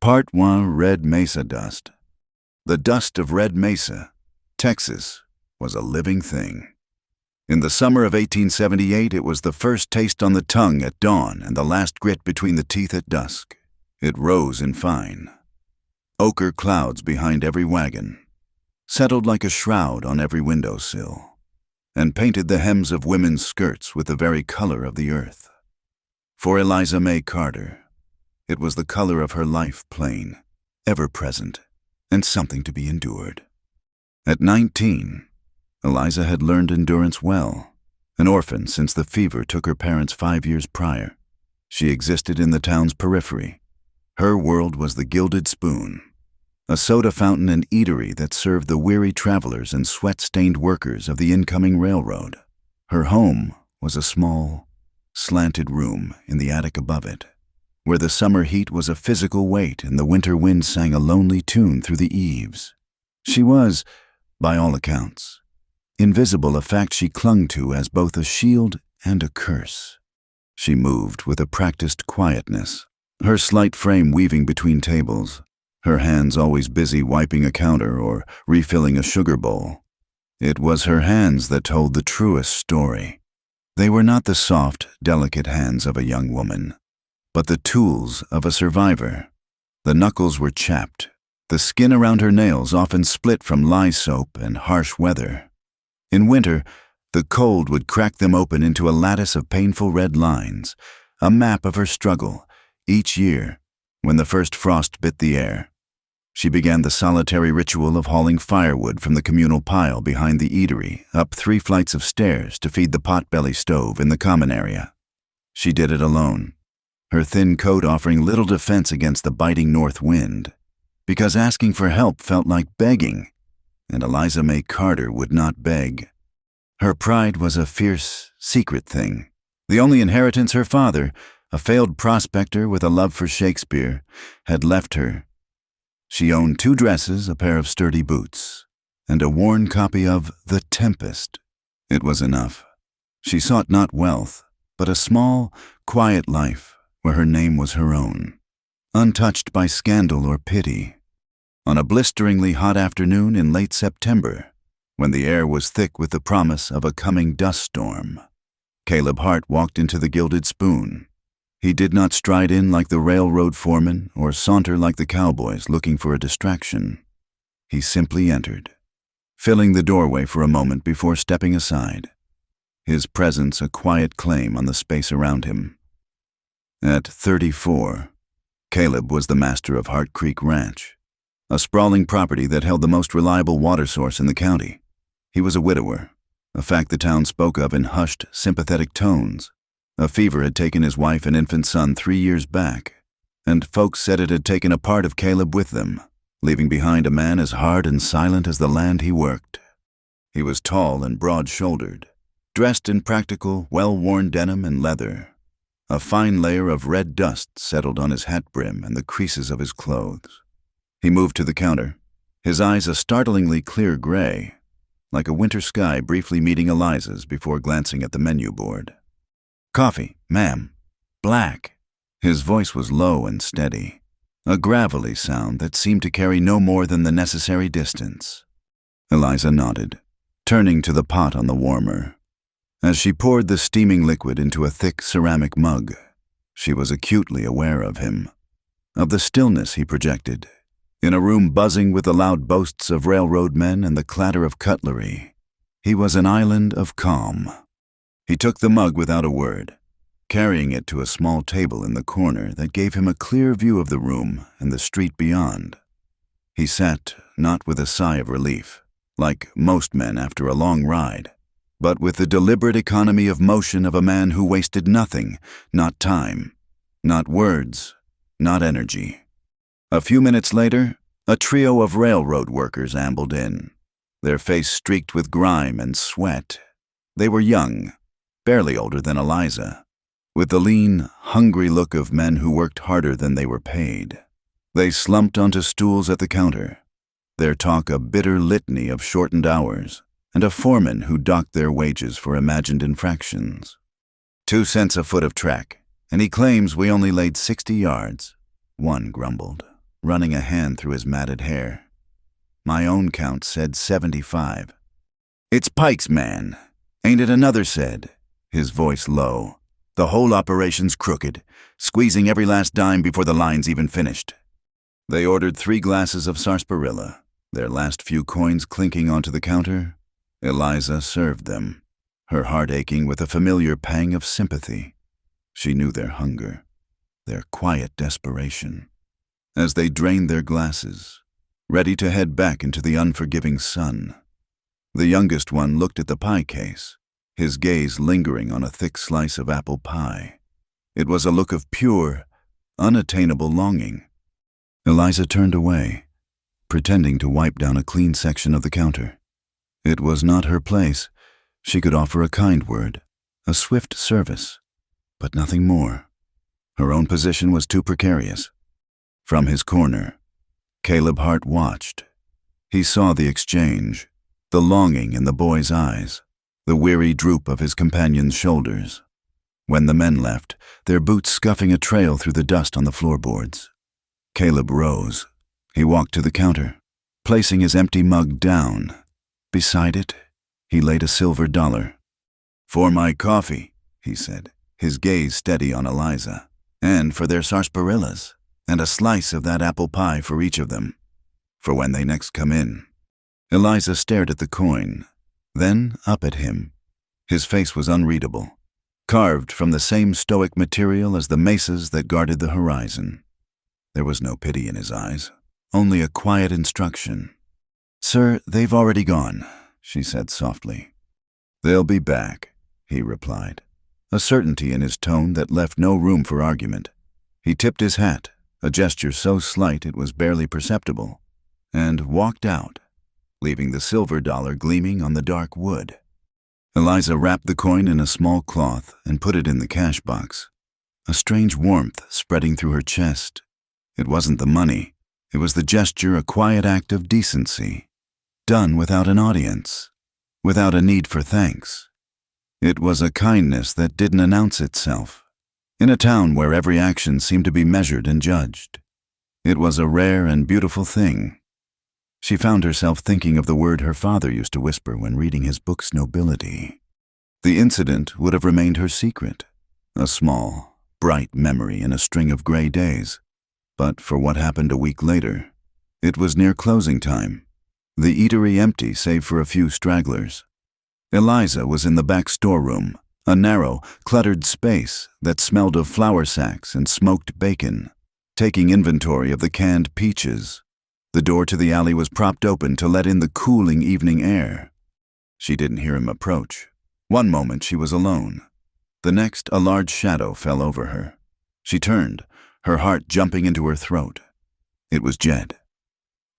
Part 1. Red Mesa Dust. The dust of Red Mesa, Texas, was a living thing. In the summer of 1878, it was the first taste on the tongue at dawn and the last grit between the teeth at dusk. It rose in fine. Ochre clouds behind every wagon, settled like a shroud on every windowsill, and painted the hems of women's skirts with the very color of the earth. For Eliza May Carter, it was the color of her life plain, ever present, and something to be endured. At 19, Eliza had learned endurance well. An orphan since the fever took her parents 5 years prior, she existed in the town's periphery. Her world was the Gilded Spoon, a soda fountain and eatery that served the weary travelers and sweat-stained workers of the incoming railroad. Her home was a small, slanted room in the attic above it, where the summer heat was a physical weight and the winter wind sang a lonely tune through the eaves. She was, by all accounts, invisible, a fact she clung to as both a shield and a curse. She moved with a practiced quietness, her slight frame weaving between tables, her hands always busy wiping a counter or refilling a sugar bowl. It was her hands that told the truest story. They were not the soft, delicate hands of a young woman, but the tools of a survivor. The knuckles were chapped, the skin around her nails often split from lye soap and harsh weather. In winter, the cold would crack them open into a lattice of painful red lines, a map of her struggle. Each year, when the first frost bit the air, she began the solitary ritual of hauling firewood from the communal pile behind the eatery up 3 flights of stairs to feed the potbelly stove in the common area. She did it alone, her thin coat offering little defense against the biting north wind, because asking for help felt like begging, and Eliza May Carter would not beg. Her pride was a fierce, secret thing. The only inheritance her father, a failed prospector with a love for Shakespeare, had left her. She owned 2 dresses, a pair of sturdy boots, and a worn copy of The Tempest. It was enough. She sought not wealth, but a small, quiet life where her name was her own, untouched by scandal or pity. On a blisteringly hot afternoon in late September, when the air was thick with the promise of a coming dust storm, Caleb Hart walked into the Gilded Spoon. He did not stride in like the railroad foreman or saunter like the cowboys looking for a distraction. He simply entered, filling the doorway for a moment before stepping aside, his presence a quiet claim on the space around him. At 34, Caleb was the master of Hart Creek Ranch, a sprawling property that held the most reliable water source in the county. He was a widower, a fact the town spoke of in hushed, sympathetic tones. A fever had taken his wife and infant son 3 years back, and folks said it had taken a part of Caleb with them, leaving behind a man as hard and silent as the land he worked. He was tall and broad-shouldered, dressed in practical, well-worn denim and leather. A fine layer of red dust settled on his hat brim and the creases of his clothes. He moved to the counter, his eyes a startlingly clear gray, like a winter sky briefly meeting Eliza's before glancing at the menu board. "Coffee, ma'am. Black." His voice was low and steady, a gravelly sound that seemed to carry no more than the necessary distance. Eliza nodded, turning to the pot on the warmer. As she poured the steaming liquid into a thick ceramic mug, she was acutely aware of him, of the stillness he projected. In a room buzzing with the loud boasts of railroad men and the clatter of cutlery, he was an island of calm. He took the mug without a word, carrying it to a small table in the corner that gave him a clear view of the room and the street beyond. He sat, not with a sigh of relief, like most men after a long ride, but with the deliberate economy of motion of a man who wasted nothing, not time, not words, not energy. A few minutes later, a trio of railroad workers ambled in, their face streaked with grime and sweat. They were young, barely older than Eliza, with the lean, hungry look of men who worked harder than they were paid. They slumped onto stools at the counter, their talk a bitter litany of shortened hours, and a foreman who docked their wages for imagined infractions. 2 cents a foot of track, and he claims we only laid 60 yards, one grumbled. running a hand through his matted hair. My own count said 75. "It's Pike's man. Ain't it?" another said, his voice low. "The whole operation's crooked, squeezing every last dime before the line's even finished." They ordered 3 glasses of sarsaparilla, their last few coins clinking onto the counter. Eliza served them, her heart aching with a familiar pang of sympathy. She knew their hunger, their quiet desperation. As they drained their glasses, ready to head back into the unforgiving sun, the youngest one looked at the pie case, his gaze lingering on a thick slice of apple pie. It was a look of pure, unattainable longing. Eliza turned away, pretending to wipe down a clean section of the counter. It was not her place. She could offer a kind word, a swift service, but nothing more. Her own position was too precarious. From his corner, Caleb Hart watched. He saw the exchange, the longing in the boy's eyes, the weary droop of his companion's shoulders. When the men left, their boots scuffing a trail through the dust on the floorboards, Caleb rose. He walked to the counter, placing his empty mug down. Beside it, he laid a silver dollar. "For my coffee," he said, his gaze steady on Eliza, "and for their sarsaparillas, and a slice of that apple pie for each of them, for when they next come in." Eliza stared at the coin, then up at him. His face was unreadable, carved from the same stoic material as the mesas that guarded the horizon. There was no pity in his eyes, only a quiet instruction. "Sir, they've already gone," she said softly. "They'll be back," he replied, a certainty in his tone that left no room for argument. He tipped his hat, a gesture so slight it was barely perceptible, and walked out, leaving the silver dollar gleaming on the dark wood. Eliza wrapped the coin in a small cloth and put it in the cash box, a strange warmth spreading through her chest. It wasn't the money. It was the gesture, a quiet act of decency, done without an audience, without a need for thanks. It was a kindness that didn't announce itself, in a town where every action seemed to be measured and judged. It was a rare and beautiful thing. She found herself thinking of the word her father used to whisper when reading his book's nobility. The incident would have remained her secret, a small, bright memory in a string of gray days. But for what happened a week later, it was near closing time, the eatery empty save for a few stragglers. Eliza was in the back storeroom, a narrow, cluttered space that smelled of flour sacks and smoked bacon, taking inventory of the canned peaches. The door to the alley was propped open to let in the cooling evening air. She didn't hear him approach. One moment she was alone. The next, a large shadow fell over her. She turned, her heart jumping into her throat. It was Jed,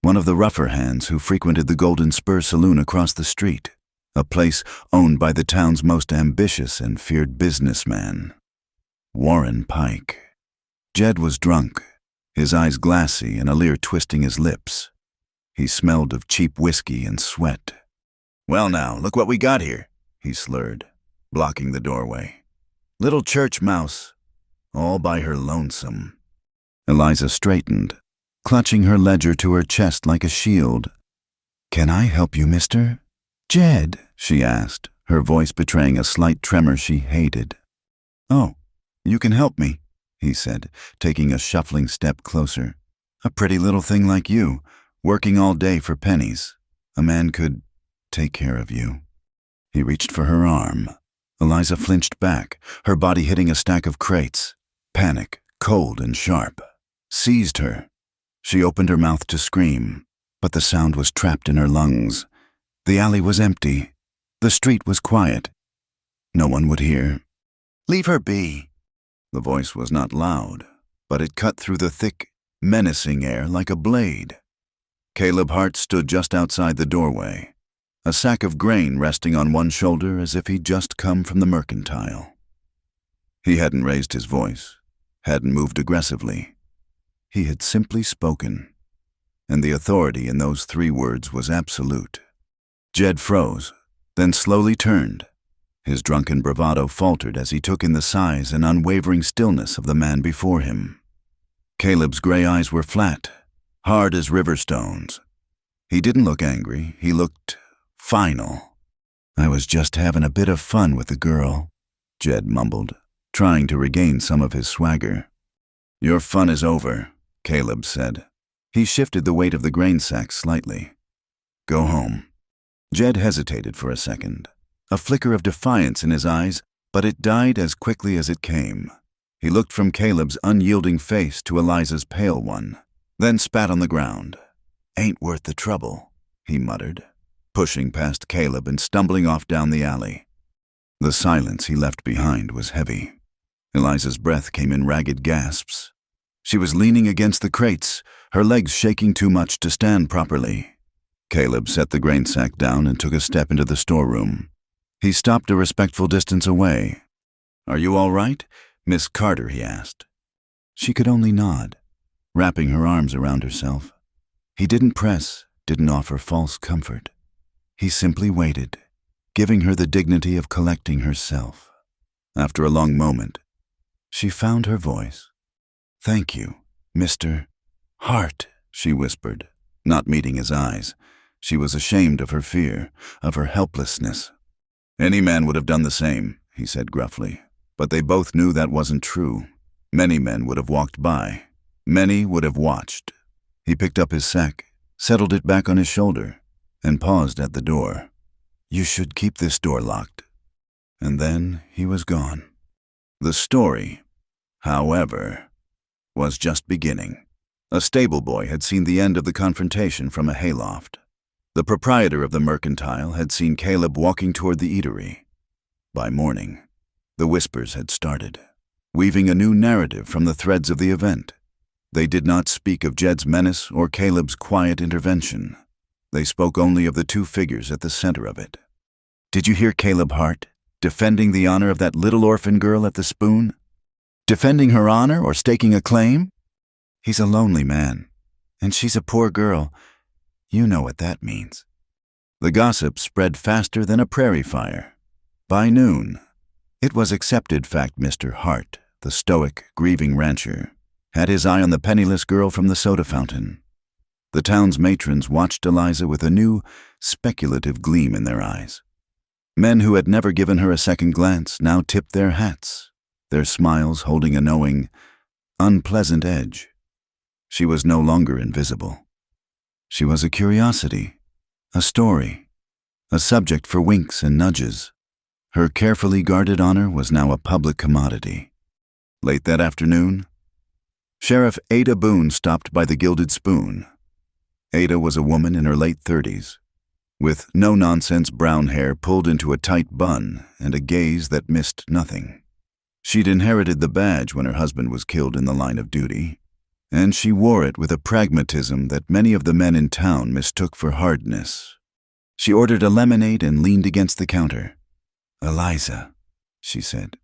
one of the rougher hands who frequented the Golden Spur Saloon across the street, a place owned by the town's most ambitious and feared businessman, Warren Pike. Jed was drunk, his eyes glassy and a leer twisting his lips. He smelled of cheap whiskey and sweat. "Well now, look what we got here," he slurred, blocking the doorway. "Little church mouse, all by her lonesome." Eliza straightened, clutching her ledger to her chest like a shield. "Can I help you, mister?" "Jed," she asked, her voice betraying a slight tremor she hated. "Oh, you can help me," he said, taking a shuffling step closer. "A pretty little thing like you, working all day for pennies. A man could take care of you." He reached for her arm. Eliza flinched back, her body hitting a stack of crates. Panic, cold and sharp, seized her. She opened her mouth to scream, but the sound was trapped in her lungs. The alley was empty. The street was quiet. No one would hear. "Leave her be." The voice was not loud, but it cut through the thick, menacing air like a blade. Caleb Hart stood just outside the doorway, a sack of grain resting on one shoulder as if he'd just come from the mercantile. He hadn't raised his voice, hadn't moved aggressively. He had simply spoken, and the authority in those 3 words was absolute. Jed froze, then slowly turned. His drunken bravado faltered as he took in the size and unwavering stillness of the man before him. Caleb's gray eyes were flat, hard as river stones. He didn't look angry, he looked final. "I was just having a bit of fun with the girl," Jed mumbled, trying to regain some of his swagger. "Your fun is over," Caleb said. He shifted the weight of the grain sack slightly. "Go home." Jed hesitated for a second, a flicker of defiance in his eyes, but it died as quickly as it came. He looked from Caleb's unyielding face to Eliza's pale one, then spat on the ground. "Ain't worth the trouble," he muttered, pushing past Caleb and stumbling off down the alley. The silence he left behind was heavy. Eliza's breath came in ragged gasps. She was leaning against the crates, her legs shaking too much to stand properly. Caleb set the grain sack down and took a step into the storeroom. He stopped a respectful distance away. "Are you all right, Miss Carter?" he asked. She could only nod, wrapping her arms around herself. He didn't press, didn't offer false comfort. He simply waited, giving her the dignity of collecting herself. After a long moment, she found her voice. "Thank you, Mr. Hart," she whispered, not meeting his eyes. She was ashamed of her fear, of her helplessness. "Any man would have done the same," he said gruffly, but they both knew that wasn't true. Many men would have walked by. Many would have watched. He picked up his sack, settled it back on his shoulder, and paused at the door. "You should keep this door locked." And then he was gone. The story, however, was just beginning. A stable boy had seen the end of the confrontation from a hayloft. The proprietor of the mercantile had seen Caleb walking toward the eatery. By morning, the whispers had started, weaving a new narrative from the threads of the event. They did not speak of Jed's menace or Caleb's quiet intervention. They spoke only of the two figures at the center of it. "Did you hear Caleb Hart defending the honor of that little orphan girl at the Spoon? Defending her honor or staking a claim? He's a lonely man, and she's a poor girl. You know what that means." The gossip spread faster than a prairie fire. By noon, it was accepted fact Mr. Hart, the stoic, grieving rancher, had his eye on the penniless girl from the soda fountain. The town's matrons watched Eliza with a new, speculative gleam in their eyes. Men who had never given her a second glance now tipped their hats, their smiles holding a knowing, unpleasant edge. She was no longer invisible. She was a curiosity, a story, a subject for winks and nudges. Her carefully guarded honor was now a public commodity. Late that afternoon, Sheriff Ada Boone stopped by the Gilded Spoon. Ada was a woman in her late 30s, with no-nonsense brown hair pulled into a tight bun and a gaze that missed nothing. She'd inherited the badge when her husband was killed in the line of duty, and she wore it with a pragmatism that many of the men in town mistook for hardness. She ordered a lemonade and leaned against the counter. "Eliza," she said,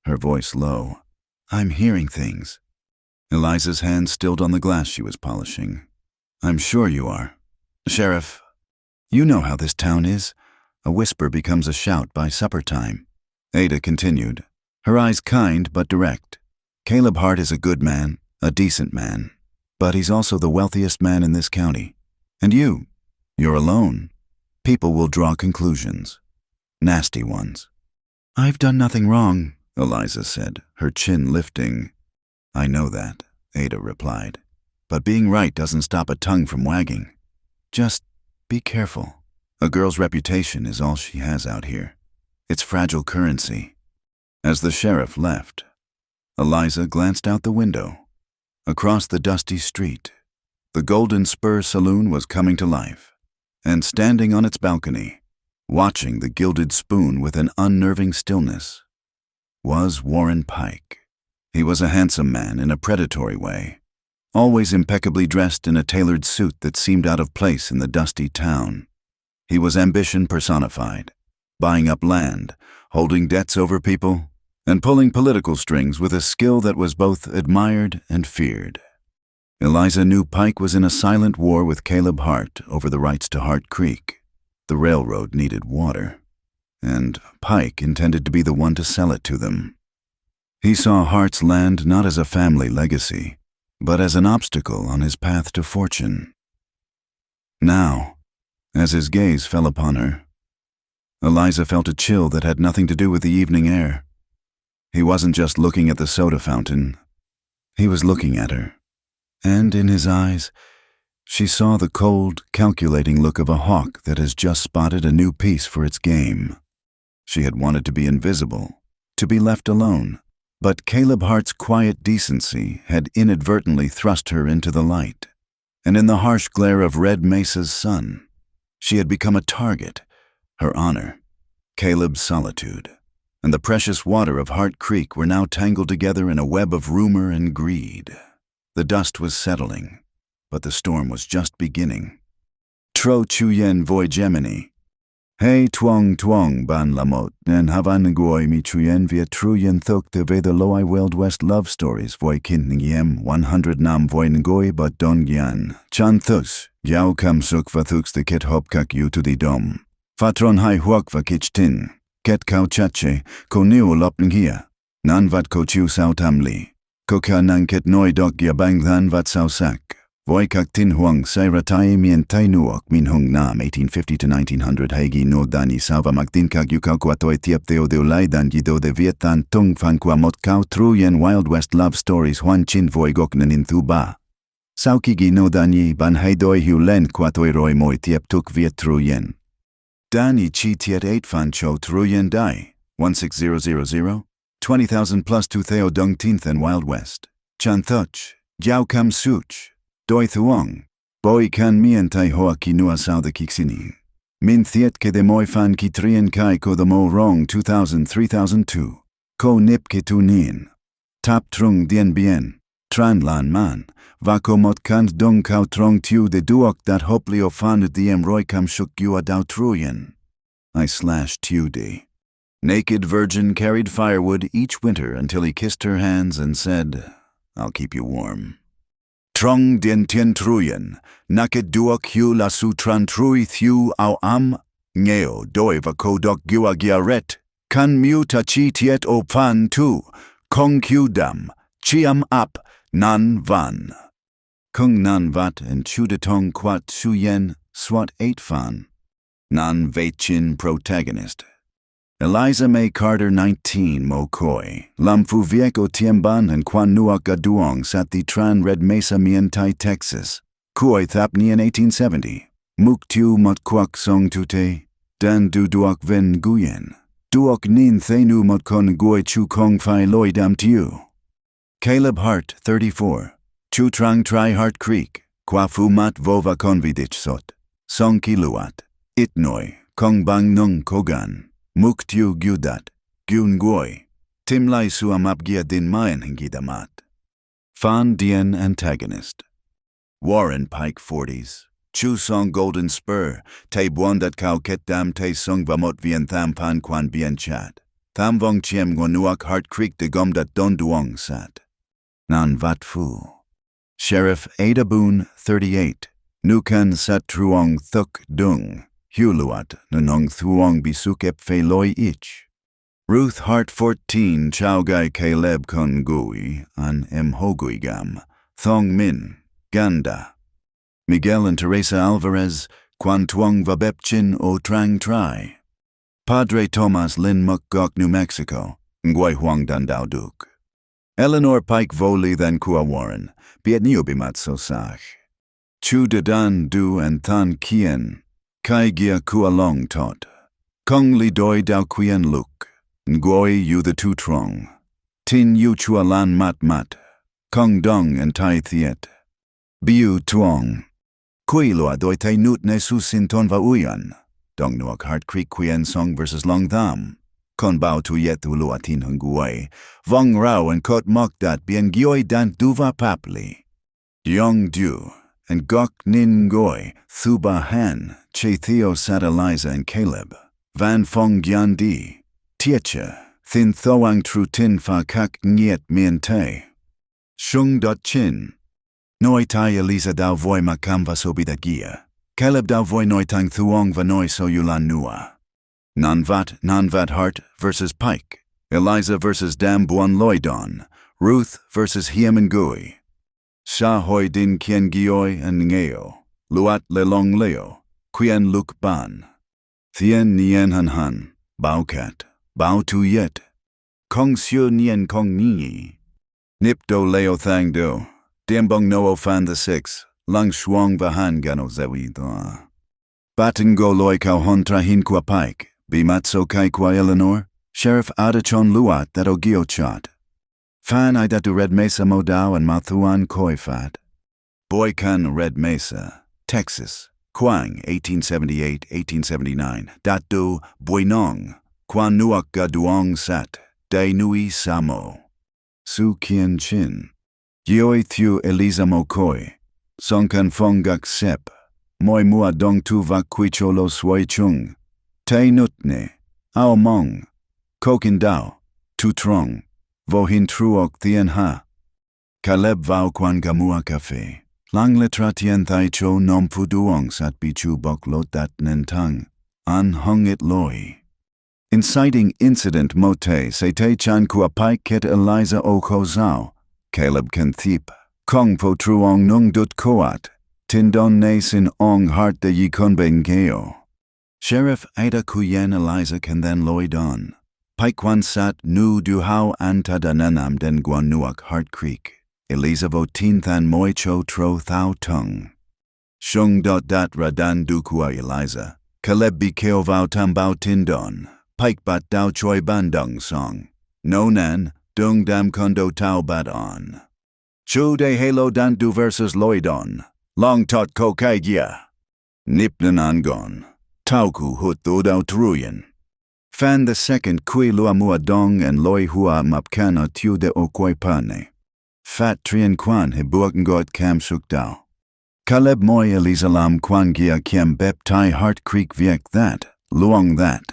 her voice low, "I'm hearing things." Eliza's hand stilled on the glass she was polishing. "I'm sure you are. Sheriff, you know how this town is. A whisper becomes a shout by supper time." Ada continued, her eyes kind but direct. "Caleb Hart is a good man, a decent man, but he's also the wealthiest man in this county. And you're alone. People will draw conclusions. Nasty ones." "I've done nothing wrong," Eliza said, her chin lifting. "I know that," Ada replied. "But being right doesn't stop a tongue from wagging. Just be careful. A girl's reputation is all she has out here. It's fragile currency." As the sheriff left, Eliza glanced out the window. Across the dusty street, the Golden Spur Saloon was coming to life, and standing on its balcony, watching the Gilded Spoon with an unnerving stillness, was Warren Pike. He was a handsome man in a predatory way, always impeccably dressed in a tailored suit that seemed out of place in the dusty town. He was ambition personified, buying up land, holding debts over people, and pulling political strings with a skill that was both admired and feared. Eliza knew Pike was in a silent war with Caleb Hart over the rights to Hart Creek. The railroad needed water, and Pike intended to be the one to sell it to them. He saw Hart's land not as a family legacy, but as an obstacle on his path to fortune. Now, as his gaze fell upon her, Eliza felt a chill that had nothing to do with the evening air. He wasn't just looking at the soda fountain. He was looking at her, and in his eyes, she saw the cold, calculating look of a hawk that has just spotted a new piece for its game. She had wanted to be invisible, to be left alone, but Caleb Hart's quiet decency had inadvertently thrust her into the light, and in the harsh glare of Red Mesa's sun, she had become a target. Her honor, Caleb's solitude, and the precious water of Hart Creek were now tangled together in a web of rumor and greed. The dust was settling, but the storm was just beginning. Tro chuyen voi Gemini. Hey twong twong ban lamot, en havan goi mi chuyen via truyen thok te ve the loai Wild West love stories voi kintning yem 100 nam voi ngoi but don gyan. Chan thus, yao kam suk vathux the kit hopkak yu to the dom. Fatron hai huak va kichtin, ket kau chache, ko niu lopning hia. Nan vat ko chiu sao tamli. Ko ka nang ket noi dok ya bang than vat sao sak. Voi kak tin huang sai ratai mien tai nuok min hung nam 1850 to 1900 hagi no dani salva magdin kak yu kau kwatoi tiap teo de ulai dan yido de viet tan tung fan kwa mot kau truyen Wild West love stories huan chin voi goknan in thu ba. Sao kigi no dani ban hai doi hu len kwatoi roi moi tiap tuk viet truyen. Dani chi tiet 8 fan cho truyen dai 16000 20,000 plus tu theo dung tinth and Wild West. Chan thoch, yao kam such. Doi thuong, boi kan mien tai hoa ki nua sao the kiksini. Min thiet ke de moi fan ki trien kai ko the mo rong 2000 3002. Ko nip ke tu nien. Tap trung dien bien. Tran lan man. Va ko mot kant dung kau trong tiu de duok dat hopli o fan diem roi kam shuk yua dau truyen. I slashed tiu de. Naked Virgin carried Firewood each winter until he kissed her hands and said, I'll keep you warm. Trong dien tien truyen, naked duok hu la su tran trui thiu au am, ngeo doi va ko dok gua giaret, kan mu ta chi tiet o pan tu, kong q dam, chiam ap, nan van. Kung nan vat and chu de tong quat su yen, swat 8 fan. Nan ve chin protagonist. Eliza May Carter 19 Mo Koi, Lam Phu Viek O Tiemban and Quan Nuak Gaduong Sat the Tran Red Mesa Mien Tai Texas, Koi Thap Nien 1870, Muk Tu Mot Kwak Song Tute, Dan Du Duok Ven Guyen, Duok Nin Thenu Mot Kon Goi Chu Kong Phai Loi Dam Tiu. Caleb Hart 34, Chu Trang Tri Hart Creek, Kwa Fu Mat Vova Konvidich Sot, Song Kiluat, Itnoi, Kong Bang Nung Kogan. Muk tiu gyudat, gyun goi, timlai suamapgia din mayan hingidamat. Fan dien antagonist. Warren Pike 40s. Chu song golden spur, te buon dat kau ket dam te sung vamot vien tham pan quan bien chat. Tham vong chiem guanuak Hart Creek de gom dat don duong sat. Nan vat fu. Sheriff Ada Boone 38. Nukan sat truong thuk dung. Huluat nunong thuong bisuk ep fe loi ich. Ruth Hart 14 Chaugai Caleb Kon Gui an em Hoguigam, Thong Min, Ganda. Miguel and Teresa Alvarez, Quan Tuong Vabepchin O Trang Tri. Padre Tomas Lin Muk Gok New Mexico, Nguai Huang Dandao Duk. Eleanor Pike Voli Than Kua Warren, Biet Niubimat Sosach. Chu Dedan Du and Than Kien. Kai Gia Kua Long Tot. Kong Li Doi Dao Quien Luk. Ngoi Yu the Tu Trong. Tin Yu Chua Lan Mat Mat. Kong Dong and Tai Thiet. Biu Tuong. Kui Lua Doi Tai Nut Ne Su Sin Ton Va Uyan. Dong Nuak Hart Creek Quien Song versus Long Tham. Kon Bao Tu Yet Tu Lua Tin Hung Guai. Vong Rao and Kot Mok Dat Bien Gioi Dan Duva Papli. Yong Du. And Gok Nin Goi, Thuba Han, Che Theo Sat Eliza and Caleb, Van Fong Gyan Di, Tietche, Thin Thoang Tru Tin Fa Kak Niet Mien Te. Shung Dot Chin. Noi Tai Eliza Dao Voi Makam Vasobi Da Gia, Caleb Dao Voi Noi Tang Thuong Vanoi So Yulan Nua. Nanvat Hart versus Pike, Eliza versus Dam Buon Loydon, Ruth versus Hiem and Gui. Sa hoi din kien gioi and ngeo, luat le long leo, quien luk ban. Thien nien han, bao cat, bao tu yet. Kong siu nien kong ni. Nip do leo thang do, diembong no fan the six, lang shuang vahan gano zewi da. Batin go loi kau hon trahin kwa pike, bimatso kai kwa Eleanor, Sheriff Adachon luat that ogio chat. Fan I datu Red Mesa modao and mathuan koi fat. Boy kan Red Mesa, Texas, Quang 1878-1879, datu Buinong, Quan nuak ga duong sat, day nui samo. Su kien chin. Gioi thu Eliza mokoi, songkan fongak sep. Moi mua dong tu va quicho lo swai chung. Te nutne, ao mong. Kokin dao, tu trong. Vo hin truok thien ha. Caleb vau quan gamua cafe. Lang letra tien thai cho nom fu duong sat bichu bok lot that nen tang. An hung it loi. Inciting incident mote se te chan kua pai ket Eliza o ko zao. Caleb kan thip. Kong po truong nung dut koat. Tindon ne sin ong heart de yikon ben geo. Sheriff Ada Kuyen Eliza can then loy don. Paikwan sat nu du hao anta dananam den guanuak Heart Creek. Eliza vo tin than moi cho tro thao tung. Shung dot dat radan du kua Eliza. Caleb bi keo vao tambao tindon. Paik bat dao choi bandung song. No nan, dung dam kondo tao bat on. Chu de halo dan du versus loydon. Long tot ko kai gia. Nipnan angon. Tauku hut do dao truyen. Fan the second kui lua mua dong and loi hua mapkana tiu de o koi pane. Fat trien quan he buakengot kam suk dao. Caleb moi Eliza lam quan gia kiem bep tai Heart Creek viek that, luong that.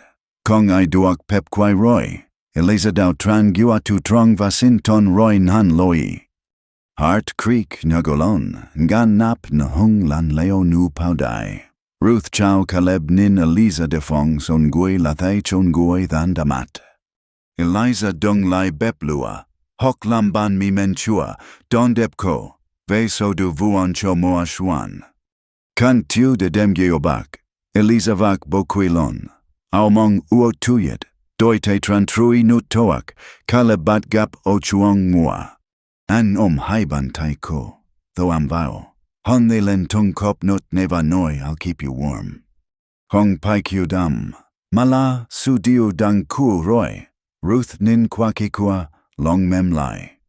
Kong I duak pep quai roy. Eliza dao tran gua tu trong vasin ton roy nan loi. Heart Creek nagolon, ngan nap na hung lan leo nu paudai. Ruth chow Caleb nin Eliza de fong son gui lathai chon gui than damat. Eliza dung lai beplua, hok lamban mi menchua, don depko, ve so du vuan cho moa shuan. Kan tiu de dem geobak, Eliza vak boquilon, au mong uo tuyet, doi te tran trui nut toak, Caleb bat gap o chuong mua. An haiban taiko, though am vao. Hon they len tung kop nut neva noi, I'll keep you warm. Hong paiku dam. Mala su diu dang ku roy. Ruth nin kwakikua, long mem lai.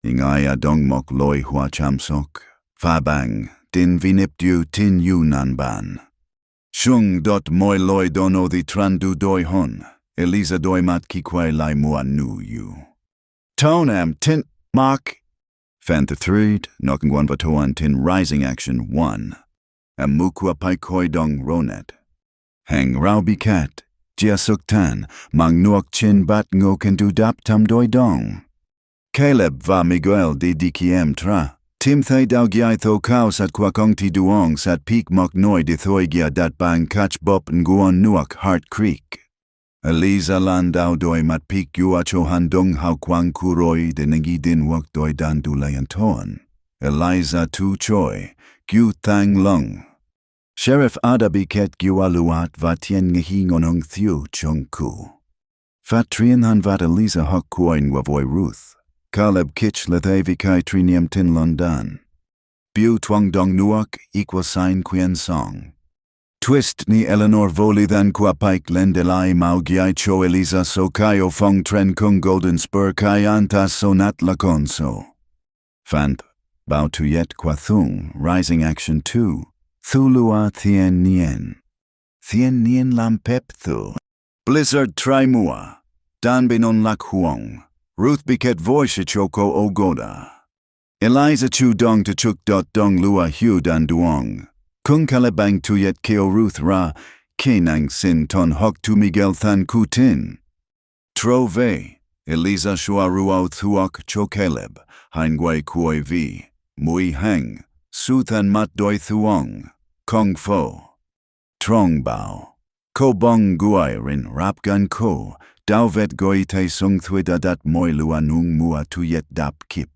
Ingaya dong mok loi hua cham sok. Fa bang, din vinip du tin yu nan ban. Shung dot moi loi dono the tran du doi hon. Eliza doi mat kikwai lai mua nu yu. Tonam tint. Mark. Fan the threed, Nokengwan Vatoan Tin Rising Action 1. Amukwa Paikoi Dong Ronet. Hang Raubi Cat, Jia Suk Tan, Mang Nuok Chin Bat Ngo Can Do Dap Tam Doi Dong. Caleb Va Miguel de Dikiem Tra. Tim Thay Dao Giai Tho Kao Sat Kwakong Ti Duong Sat Peak Mok Noi de Thoi Gia Dat Bang Kach Bop Nguon Nuok Heart Creek. Eliza landau doi mat pik yuacho handung hau kwang kuroi de negi din wak doi dan du layan toan. Eliza tu choi, gyu thang lung. Sheriff Ada biket gyua luat va tien ngehi ngonong thiu chung ku. Fat trien han vat Eliza hok kuoin wavoy Ruth. Caleb kitch lethe vikai trinium tin londan. Bu twang dong nuak equal sign quien song. Twist ni Eleanor voli than qua pike lendelai mau giai cho Eliza so kaio fong tren kung golden spur kai anta sonat lakonso. Fanp, bao tu yet qua thung, rising action 2. Thulua thien nien. Thien nien lam pep thu. Blizzard tri mua. Dan binon lak huong. Ruth biket voice choko o goda. Eliza chu dong to chuk dot dong lua hu dan duong. Kung kalabang tuyet keo Ruth ra, kenang sin ton hok tu Miguel than kutin. Trove, Eliza shua ruao thuok cho Caleb, haingway kuoi vi, mui hang, su than mat doi thuong, kong fo. Trong bao. Ko bong guai rin rap gan ko, dao vet goi te sung thuida dat moi lua nung mua tuyet dap kip.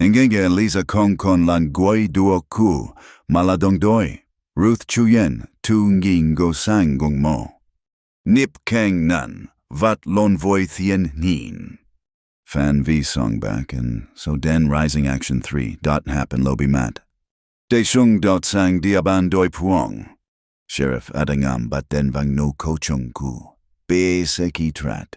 Ngenge Elisa Kong Kon Lan Goi Duo Ku, Maladong Doi, Ruth Chuyen, Tu Nging Go Sang Gong Mo. Nip Kang Nan, Vat Lon Voi Thien Nien. Fan V song back, and so Den Rising Action 3, Dot Happen Lobi Mat. De Shung Dot Sang Diaban Doi Puong. Sheriff Adangam Bat Den Vang No Ko Chung Ku. Be Seki Trat.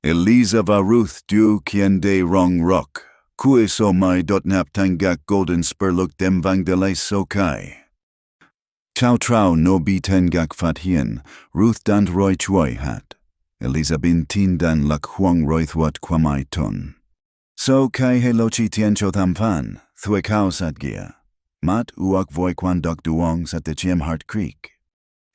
Elisa Va Ruth Du Kien De Rong Rock. Kue So Mai Dot Nap Tangak Golden Spur Look Dem Vang De Lay So Kai. Chao Trao No Bi Ten Gak Fat Hien, Ruth Dant Roy Choi Hat. Elisa Bin Tin Dan Lak Huang Roy Thwat Kwamai Ton. So Kai He Lochi Tien Cho Tham Fan, Thue Kao Sat Gia. Mat Uak Voi Kwan Dok Duong Sat De Chiem Heart Creek.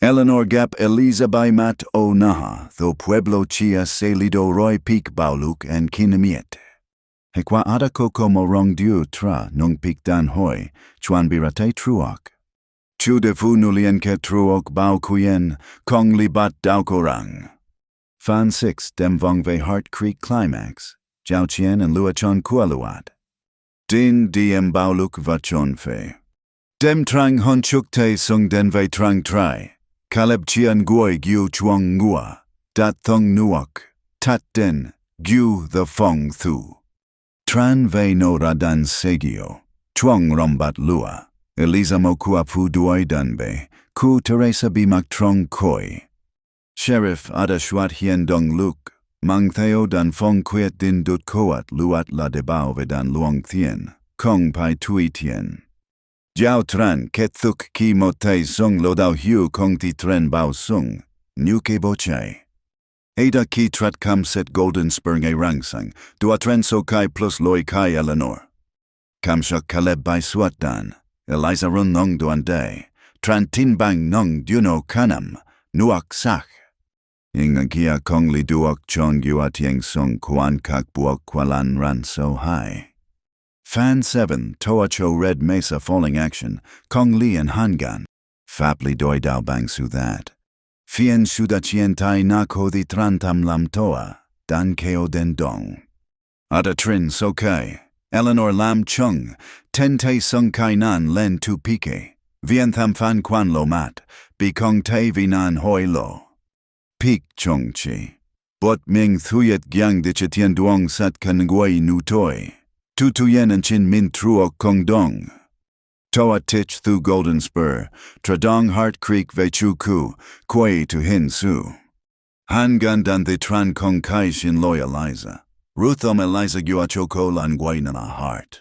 Eleanor Gap Elisa Bai Mat O Naha, Tho Pueblo Chia Se Lido Roy Peak Bauluk and Kinemiet. Hekwa Ada Koko Mo Rong Diu Tra Nung Peak Dan Hoi, Chuan Birate Truok. Chu de fu nulien ke truok bao kuyen, kong li bat dao korang. Fan 6 Dem Vong Ve Heart Creek Climax, Jiao Chien and Luachon Kualuat. Din diem bao luk vachon fe. Dem trang hon chuk te sung den ve trang trai, Caleb Chian Gui Gyu Chuang Ngua, Dat Thong Nuok, Tat Den, Gyu the Fong Thu. Tran Ve no Radan Segio, Chuang Rombat Lua. Elisa Mo Kuapu Duoi Danbe, Ku Teresa Bimak Trong Koi. Sheriff Ada Shuat Hien Dong Luk, Mang Theo Dan Fong Quiet Din Dut Koat Luat La Debao Vedan Luong Thien, Kong Pai Tui Tien. Jiao Tran Ket Thuk Ki Mo Te Sung Lo Dao Hu Kong Ti Tren Bao Sung, Nuke Boche. Ada Ki Trat Kam Set Golden Spurng A Rangsang, Dua Tren So Kai Plus Loi Kai Eleanor. Kamshak Kaleb Bai Suat Dan. Eliza Run Nong Duan Day, Tran Tin Bang Nong Duno Kanam, Nuak Sak. Inga Kia Kong Li Duok Chon Gua Tieng Sung Kuan Kak Buok Kualan Ran So High. Fan 7 Toa Cho Red Mesa Falling Action, Kong Li and Hangan. Fapli Doi Dao Bang Su That. Fien Shuda Chien Tai Nako Di Tran Tam Lam Toa, Dan Keo Den Dong. Ada Trin So Kai. Eleanor Lam Chung, Ten Te Sung Kai Nan Len Tu Pike, Vien Tham Fan Quan Lo Mat, Bi Kong Te Vi Nan Hoi Lo. Pik Chung Chi. Bot Ming Thuyet Gyang De Chitien Duong Sat Kan Ngui Nu Toi. Tu Tuyen and Chin Min Truok Kong Dong. Toa Tich Thu Golden Spur, Tradong Heart Creek Ve Chu Ku, Kwei Tu Hin Su. Han Gan Dan De Tran Kong Kai Shin Loy Eliza. Ruthom Eliza Guachoko Lan Guainana Heart.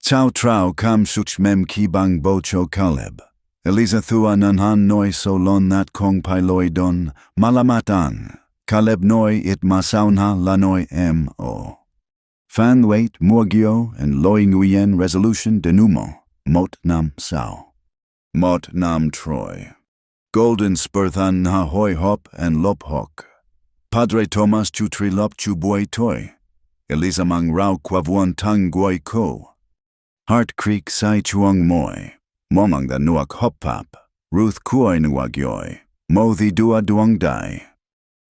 Cao Trao Kam Such Mem Ki Bang Bo Cho Caleb. Eliza Thua Nanhan Noi So Lon Nat Kong Pai Loi Don, Malamatang. Caleb Noi It Masaunha Lanoi M.O. Fan Wait Muagio and Loi Nguyen Resolution Denumo, Mot Nam Sao. Mot Nam Troy. Golden Spurthan Ha Hoi Hop and Lop Hok. Padre Thomas Chu Tri Lop Chu Boy Toy. Elisa Mang Rao Kwavuan Tang Goi Ko. Heart Creek Sai Chuang Moi. Momang da Nuak Hop Pap. Ruth Kuoi Nuagioi. Mo Thi Dua Duang Dai.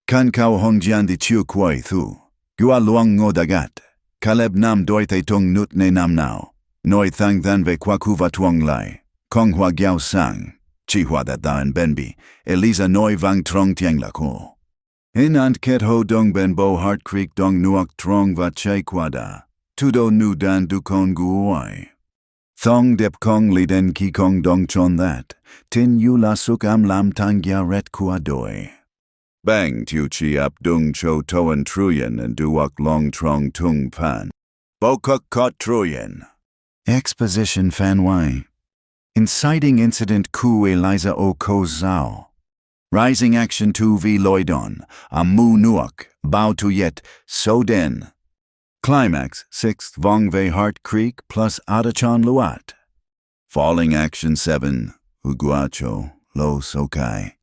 Kan Kao Hong Jian Di Chiu Kuoi Thu. Gua Luang Ngo Dagat. Caleb Nam Doi Te Tung Nut Ne Nam Nao. Noi Thang Than Ve Kwaku Va Tuong Lai. Kong Hua Giao Sang. Chi Hua Da Da and Benbi. Elisa Noi Vang Trong Tiang La Ko. In Ant Ket Ho Dong Ben Bo Heart Creek Dong Nuok Trong Va Che Kwada. Tudo Nu Dan Du Kon Guoi. Thong Dep Kong Li Den Ki Kong Dong Chon That. Tin Yu La Suk Am Lam Tang Gya Ret Kua Doi. Bang Tu Chi Ap Dung Cho Toan Truyen and Duok Long Trong Tung Pan. Bokuk Kot Truyen. Exposition Fan Wai. Inciting Incident Ku Eliza O Ko Zao. Rising Action 2 V Loidon, Amu Nuok, Bao Tu Yet, So Den. Climax 6th Vong Ve Heart Creek plus Adachan Luat. Falling Action 7, Uguacho, Lo Sokai.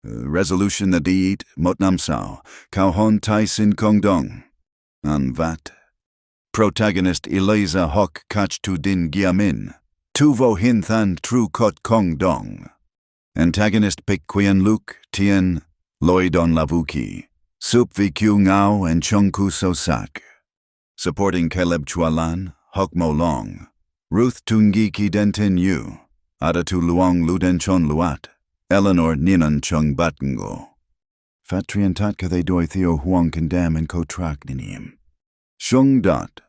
Resolution the Diit, Motnam Sao, Kauhon Tai Sin Kong Dong. Anvat. Protagonist Eliza Hok Kach Tu Din Giamin. Tu Vo Hin Than Tru Kot Kong Dong. Antagonist Pik Quien Luke, Tien, Loidon Lavuki, Sup Vi Q Ngao and Chung Ku So Sak. Supporting Caleb Chualan, Hokmo Long, Ruth Tungi Ki Dentin Yu, Adatu Luong Luden Chon Luat, Eleanor Ninan Chung Batengo. Fatrian Tatka they doi Theo Huang Condam and Kotrak Ninium. Shung Dot.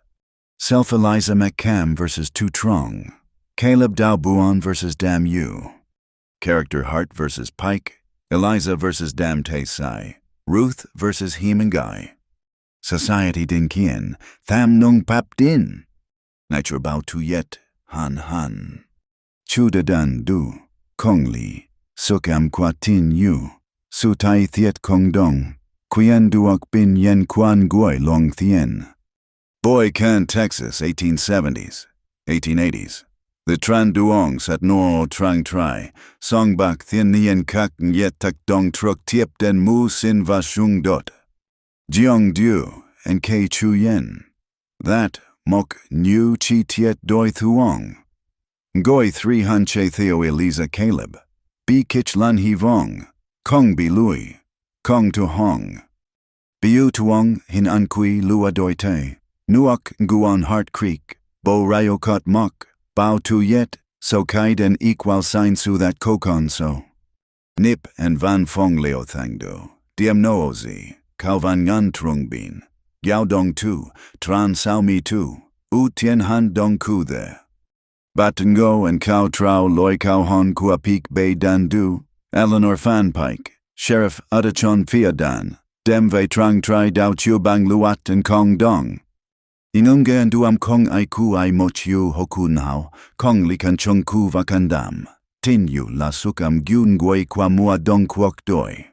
Self Eliza McCam versus Tu Trong. Caleb Dao Buon versus Dam Yu. Character Hart versus Pike. Eliza versus Dam Tay Sai. Ruth versus Hemangai. Society Din Kien. Tham Nung Pap Din. Nitro Bao Tu Yet. Han Han. Chu Da Dan Du. Kong Li. Sukam Kwa Tin Yu. Su Tai Thiet Kong Dong. Quien Duok Bin Yen Quan Goi Long Thien. Boy Can, Texas, 1870s, 1880s. The Tran Duong Sat Noro Trang Trai, Song Bak Thien Nien Kak Nyet Tak Dong Truk Tiep Den Mu Sin Va Shung Dot. Jiong Du and K Chu Yen. That Mok Nyu Chi Tiet Doi Thuong. Goi 3 Han Che Theo Eliza Caleb. Bi Kich Lan Hi Vong. Kong Bi Lui. Kong Tu Hong. Biu Tuong Hin An Kui Lua Doi Te. Nuok Nguan Hart Creek, Bo Rayokot Mok, Bao Tu Yet, So Kai Den Equal Sign Su That Kokon So. Nip and Van Fong Leo Thangdo, Diem Noozi, Kao Van Ngan Trung Bin, Yao Dong Tu, Tran Sao Mi Tu, U Tien Han Dong Ku There. Batengo and Kao Trao Loi Kao Hon Kua Peak Bay Dan Du, Eleanor Fan Pike, Sheriff Udachon Phia Dan, Dem Ve Trang Tri Dao Chiu Bang Luat and Kong Dong. Inunga and duam kong ai ku ai moch yu hoku nao, kong likan chung ku vakandam, tin yu la sukam gyun gui kwa mua dong kwok doi.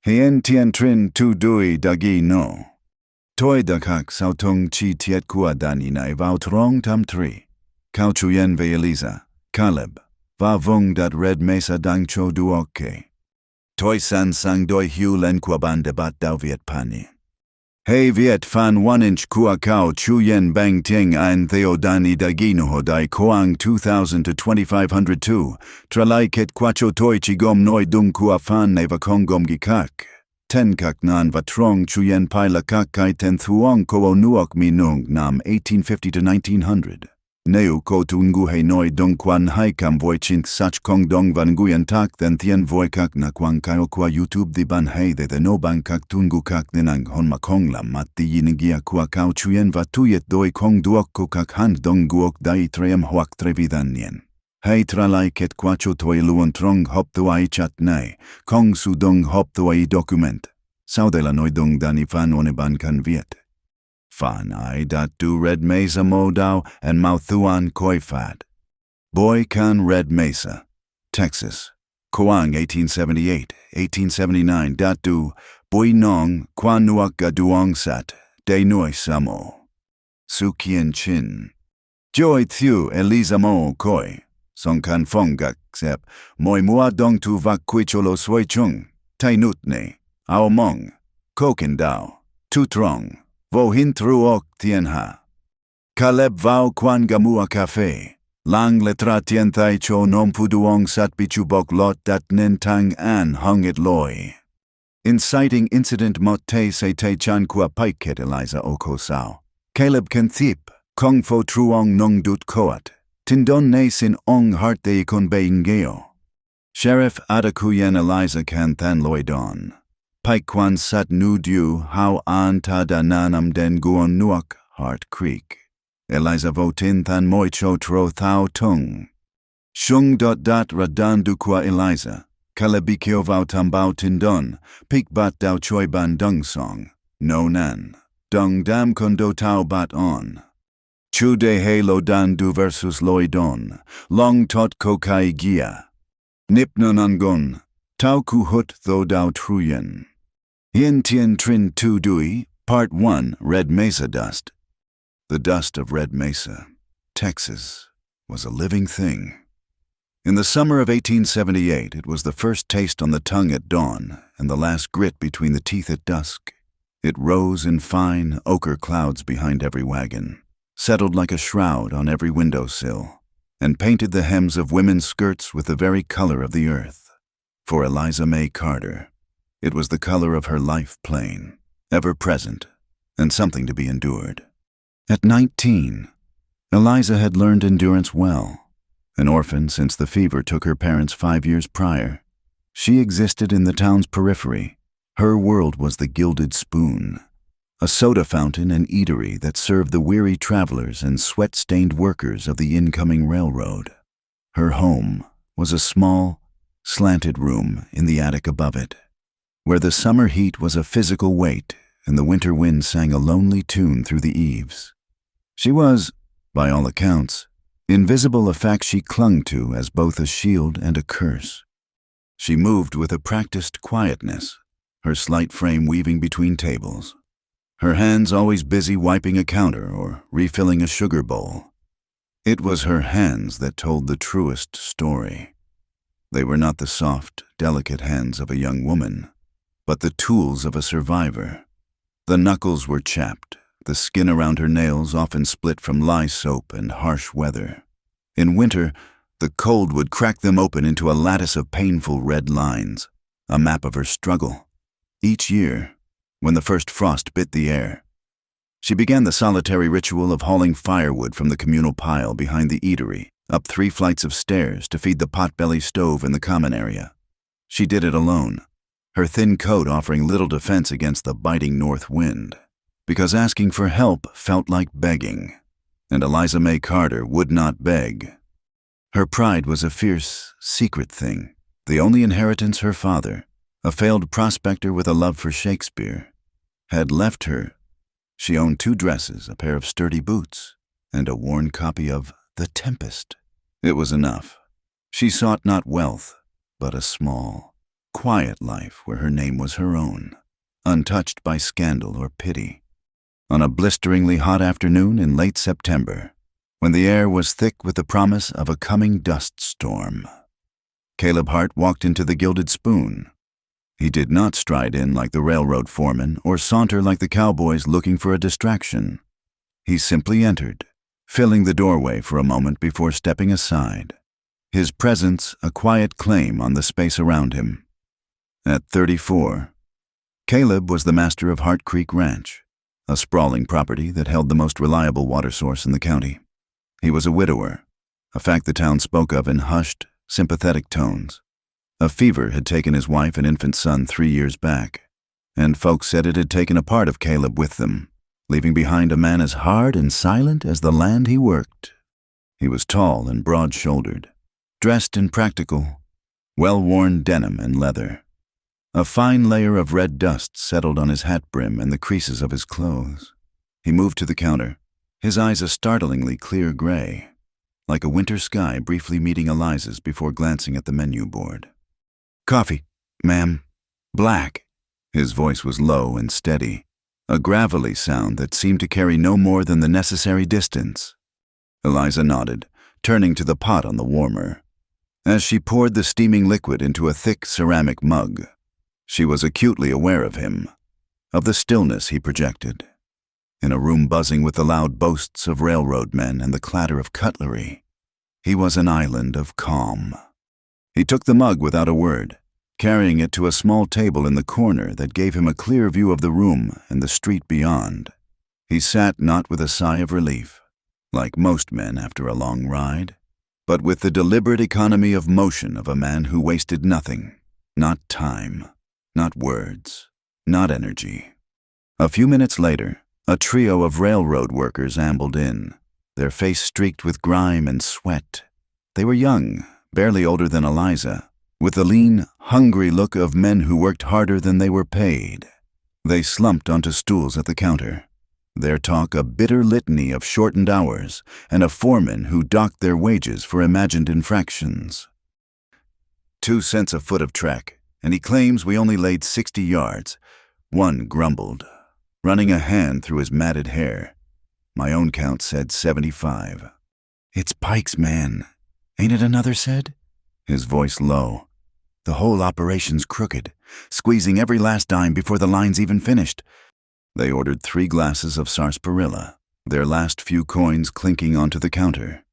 Hien tien trin tu dui dagi no. Toi dakak sao tung chi tiet kua dani nai vau trong tam tri. Kao chuyen ve Eliza, Caleb, va vung dat red mesa dang cho duoke. Toi san sang doi hu len kwa ban debat dao viet pani. Hey Viet Fan 1-inch Kua Kao Chu Yen Bang Ting An Theo Dani Dagino Hodai Koang 2000 to 2502, Tralai Ket Kwacho Toi Chigom Noi Dung Kua Fan Neva Kongom Gikak, Ten Kak Nan Vatrong Chu Yen Pai La Kak Kai Ten Thuong Ko Nuok Mi Nung Nam 1850 to 1900. Neu Ko Tungu He Noi Dung Kwan Hai Kam Voi Chink Sach Kong Dong Van Nguyen Tak Then Thien Voi Kak Na Kwang Kayo Kwa YouTube Di Ban Hai The No Bang Kak Tungu Kak Ninang Hon Ma Kong Lam Mat Di Yinigia Kwa Kao Chuyen Va Tuyet Doi Kong Duok Ko Kak Han Dong Guok Dai Tream Huak Trevidan Nien. Hai Tralai Ket Kwacho Toi Luon Trong Hop Tuai Chat Nai, Kong Su Dong Hop Tuai Document. Sao de la Noi Dong Dani Fan Oneban Kan Viet. Fan I dat du Red Mesa Mo Dao and Mauthuan Koi Fat. Boy Can Red Mesa, Texas. Koang 1878, 1879 dat du Bui Nong Quan Nuak Ga Duong Sat, De Noi Samo. Su Kien Chin. Joy Thu Eliza Mo Koi, Song Kan Fong Gak Sep, Moi Mua Dong Tu Vak Quicholo Sui Chung, Tai Nut Ne, Ao Mong, Kokin Dao, Tu Trong. Vo hin truok tien ha. Caleb vau quan gamua cafe. Lang letra tien thai cho nom puduong sat bichubok lot dat nen tang an hung it loi. Inciting incident mot te se te chan qua pike ket Eliza oko sao. Caleb ken thip, kong fo truong nong dut koat. Tindon ne sin ong hart de ikon being geo. Sheriff adakuyen Eliza kan than loi don. Pike Kwan Sat Nu Du How An Ta Da Nanam Den Guon Nuok Hart Creek. Eliza Votin Than Moi Cho Tro Thao Tung. Shung Dot Radan Du Kwa Eliza. Kalabikyo Vau Tambao Tindon. Pik Bat Dao Choi Ban Dung Song. No Nan. Dung Dam Kondo Tao Bat On. Chu De He Lo Dan Du versus Loi Don. Long Tot Kokai Gia. Nip Non Angon. Tao Ku Hut Tho Dao Truyen. Hien Tien Trin Tu Dui, Part 1, Red Mesa Dust. The dust of Red Mesa, Texas, was a living thing. In the summer of 1878, it was the first taste on the tongue at dawn and the last grit between the teeth at dusk. It rose in fine, ochre clouds behind every wagon, settled like a shroud on every windowsill, and painted the hems of women's skirts with the very color of the earth. For Eliza May Carter, it was the color of her life plain, ever present, and something to be endured. At 19, Eliza had learned endurance well. An orphan since the fever took her parents 5 years prior, she existed in the town's periphery. Her world was the Gilded Spoon, a soda fountain and eatery that served the weary travelers and sweat-stained workers of the incoming railroad. Her home was a small, slanted room in the attic above it, where the summer heat was a physical weight and the winter wind sang a lonely tune through the eaves. She was, by all accounts, invisible, a fact she clung to as both a shield and a curse. She moved with a practiced quietness, her slight frame weaving between tables, her hands always busy wiping a counter or refilling a sugar bowl. It was her hands that told the truest story. They were not the soft, delicate hands of a young woman, but the tools of a survivor. The knuckles were chapped, the skin around her nails often split from lye soap and harsh weather. In winter, the cold would crack them open into a lattice of painful red lines, a map of her struggle. Each year, when the first frost bit the air, she began the solitary ritual of hauling firewood from the communal pile behind the eatery, up 3 flights of stairs to feed the potbelly stove in the common area. She did it alone, her thin coat offering little defense against the biting north wind, because asking for help felt like begging, and Eliza May Carter would not beg. Her pride was a fierce, secret thing, the only inheritance her father, a failed prospector with a love for Shakespeare, had left her. She owned 2 dresses, a pair of sturdy boots, and a worn copy of The Tempest. It was enough. She sought not wealth, but a small, quiet life where her name was her own, untouched by scandal or pity. On a blisteringly hot afternoon in late September, when the air was thick with the promise of a coming dust storm, Caleb Hart walked into the Gilded Spoon. He did not stride in like the railroad foreman or saunter like the cowboys looking for a distraction. He simply entered, filling the doorway for a moment before stepping aside, his presence a quiet claim on the space around him. At 34, Caleb was the master of Hart Creek Ranch, a sprawling property that held the most reliable water source in the county. He was a widower, a fact the town spoke of in hushed, sympathetic tones. A fever had taken his wife and infant son 3 years back, and folks said it had taken a part of Caleb with them, leaving behind a man as hard and silent as the land he worked. He was tall and broad-shouldered, dressed in practical, well-worn denim and leather. A fine layer of red dust settled on his hat brim and the creases of his clothes. He moved to the counter, his eyes a startlingly clear gray, like a winter sky briefly meeting Eliza's before glancing at the menu board. "Coffee, ma'am. Black." His voice was low and steady, a gravelly sound that seemed to carry no more than the necessary distance. Eliza nodded, turning to the pot on the warmer. As she poured the steaming liquid into a thick ceramic mug, she was acutely aware of him, of the stillness he projected. In a room buzzing with the loud boasts of railroad men and the clatter of cutlery, he was an island of calm. He took the mug without a word, carrying it to a small table in the corner that gave him a clear view of the room and the street beyond. He sat not with a sigh of relief, like most men after a long ride, but with the deliberate economy of motion of a man who wasted nothing, not time, not words, not energy. A few minutes later, a trio of railroad workers ambled in, their face streaked with grime and sweat. They were young, barely older than Eliza, with the lean, hungry look of men who worked harder than they were paid. They slumped onto stools at the counter, their talk a bitter litany of shortened hours and a foreman who docked their wages for imagined infractions. 2 cents a foot of trek, and he claims we only laid 60 yards, one grumbled, running a hand through his matted hair. My own count said 75. "It's Pike's man, ain't it?" another said, his voice low. "The whole operation's crooked, squeezing every last dime before the line's even finished." They ordered 3 glasses of sarsaparilla, their last few coins clinking onto the counter.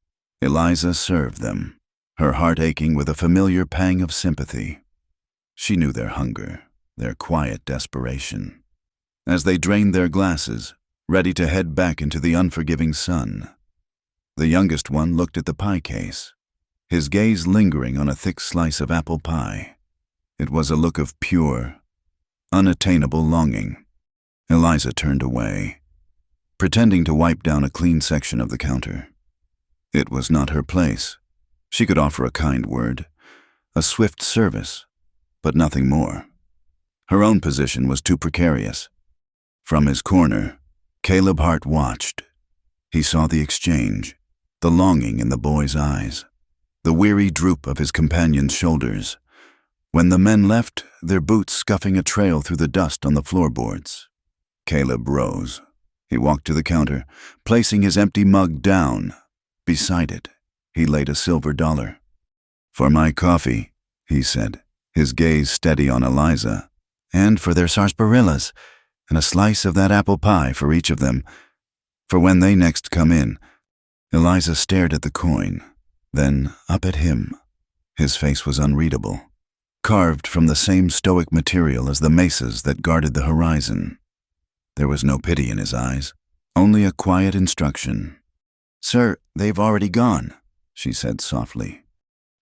Eliza served them, her heart aching with a familiar pang of sympathy. She knew their hunger, their quiet desperation. As they drained their glasses, ready to head back into the unforgiving sun, The youngest one looked at the pie case, his gaze lingering on a thick slice of apple pie. It was a look of pure, unattainable longing. Eliza turned away, pretending to wipe down a clean section of the counter. It was not her place. She could offer a kind word, a swift service, but nothing more. Her own position was too precarious. From his corner, Caleb Hart watched. He saw the exchange, the longing in the boy's eyes, the weary droop of his companion's shoulders. When the men left, their boots scuffing a trail through the dust on the floorboards, Caleb rose. He walked to the counter, placing his empty mug down. Beside it, he laid a silver dollar. "For my coffee," he said, his gaze steady on Eliza. "And for their sarsaparillas, and a slice of that apple pie for each of them, for when they next come in." Eliza stared at the coin, then up at him. His face was unreadable, carved from the same stoic material as the mesas that guarded the horizon. There was no pity in his eyes, only a quiet instruction. "Sir, they've already gone," she said softly.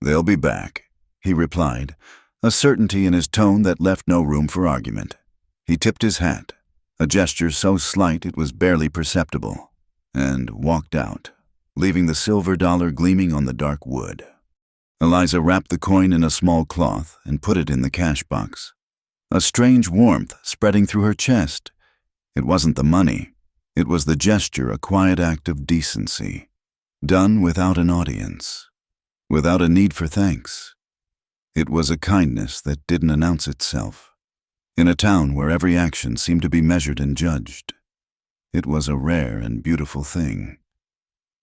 "They'll be back," he replied, a certainty in his tone that left no room for argument. He tipped his hat, a gesture so slight it was barely perceptible, and walked out, leaving the silver dollar gleaming on the dark wood. Eliza wrapped the coin in a small cloth and put it in the cash box, a strange warmth spreading through her chest. It wasn't the money. It was the gesture, a quiet act of decency, done without an audience, without a need for thanks. It was a kindness that didn't announce itself. In a town where every action seemed to be measured and judged, it was a rare and beautiful thing.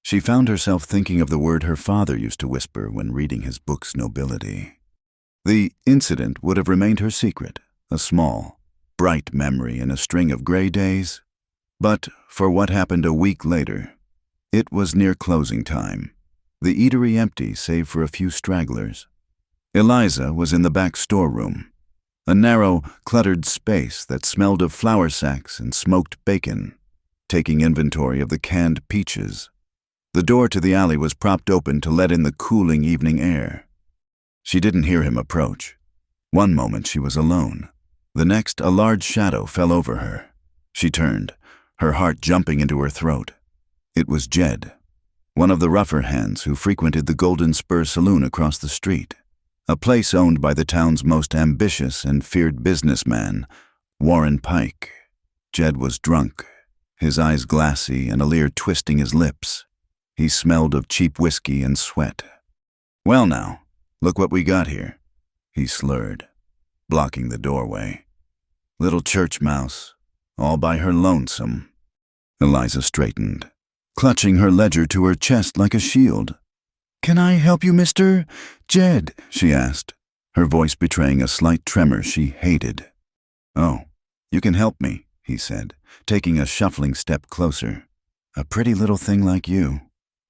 She found herself thinking of the word her father used to whisper when reading his book's nobility. The incident would have remained her secret, a small, bright memory in a string of gray days. But for what happened a week later, it was near closing time, the eatery empty save for a few stragglers. Eliza was in the back storeroom, a narrow, cluttered space that smelled of flour sacks and smoked bacon, taking inventory of the canned peaches. The door to the alley was propped open to let in the cooling evening air. She didn't hear him approach. One moment she was alone. The next, a large shadow fell over her. She turned, her heart jumping into her throat. It was Jed, one of the rougher hands who frequented the Golden Spur Saloon across the street, a place owned by the town's most ambitious and feared businessman, Warren Pike. Jed was drunk, his eyes glassy and a leer twisting his lips. He smelled of cheap whiskey and sweat. "Well now, look what we got here," he slurred, blocking the doorway. "Little church mouse, all by her lonesome." Eliza straightened, clutching her ledger to her chest like a shield. "Can I help you, Mr. Jed?" she asked, her voice betraying a slight tremor she hated. "Oh, you can help me," he said, taking a shuffling step closer. "A pretty little thing like you,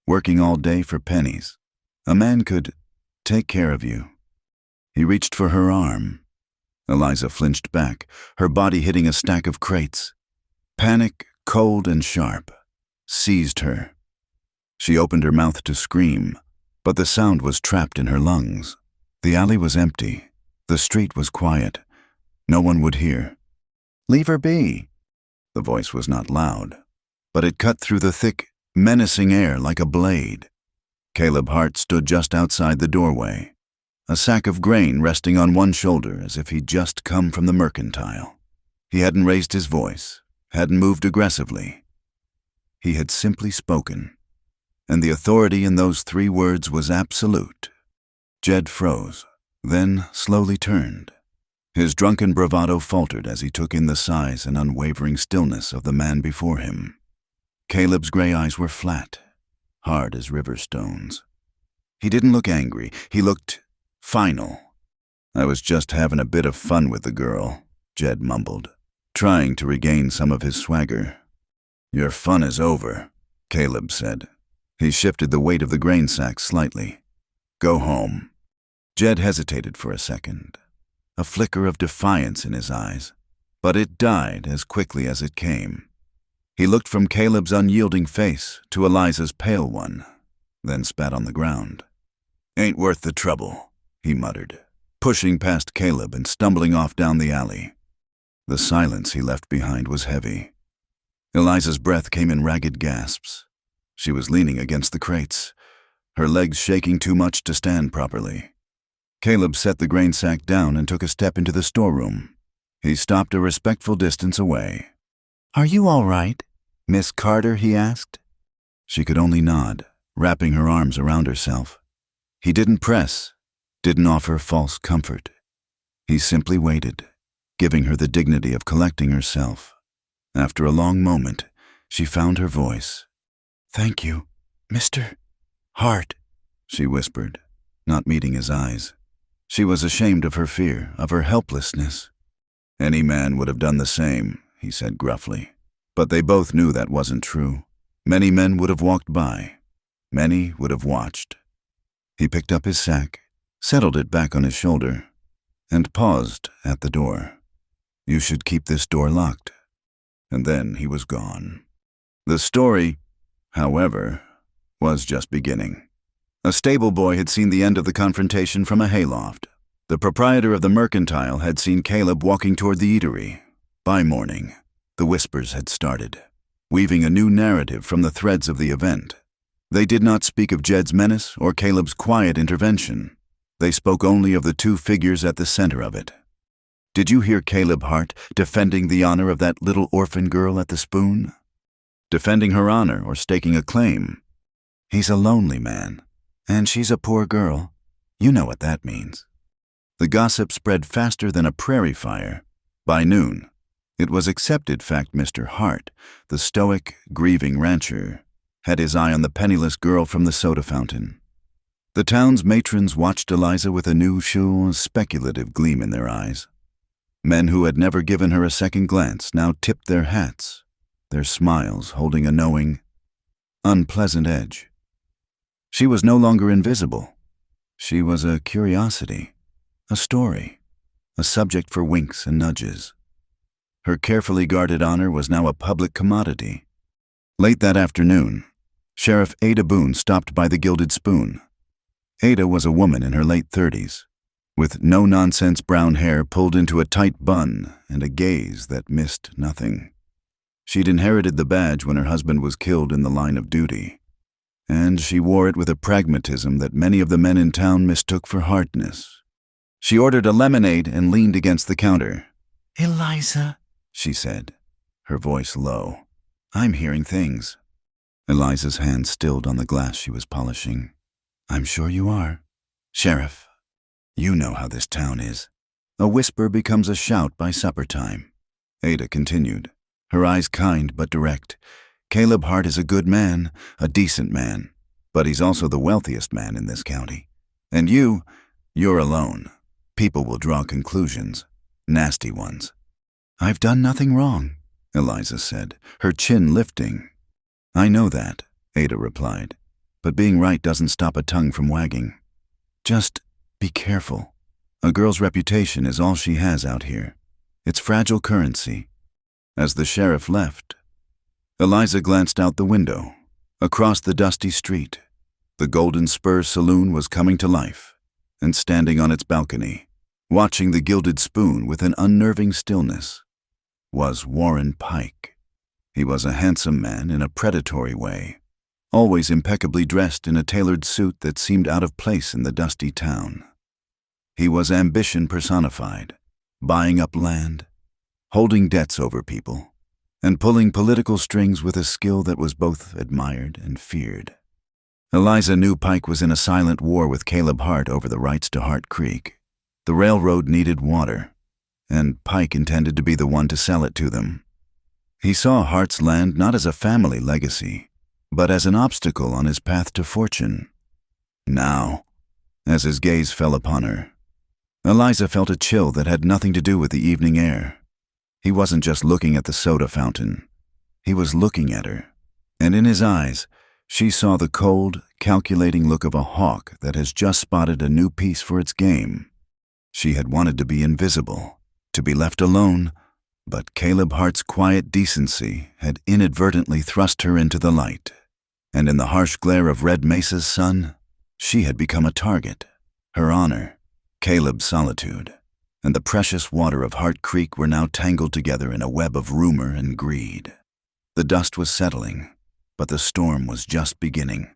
working all day for pennies. A man could take care of you." He reached for her arm. Eliza flinched back, her body hitting a stack of crates. Panic, cold and sharp, seized her. She opened her mouth to scream, but the sound was trapped in her lungs. The alley was empty. The street was quiet. No one would hear. "Leave her be." The voice was not loud, but it cut through the thick, menacing air like a blade. Caleb Hart stood just outside the doorway, a sack of grain resting on one shoulder as if he'd just come from the mercantile. He hadn't raised his voice, hadn't moved aggressively. He had simply spoken, and the authority in those 3 words was absolute. Jed froze, then slowly turned. His drunken bravado faltered as he took in the size and unwavering stillness of the man before him. Caleb's gray eyes were flat, hard as river stones. He didn't look angry. He looked final. "I was just having a bit of fun with the girl," Jed mumbled, trying to regain some of his swagger. "Your fun is over," Caleb said. He shifted the weight of the grain sack slightly. "Go home." Jed hesitated for a second, a flicker of defiance in his eyes, but it died as quickly as it came. He looked from Caleb's unyielding face to Eliza's pale one, then spat on the ground. "Ain't worth the trouble," he muttered, pushing past Caleb and stumbling off down the alley. The silence he left behind was heavy. Eliza's breath came in ragged gasps. She was leaning against the crates, her legs shaking too much to stand properly. Caleb set the grain sack down and took a step into the storeroom. He stopped a respectful distance away. "Are you all right, Miss Carter?" he asked. She could only nod, wrapping her arms around herself. He didn't press, didn't offer false comfort. He simply waited, giving her the dignity of collecting herself. After a long moment, she found her voice. "Thank you, Mr. Hart," she whispered, not meeting his eyes. She was ashamed of her fear, of her helplessness. "Any man would have done the same," he said gruffly. But they both knew that wasn't true. Many men would have walked by. Many would have watched. He picked up his sack, settled it back on his shoulder, and paused at the door. "You should keep this door locked." And then he was gone. The story, however, was just beginning. A stable boy had seen the end of the confrontation from a hayloft. The proprietor of the mercantile had seen Caleb walking toward the eatery. By morning, the whispers had started, weaving a new narrative from the threads of the event. They did not speak of Jed's menace or Caleb's quiet intervention. They spoke only of the two figures at the center of it. Did you hear Caleb Hart defending the honor of that little orphan girl at the Spoon? Defending her honor or staking a claim? He's a lonely man, and she's a poor girl. You know what that means. The gossip spread faster than a prairie fire. By noon, it was accepted fact Mr. Hart, the stoic, grieving rancher, had his eye on the penniless girl from the soda fountain. The town's matrons watched Eliza with a new, speculative gleam in their eyes. Men who had never given her a second glance now tipped their hats, their smiles holding a knowing, unpleasant edge. She was no longer invisible. She was a curiosity, a story, a subject for winks and nudges. Her carefully guarded honor was now a public commodity. Late that afternoon, Sheriff Ada Boone stopped by the Gilded Spoon. Ada was a woman in her late 30s, with no-nonsense brown hair pulled into a tight bun and a gaze that missed nothing. She'd inherited the badge when her husband was killed in the line of duty, and she wore it with a pragmatism that many of the men in town mistook for hardness. She ordered a lemonade and leaned against the counter. "Eliza," she said, her voice low. "I'm hearing things." Eliza's hand stilled on the glass she was polishing. "I'm sure you are. Sheriff, you know how this town is. A whisper becomes a shout by supper time." Ada continued, her eyes kind but direct. "Caleb Hart is a good man, a decent man, but he's also the wealthiest man in this county. And you're alone. People will draw conclusions, nasty ones." "I've done nothing wrong," Eliza said, her chin lifting. "I know that," Ada replied, "but being right doesn't stop a tongue from wagging. Just be careful. A girl's reputation is all she has out here. It's fragile currency." As the sheriff left, Eliza glanced out the window. Across the dusty street, the Golden Spur Saloon was coming to life, and standing on its balcony, watching the Gilded Spoon with an unnerving stillness, was Warren Pike. He was a handsome man in a predatory way, always impeccably dressed in a tailored suit that seemed out of place in the dusty town. He was ambition personified, buying up land, holding debts over people, and pulling political strings with a skill that was both admired and feared. Eliza knew Pike was in a silent war with Caleb Hart over the rights to Hart Creek. The railroad needed water, and Pike intended to be the one to sell it to them. He saw Hart's land not as a family legacy, but as an obstacle on his path to fortune. Now, as his gaze fell upon her, Eliza felt a chill that had nothing to do with the evening air. He wasn't just looking at the soda fountain. He was looking at her, and in his eyes, she saw the cold, calculating look of a hawk that has just spotted a new piece for its game. She had wanted to be invisible, to be left alone, But Caleb Hart's quiet decency had inadvertently thrust her into the light, and in the harsh glare of Red Mesa's sun, she had become a target. Her honor, Caleb's solitude, and the precious water of Hart Creek were now tangled together in a web of rumor and greed. The dust was settling, but the storm was just beginning.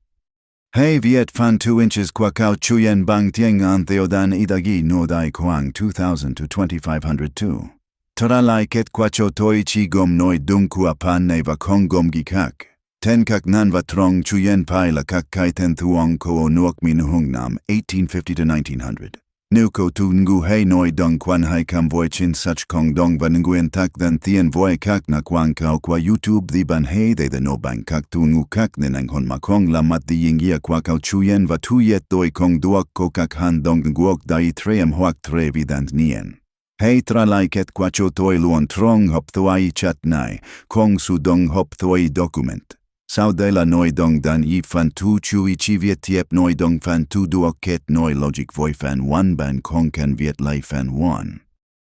Hei viet fan 2 inches kwa kau chuyen bang tieng an theodan idagi no dai kwang 2000 to 2502. Toralai ket kwacho toi chi gom noi dung kua pan neva kong gom gikak. Ten kak nan va trong chuyen pai la kak kai ten thuong ko o nuok min hung nam 1850 to 1900. Nu ko tu ngu hei noi dong kwan hai kam voi chin such kong dong van nguyen tak then thien voi kak na kwang kao kwa YouTube the ban hei they the no bang kak tu ngu kak nenang hon ma kong la mat the yingia kwa kao chuyen va tu yet doi kong duok ko kak han dong nguok dai treem hoak tre vidant nien. Hei tralai ket kwacho toi luon trong hop thuai chat nai, kong su dong hop thuai document. Sao de la noi dong dan yi fan tu chui chi viet tiep noi dong fan tu duok ket noi logic voi fan 1 ban kong kan viet lai fan 1.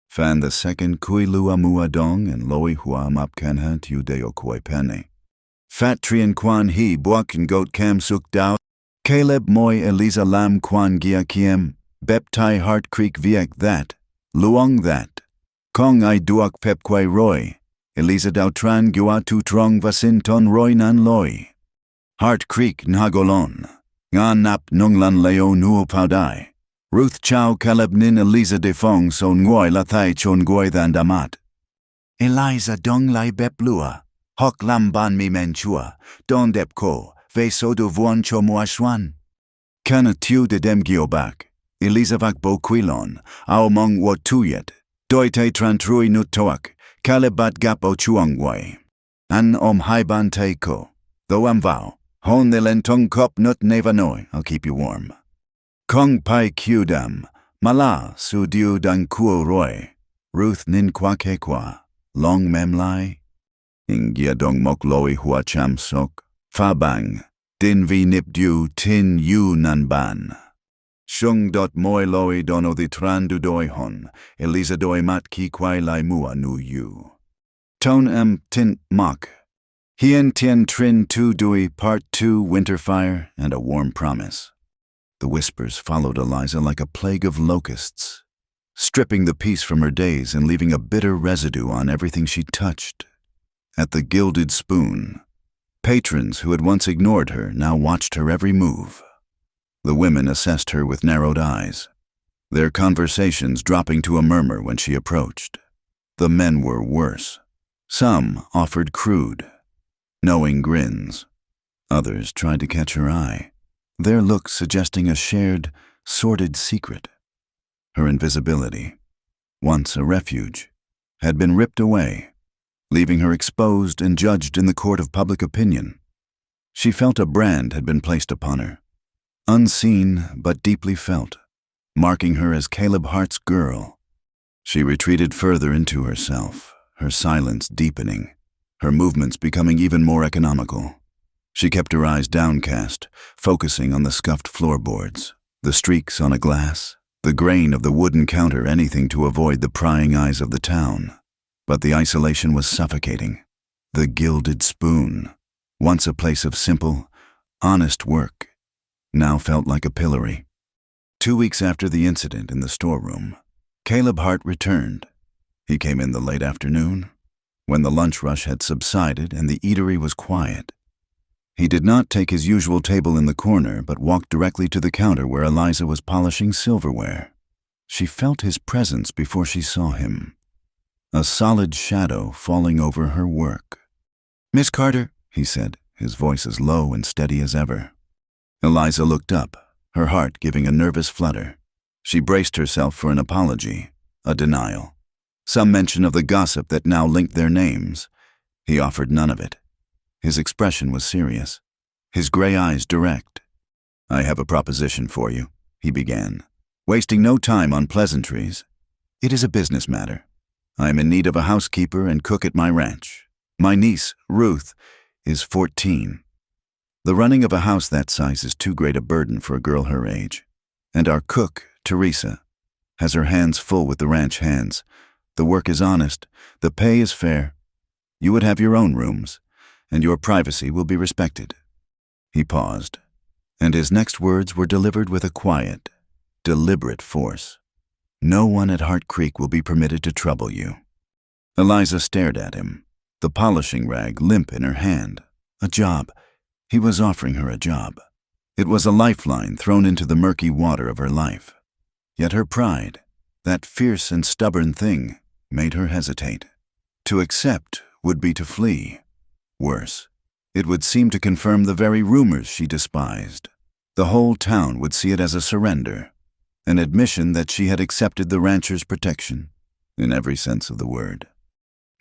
Fan the second kui lua mua dong and loi hua map kan hat yu deo koi pene. Fat trien kwan he buak and goat cam suk dao. Caleb moi Eliza lam kwan gia kiem, bep tai Hart Creek viek that. Luong that. Kong I duak pep kwai roy. Eliza dao tran gua tu trong vasin ton roy nan loy. Hart Creek nhagolon. Nga nap nung lan leo nuo paudai. Ruth chow Caleb nin Eliza de fong son ngoi la thai chon goi than damat. Eliza dong lai bep lua. Hok lam ban mi menchua. Don dep ko. Ve so du vuan cho mua shwan. Kana tiu de dem giobak. Eliza vak bo quilon, ao mong wo tuyet, doi te tran trui nut toak, Caleb gap o chuangwai. An om hai ban te ko, though am vow, hon the lentong kop nut neva noi, I'll keep you warm. Kong pai kudam, mala su diu dan kuo roy, Ruth nin kwa ke kwa, long mem lai. Ingia dong mok loi hua cham sok, fa bang, din vi nip du tin yu nan ban. Shung dot moi loi dono the tran du doi hon, Eliza doi mat ki kwai lai mua nu yu. Ton em tint mok. Hien tien trin tu dui part 2 winter fire and a warm promise. The whispers followed Eliza like a plague of locusts, stripping the peace from her days and leaving a bitter residue on everything she touched. At the Gilded Spoon, patrons who had once ignored her now watched her every move. The women assessed her with narrowed eyes, their conversations dropping to a murmur when she approached. The men were worse. Some offered crude, knowing grins. Others tried to catch her eye, their looks suggesting a shared, sordid secret. Her invisibility, once a refuge, had been ripped away, leaving her exposed and judged in the court of public opinion. She felt a brand had been placed upon her, unseen but deeply felt, marking her as Caleb Hart's girl. She retreated further into herself, her silence deepening, her movements becoming even more economical. She kept her eyes downcast, focusing on the scuffed floorboards, the streaks on a glass, the grain of the wooden counter, anything to avoid the prying eyes of the town. But the isolation was suffocating. The Gilded Spoon, once a place of simple, honest work, now felt like a pillory. 2 weeks after the incident in the storeroom, Caleb Hart returned. He came in the late afternoon, when the lunch rush had subsided and the eatery was quiet. He did not take his usual table in the corner, but walked directly to the counter where Eliza was polishing silverware. She felt his presence before she saw him, a solid shadow falling over her work. "Miss Carter," he said, his voice as low and steady as ever. Eliza looked up, her heart giving a nervous flutter. She braced herself for an apology, a denial, some mention of the gossip that now linked their names. He offered none of it. His expression was serious, his gray eyes direct. "I have a proposition for you," he began, wasting no time on pleasantries. "It is a business matter. I am in need of a housekeeper and cook at my ranch. My niece, Ruth, is 14. The running of a house that size is too great a burden for a girl her age. And our cook, Teresa, has her hands full with the ranch hands, The work is honest. The pay is fair. You would have your own rooms, and your privacy will be respected." He paused, and his next words were delivered with a quiet, deliberate force. "No one at Hart Creek will be permitted to trouble you." Eliza stared at him, the polishing rag limp in her hand. A job. He was offering her a job. It was a lifeline thrown into the murky water of her life. Yet her pride, that fierce and stubborn thing, made her hesitate. To accept would be to flee. Worse, it would seem to confirm the very rumors she despised. The whole town would see it as a surrender, an admission that she had accepted the rancher's protection, in every sense of the word.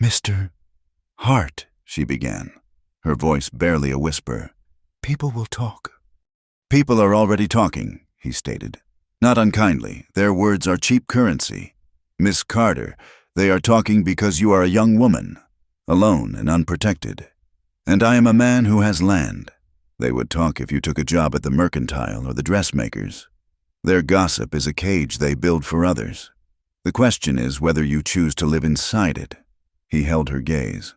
"Mr. Hart," she began, her voice barely a whisper. "People will talk." "People are already talking," he stated. "Not unkindly. Their words are cheap currency. Miss Carter, they are talking because you are a young woman, alone and unprotected. And I am a man who has land. They would talk if you took a job at the mercantile or the dressmakers. Their gossip is a cage they build for others. The question is whether you choose to live inside it." He held her gaze.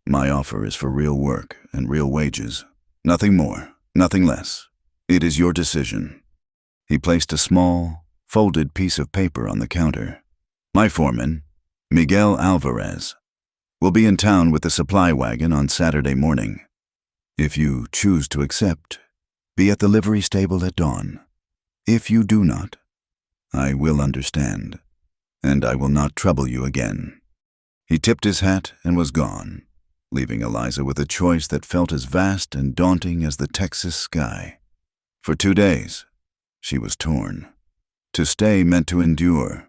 "My offer is for real work and real wages. Nothing more, nothing less. It is your decision." He placed a small, folded piece of paper on the counter. "My foreman, Miguel Alvarez, will be in town with the supply wagon on Saturday morning. If you choose to accept, be at the livery stable at dawn. If you do not, I will understand, and I will not trouble you again." He tipped his hat and was gone, leaving Eliza with a choice that felt as vast and daunting as the Texas sky. For 2 days, she was torn. To stay meant to endure,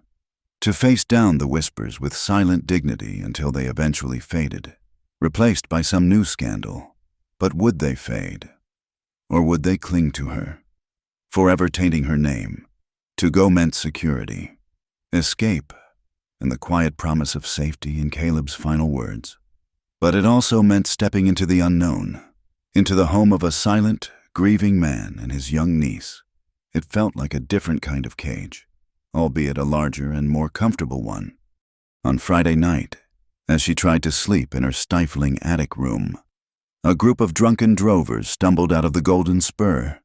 to face down the whispers with silent dignity until they eventually faded, replaced by some new scandal. But would they fade? Or would they cling to her, forever tainting her name? To go meant security, escape, and the quiet promise of safety in Caleb's final words. But it also meant stepping into the unknown, into the home of a silent, grieving man and his young niece. It felt like a different kind of cage, albeit a larger and more comfortable one. On Friday night, as she tried to sleep in her stifling attic room, a group of drunken drovers stumbled out of the Golden Spur.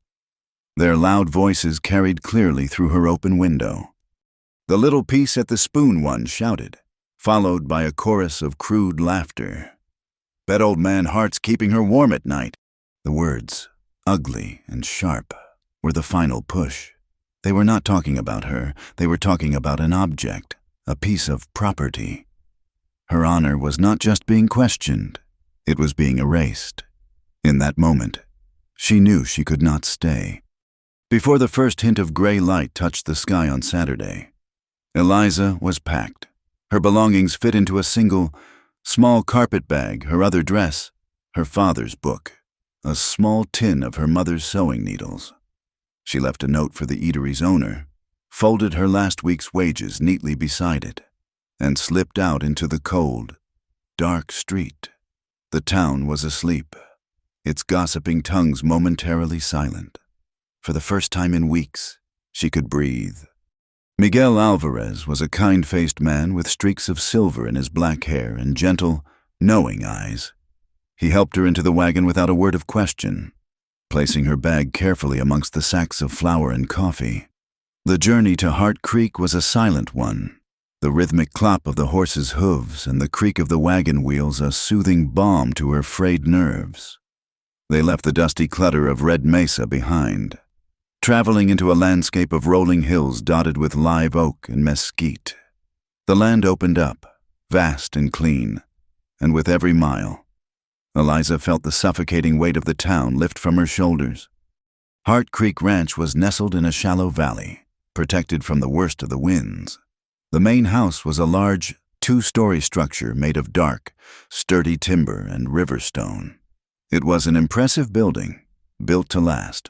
Their loud voices carried clearly through her open window. "The little piece at the spoon," one shouted, followed by a chorus of crude laughter. "Bet old man Hart's keeping her warm at night." The words, ugly and sharp, were the final push. They were not talking about her. They were talking about an object, a piece of property. Her honor was not just being questioned. It was being erased. In that moment, she knew she could not stay. Before the first hint of gray light touched the sky on Saturday, Eliza was packed. Her belongings fit into a single, small carpet bag, her other dress, her father's book, a small tin of her mother's sewing needles. She left a note for the eatery's owner, folded her last week's wages neatly beside it, and slipped out into the cold, dark street. The town was asleep, its gossiping tongues momentarily silent. For the first time in weeks, she could breathe. Miguel Alvarez was a kind-faced man with streaks of silver in his black hair and gentle, knowing eyes. He helped her into the wagon without a word of question, placing her bag carefully amongst the sacks of flour and coffee. The journey to Hart Creek was a silent one, the rhythmic clop of the horse's hooves and the creak of the wagon wheels a soothing balm to her frayed nerves. They left the dusty clutter of Red Mesa behind, traveling into a landscape of rolling hills dotted with live oak and mesquite. The land opened up, vast and clean, and with every mile, Eliza felt the suffocating weight of the town lift from her shoulders. Hart Creek Ranch was nestled in a shallow valley, protected from the worst of the winds. The main house was a large, 2-story structure made of dark, sturdy timber and river stone. It was an impressive building, built to last,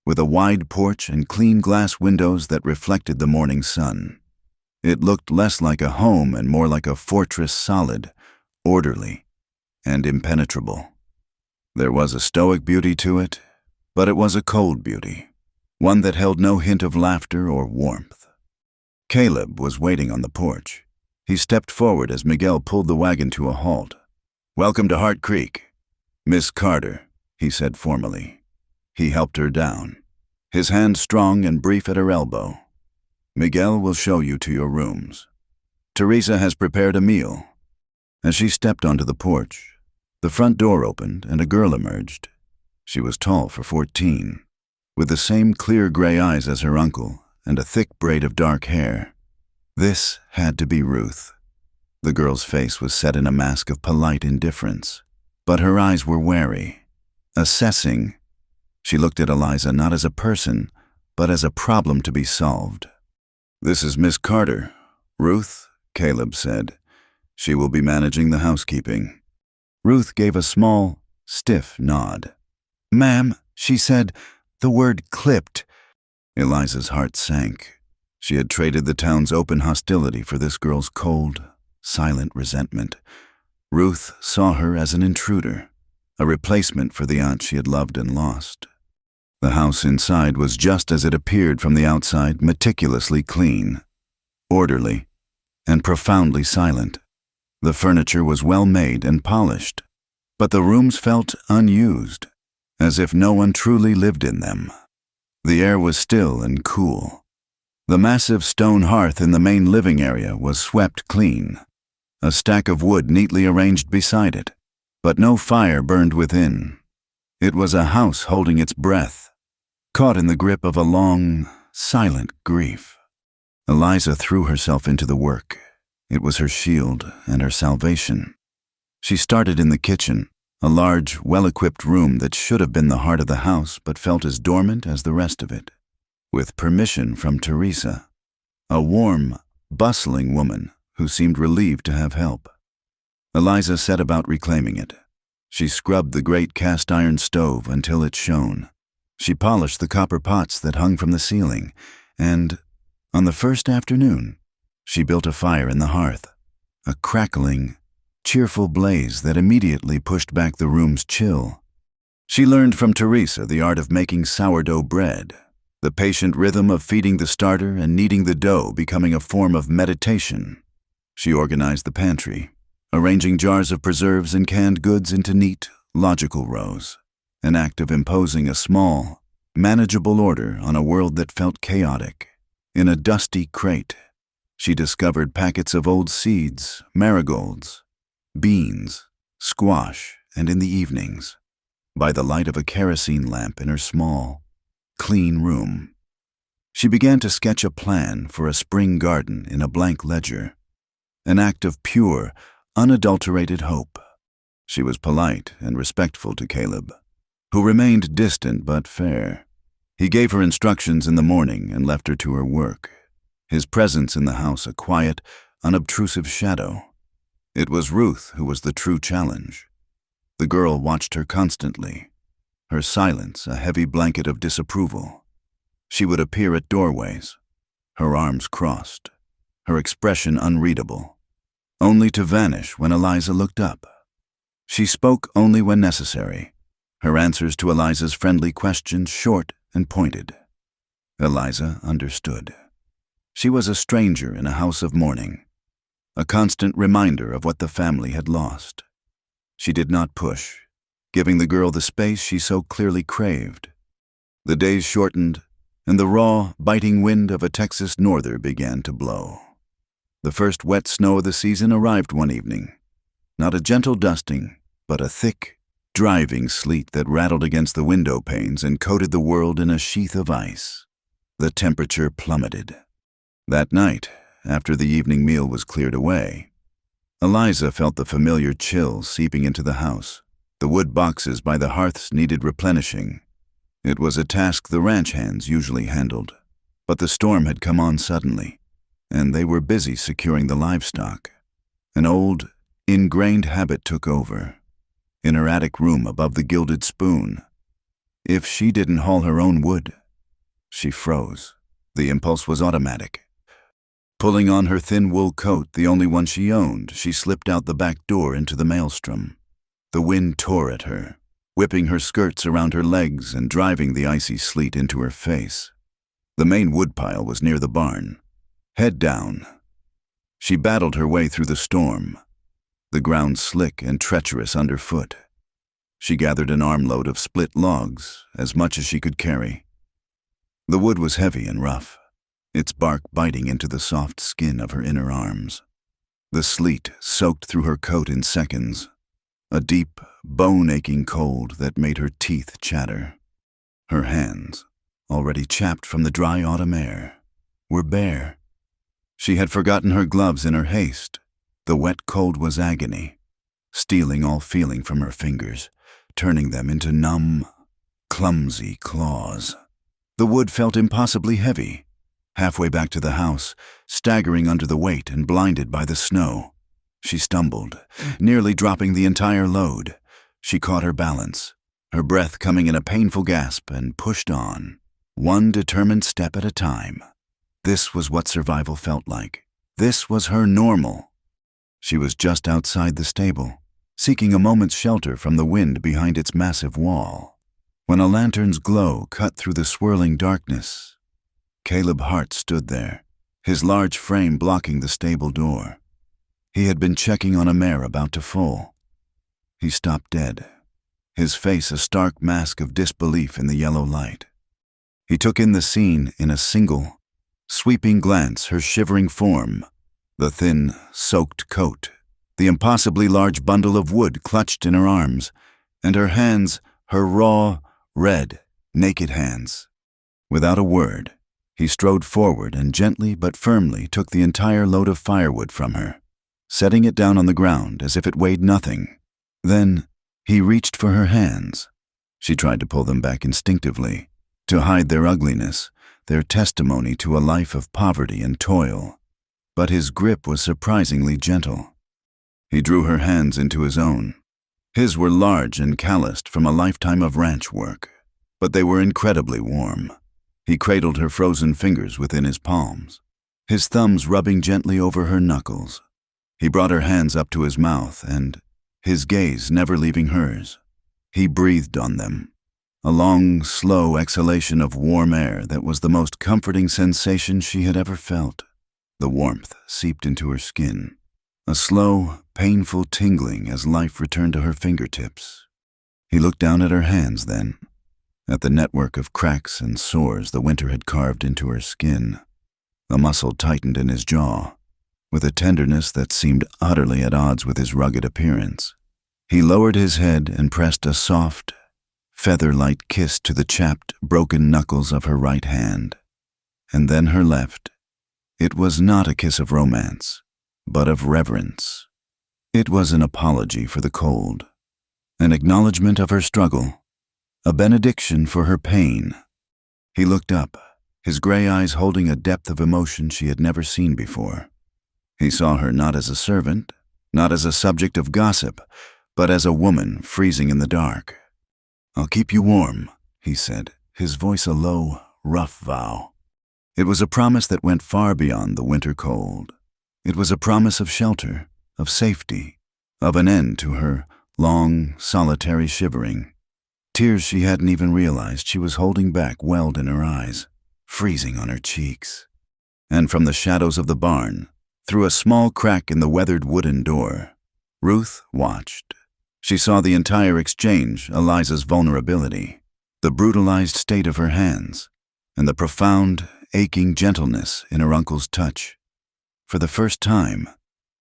with a wide porch and clean glass windows that reflected the morning sun. It looked less like a home and more like a fortress, solid, orderly, and impenetrable. There was a stoic beauty to it, but it was a cold beauty, one that held no hint of laughter or warmth. Caleb was waiting on the porch, He stepped forward as Miguel pulled the wagon to a halt. "Welcome to Hart Creek, Miss Carter," he said formally. He helped her down, his hand strong and brief at her elbow. "Miguel will show you to your rooms. Teresa has prepared a meal." As she stepped onto the porch, the front door opened and a girl emerged. She was tall for 14, with the same clear gray eyes as her uncle and a thick braid of dark hair. This had to be Ruth. The girl's face was set in a mask of polite indifference, but her eyes were wary, assessing. She looked at Eliza not as a person, but as a problem to be solved. "This is Miss Carter. Ruth," Caleb said. "She will be managing the housekeeping." Ruth gave a small, stiff nod. "Ma'am," she said, the word clipped. Eliza's heart sank. She had traded the town's open hostility for this girl's cold, silent resentment. Ruth saw her as an intruder, a replacement for the aunt she had loved and lost. The house inside was just as it appeared from the outside, meticulously clean, orderly, and profoundly silent. The furniture was well made and polished, but the rooms felt unused, as if no one truly lived in them. The air was still and cool. The massive stone hearth in the main living area was swept clean, a stack of wood neatly arranged beside it, but no fire burned within. It was a house holding its breath, caught in the grip of a long, silent grief. Eliza threw herself into the work. It was her shield and her salvation. She started in the kitchen, a large, well-equipped room that should have been the heart of the house but felt as dormant as the rest of it. With permission from Teresa, a warm, bustling woman who seemed relieved to have help. Eliza set about reclaiming it. She scrubbed the great cast-iron stove until it shone. She polished the copper pots that hung from the ceiling, and, on the first afternoon, she built a fire in the hearth, a crackling, cheerful blaze that immediately pushed back the room's chill. She learned from Teresa the art of making sourdough bread, the patient rhythm of feeding the starter and kneading the dough becoming a form of meditation. She organized the pantry, arranging jars of preserves and canned goods into neat, logical rows, an act of imposing a small, manageable order on a world that felt chaotic. In a dusty crate, she discovered packets of old seeds, marigolds, beans, squash, and in the evenings, by the light of a kerosene lamp in her small, clean room, she began to sketch a plan for a spring garden in a blank ledger, an act of pure, unadulterated hope. She was polite and respectful to Caleb, who remained distant but fair. He gave her instructions in the morning and left her to her work, his presence in the house a quiet, unobtrusive shadow. It was Ruth who was the true challenge. The girl watched her constantly, her silence a heavy blanket of disapproval. She would appear at doorways, her arms crossed, her expression unreadable, only to vanish when Eliza looked up. She spoke only when necessary, her answers to Eliza's friendly questions short and pointed. Eliza understood. She was a stranger in a house of mourning, a constant reminder of what the family had lost. She did not push, giving the girl the space she so clearly craved. The days shortened, and the raw, biting wind of a Texas norther began to blow. The first wet snow of the season arrived one evening. Not a gentle dusting, but a thick, driving sleet that rattled against the window panes and coated the world in a sheath of ice. The temperature plummeted. That night, after the evening meal was cleared away, Eliza felt the familiar chill seeping into the house. The wood boxes by the hearths needed replenishing. It was a task the ranch hands usually handled, but the storm had come on suddenly, and they were busy securing the livestock. An old, ingrained habit took over. In her attic room above the gilded spoon, if she didn't haul her own wood, she froze. The impulse was automatic. Pulling on her thin wool coat, the only one she owned, she slipped out the back door into the maelstrom. The wind tore at her, whipping her skirts around her legs and driving the icy sleet into her face. The main woodpile was near the barn. Head down, She battled her way through the storm, the ground slick and treacherous underfoot. She gathered an armload of split logs, as much as she could carry. The wood was heavy and rough, its bark biting into the soft skin of her inner arms. The sleet soaked through her coat in seconds, a deep, bone-aching cold that made her teeth chatter. Her hands, already chapped from the dry autumn air, were bare. She had forgotten her gloves in her haste. The wet cold was agony, stealing all feeling from her fingers, turning them into numb, clumsy claws. The wood felt impossibly heavy. Halfway back to the house, staggering under the weight and blinded by the snow, she stumbled, nearly dropping the entire load. She caught her balance, her breath coming in a painful gasp, and pushed on, one determined step at a time. This was what survival felt like. This was her normal. She was just outside the stable, seeking a moment's shelter from the wind behind its massive wall, when a lantern's glow cut through the swirling darkness. Caleb Hart stood there, his large frame blocking the stable door. He had been checking on a mare about to foal. He stopped dead, his face a stark mask of disbelief in the yellow light. He took in the scene in a single, sweeping glance, her shivering form, the thin, soaked coat, the impossibly large bundle of wood clutched in her arms, and her hands, her raw, red, naked hands. Without a word, he strode forward and gently but firmly took the entire load of firewood from her, setting it down on the ground as if it weighed nothing. Then he reached for her hands. She tried to pull them back instinctively, to hide their ugliness, their testimony to a life of poverty and toil. But his grip was surprisingly gentle. He drew her hands into his own. His were large and calloused from a lifetime of ranch work, but they were incredibly warm. He cradled her frozen fingers within his palms, his thumbs rubbing gently over her knuckles. He brought her hands up to his mouth, and, his gaze never leaving hers, he breathed on them. A long, slow exhalation of warm air that was the most comforting sensation she had ever felt. The warmth seeped into her skin, a slow, painful tingling as life returned to her fingertips. He looked down at her hands then, at the network of cracks and sores the winter had carved into her skin. A muscle tightened in his jaw, with a tenderness that seemed utterly at odds with his rugged appearance. He lowered his head and pressed a soft, feather-light kiss to the chapped, broken knuckles of her right hand, and then her left. It was not a kiss of romance, but of reverence. It was an apology for the cold, an acknowledgement of her struggle, a benediction for her pain. He looked up, his gray eyes holding a depth of emotion she had never seen before. He saw her not as a servant, not as a subject of gossip, but as a woman freezing in the dark. "I'll keep you warm," he said, his voice a low, rough vow. It was a promise that went far beyond the winter cold. It was a promise of shelter, of safety, of an end to her long, solitary shivering. Tears she hadn't even realized she was holding back welled in her eyes, freezing on her cheeks. And from the shadows of the barn, through a small crack in the weathered wooden door, Ruth watched. She saw the entire exchange, Eliza's vulnerability, the brutalized state of her hands, and the profound, aching gentleness in her uncle's touch. For the first time,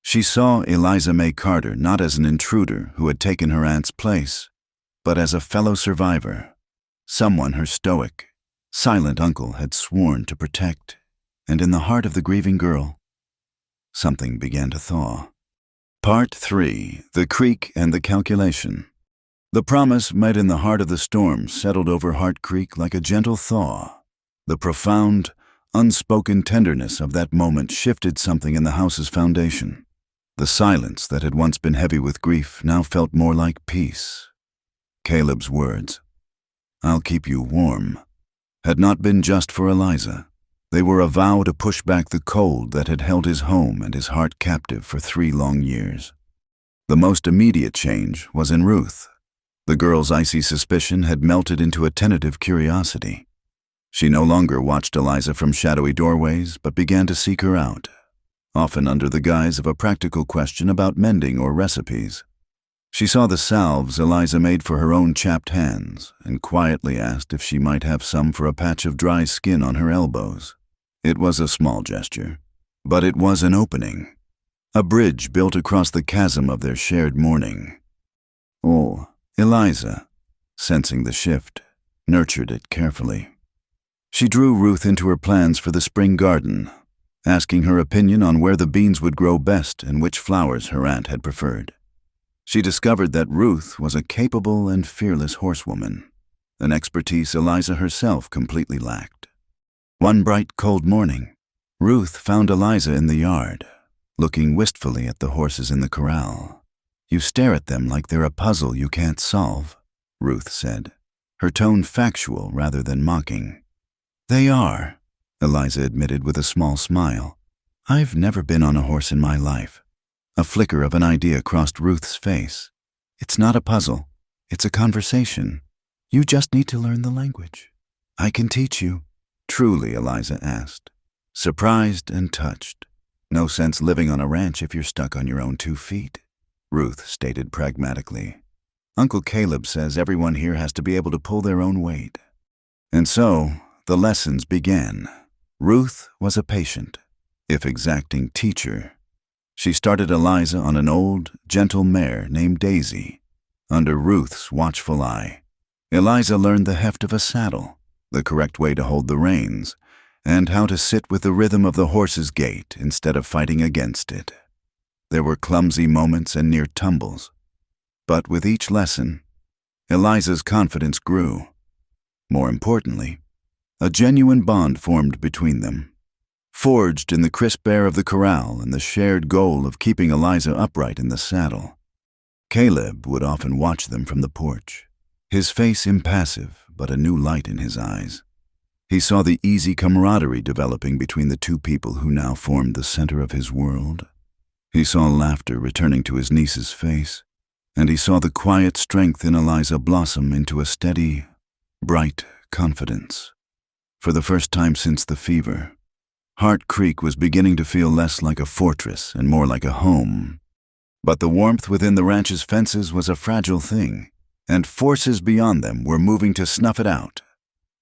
she saw Eliza May Carter not as an intruder who had taken her aunt's place, but as a fellow survivor, someone her stoic, silent uncle had sworn to protect. And in the heart of the grieving girl, something began to thaw. Part 3. The Creek and the Calculation. The promise made in the heart of the storm settled over Hart Creek like a gentle thaw. The profound, unspoken tenderness of that moment shifted something in the house's foundation. The silence that had once been heavy with grief now felt more like peace. Caleb's words, "I'll keep you warm," had not been just for Eliza. They were a vow to push back the cold that had held his home and his heart captive for 3 long years. The most immediate change was in Ruth. The girl's icy suspicion had melted into a tentative curiosity. She no longer watched Eliza from shadowy doorways, but began to seek her out. often under the guise of a practical question about mending or recipes. She saw the salves Eliza made for her own chapped hands and quietly asked if she might have some for a patch of dry skin on her elbows. It was a small gesture, but it was an opening, a bridge built across the chasm of their shared mourning. Oh, Eliza, sensing the shift, nurtured it carefully. She drew Ruth into her plans for the spring garden, asking her opinion on where the beans would grow best and which flowers her aunt had preferred. She discovered that Ruth was a capable and fearless horsewoman, an expertise Eliza herself completely lacked. One bright, cold morning, Ruth found Eliza in the yard, looking wistfully at the horses in the corral. "You stare at them like they're a puzzle you can't solve," Ruth said, her tone factual rather than mocking. "They are," Eliza admitted with a small smile. "I've never been on a horse in my life." A flicker of an idea crossed Ruth's face. "It's not a puzzle. It's a conversation. You just need to learn the language. I can teach you." Truly, Eliza asked, surprised and touched. "No sense living on a ranch if you're stuck on your own 2 feet," Ruth stated pragmatically. "Uncle Caleb says everyone here has to be able to pull their own weight." And so, the lessons began. Ruth was a patient, if exacting, teacher. She started Eliza on an old, gentle mare named Daisy. Under Ruth's watchful eye, Eliza learned the heft of a saddle, the correct way to hold the reins, and how to sit with the rhythm of the horse's gait instead of fighting against it. There were clumsy moments and near tumbles, but with each lesson, Eliza's confidence grew. More importantly, a genuine bond formed between them, forged in the crisp air of the corral and the shared goal of keeping Eliza upright in the saddle. Caleb would often watch them from the porch, his face impassive but a new light in his eyes. He saw the easy camaraderie developing between the 2 people who now formed the center of his world. He saw laughter returning to his niece's face, and he saw the quiet strength in Eliza blossom into a steady, bright confidence. For the first time since the fever, Heart Creek was beginning to feel less like a fortress and more like a home. But the warmth within the ranch's fences was a fragile thing, and forces beyond them were moving to snuff it out.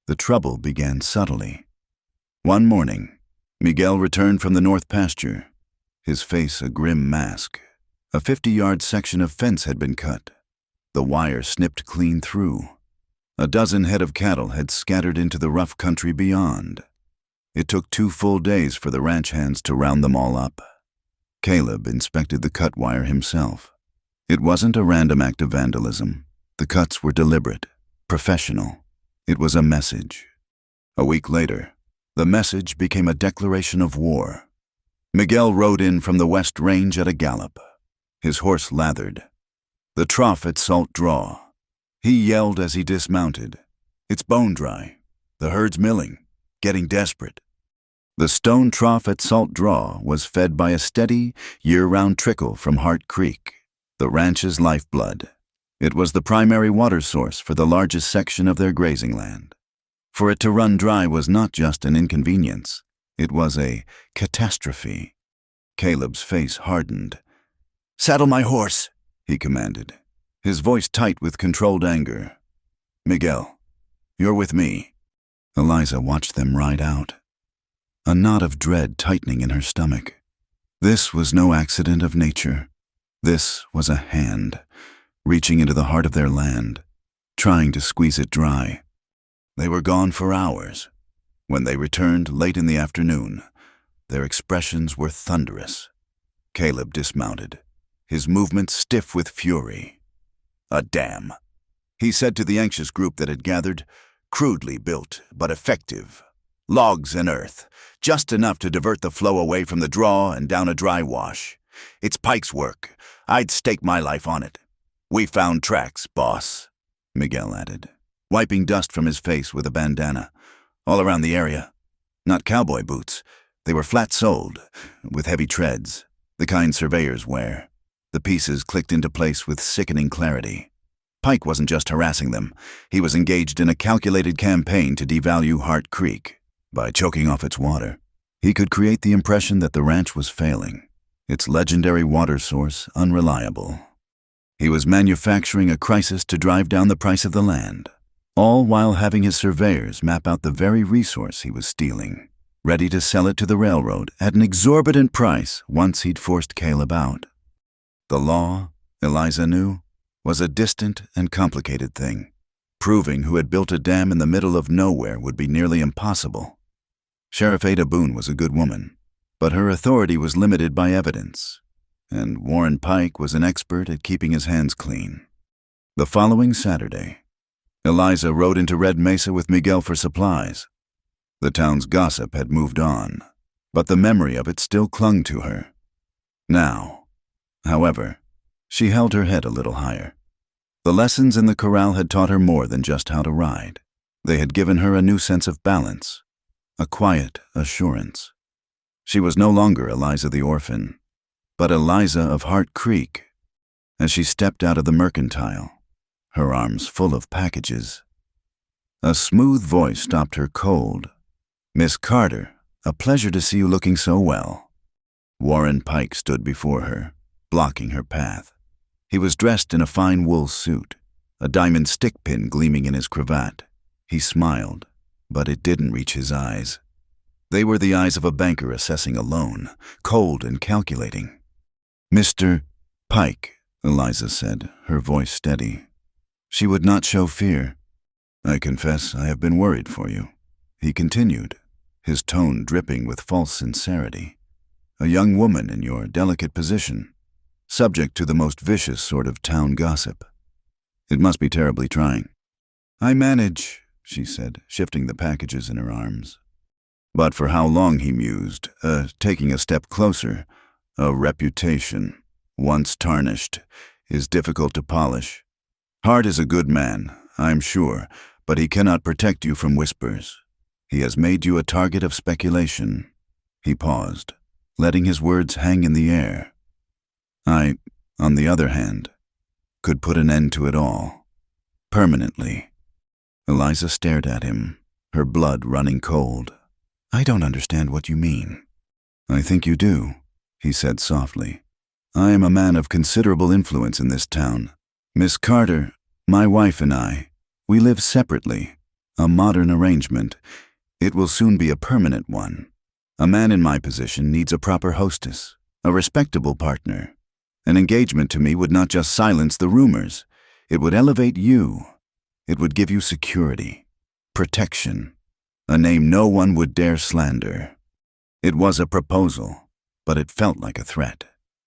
The trouble began subtly. One morning, Miguel returned from the north pasture, his face a grim mask. A 50-yard section of fence had been cut, the wire snipped clean through. A dozen head of cattle had scattered into the rough country beyond. It took 2 full days for the ranch hands to round them all up. Caleb inspected the cut wire himself. It wasn't a random act of vandalism. The cuts were deliberate, professional. It was a message. A week later, the message became a declaration of war. Miguel rode in from the West Range at a gallop, his horse lathered. The trough at Salt Draw. He yelled as he dismounted. "It's bone dry. The herd's milling. Getting desperate." The stone trough at Salt Draw was fed by a steady, year-round trickle from Heart Creek, the ranch's lifeblood. It was the primary water source for the largest section of their grazing land. For it to run dry was not just an inconvenience, it was a catastrophe. Caleb's face hardened. "Saddle my horse," he commanded, his voice tight with controlled anger. "Miguel, you're with me." Eliza watched them ride out, a knot of dread tightening in her stomach. This was no accident of nature. This was a hand, reaching into the heart of their land, trying to squeeze it dry. They were gone for hours. When they returned late in the afternoon, their expressions were thunderous. Caleb dismounted, his movements stiff with fury. "A dam," he said to the anxious group that had gathered. "Crudely built, but effective. Logs and earth, just enough to divert the flow away from the draw and down a dry wash. It's Pike's work. I'd stake my life on it. We found tracks, boss," Miguel added, wiping dust from his face with a bandana. "All around the area. Not cowboy boots. They were flat-soled, with heavy treads, the kind surveyors wear." The pieces clicked into place with sickening clarity. Pike wasn't just harassing them. He was engaged in a calculated campaign to devalue Heart Creek by choking off its water. He could create the impression that the ranch was failing, its legendary water source unreliable. He was manufacturing a crisis to drive down the price of the land, all while having his surveyors map out the very resource he was stealing, ready to sell it to the railroad at an exorbitant price once he'd forced Caleb out. The law, Eliza knew, was a distant and complicated thing. Proving who had built a dam in the middle of nowhere would be nearly impossible. Sheriff Ada Boone was a good woman, but her authority was limited by evidence, and Warren Pike was an expert at keeping his hands clean. The following Saturday, Eliza rode into Red Mesa with Miguel for supplies. The town's gossip had moved on, but the memory of it still clung to her. Now, however, she held her head a little higher. The lessons in the corral had taught her more than just how to ride. They had given her a new sense of balance, a quiet assurance. She was no longer Eliza the orphan, but Eliza of Hart Creek. As she stepped out of the mercantile, her arms full of packages, a smooth voice stopped her cold. "Miss Carter, a pleasure to see you looking so well." Warren Pike stood before her, blocking her path. He was dressed in a fine wool suit, a diamond stick pin gleaming in his cravat. He smiled, but it didn't reach his eyes. They were the eyes of a banker assessing a loan, cold and calculating. "Mr. Pike," Eliza said, her voice steady. She would not show fear. "I confess I have been worried for you," he continued, his tone dripping with false sincerity. "A young woman in your delicate position, subject to the most vicious sort of town gossip. It must be terribly trying." "I manage," she said, shifting the packages in her arms. "But for how long," he mused, taking a step closer. "A reputation, once tarnished, is difficult to polish. Hart is a good man, I'm sure, but he cannot protect you from whispers. He has made you a target of speculation." He paused, letting his words hang in the air. "I, on the other hand, could put an end to it all. Permanently." Eliza stared at him, her blood running cold. "I don't understand what you mean." "I think you do," he said softly. "I am a man of considerable influence in this town. Miss Carter, my wife and I, we live separately, a modern arrangement. It will soon be a permanent one. A man in my position needs a proper hostess, a respectable partner. An engagement to me would not just silence the rumors. It would elevate you. It would give you security, protection, a name no one would dare slander." It was a proposal, but it felt like a threat.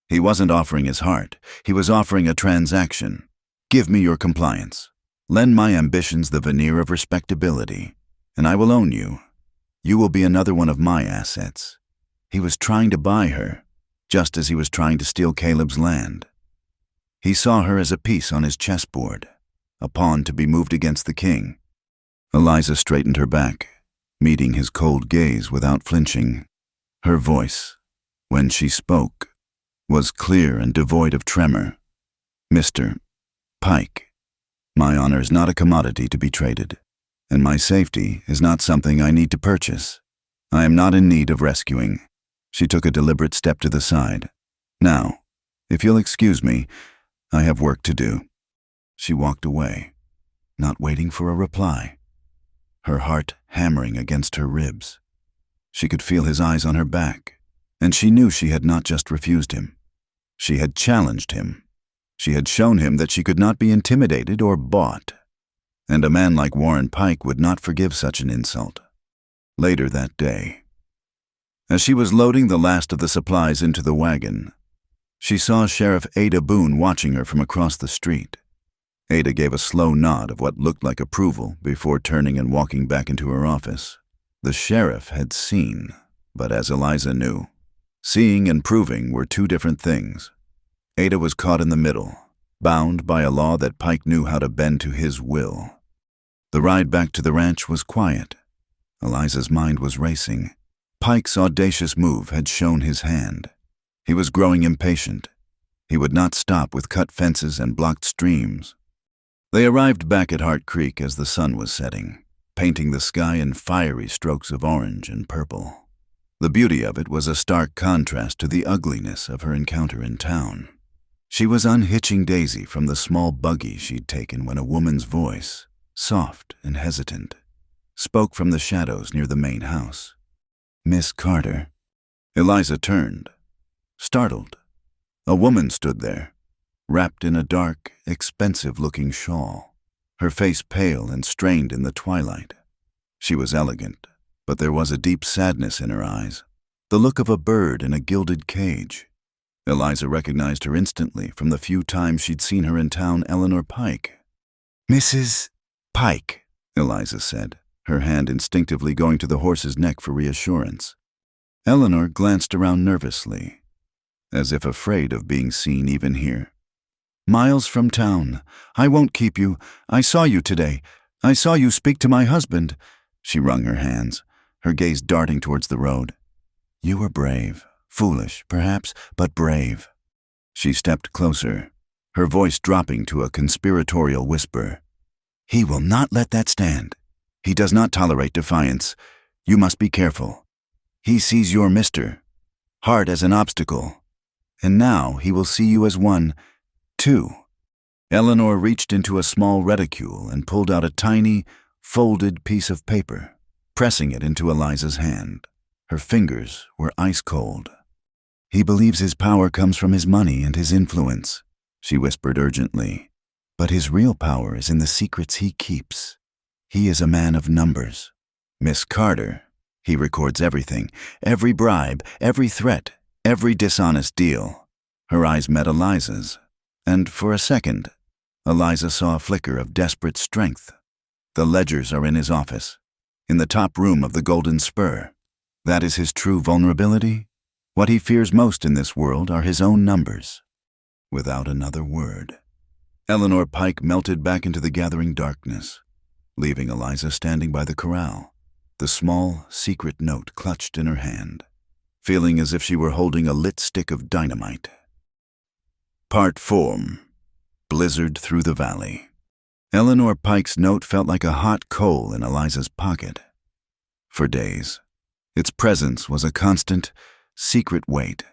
He wasn't offering his heart. He was offering a transaction. "Give me your compliance. Lend my ambitions the veneer of respectability, and I will own you. You will be another one of my assets." He was trying to buy her, just as he was trying to steal Caleb's land. He saw her as a piece on his chessboard, a pawn to be moved against the king. Eliza straightened her back, meeting his cold gaze without flinching. Her voice, when she spoke, was clear and devoid of tremor. "Mr. Pike, my honor is not a commodity to be traded, and my safety is not something I need to purchase. I am not in need of rescuing." She took a deliberate step to the side. "Now, if you'll excuse me, I have work to do." She walked away, not waiting for a reply, her heart hammering against her ribs. She could feel his eyes on her back, and she knew she had not just refused him. She had challenged him. She had shown him that she could not be intimidated or bought, and a man like Warren Pike would not forgive such an insult. Later that day, as she was loading the last of the supplies into the wagon, she saw Sheriff Ada Boone watching her from across the street. Ada gave a slow nod of what looked like approval before turning and walking back into her office. The sheriff had seen, but as Eliza knew, seeing and proving were two different things. Ada was caught in the middle, bound by a law that Pike knew how to bend to his will. The ride back to the ranch was quiet. Eliza's mind was racing. Pike's audacious move had shown his hand. He was growing impatient. He would not stop with cut fences and blocked streams. They arrived back at Hart Creek as the sun was setting, painting the sky in fiery strokes of orange and purple. The beauty of it was a stark contrast to the ugliness of her encounter in town. She was unhitching Daisy from the small buggy she'd taken when a woman's voice, soft and hesitant, spoke from the shadows near the main house. "Miss Carter." Eliza turned, startled. A woman stood there, wrapped in a dark, expensive-looking shawl, her face pale and strained in the twilight. She was elegant, but there was a deep sadness in her eyes, the look of a bird in a gilded cage. Eliza recognized her instantly from the few times she'd seen her in town. Eleanor Pike. "Mrs. Pike," Eliza said, her hand instinctively going to the horse's neck for reassurance. Eleanor glanced around nervously, as if afraid of being seen even here. "Miles from town. I won't keep you. I saw you today. I saw you speak to my husband." She wrung her hands, her gaze darting towards the road. "You were brave. Foolish, perhaps, but brave." She stepped closer, her voice dropping to a conspiratorial whisper. "He will not let that stand. He does not tolerate defiance. You must be careful. He sees your mister, heart as an obstacle, and now he will see you as one, too." Eleanor reached into a small reticule and pulled out a tiny, folded piece of paper, pressing it into Eliza's hand. Her fingers were ice cold. "He believes his power comes from his money and his influence," she whispered urgently. "But his real power is in the secrets he keeps. He is a man of numbers. Miss Carter, he records everything, every bribe, every threat, every dishonest deal." Her eyes met Eliza's, and for a second, Eliza saw a flicker of desperate strength. "The ledgers are in his office, in the top room of the Golden Spur. That is his true vulnerability? What he fears most in this world are his own numbers." Without another word, Eleanor Pike melted back into the gathering darkness, leaving Eliza standing by the corral, the small, secret note clutched in her hand, feeling as if she were holding a lit stick of dynamite. Part 4. Blizzard Through the Valley. Eleanor Pike's note felt like a hot coal in Eliza's pocket. For days, its presence was a constant, secret weight.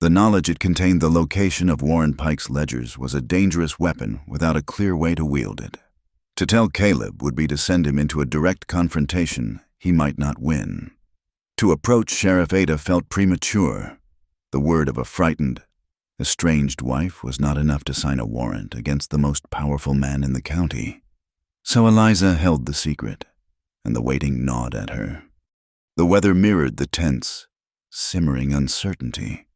The knowledge it contained the location of Warren Pike's ledgers was a dangerous weapon without a clear way to wield it. To tell Caleb would be to send him into a direct confrontation he might not win. To approach Sheriff Ada felt premature. The word of a frightened, estranged wife was not enough to sign a warrant against the most powerful man in the county. So Eliza held the secret, and the waiting gnawed at her. The weather mirrored the tense, simmering uncertainty.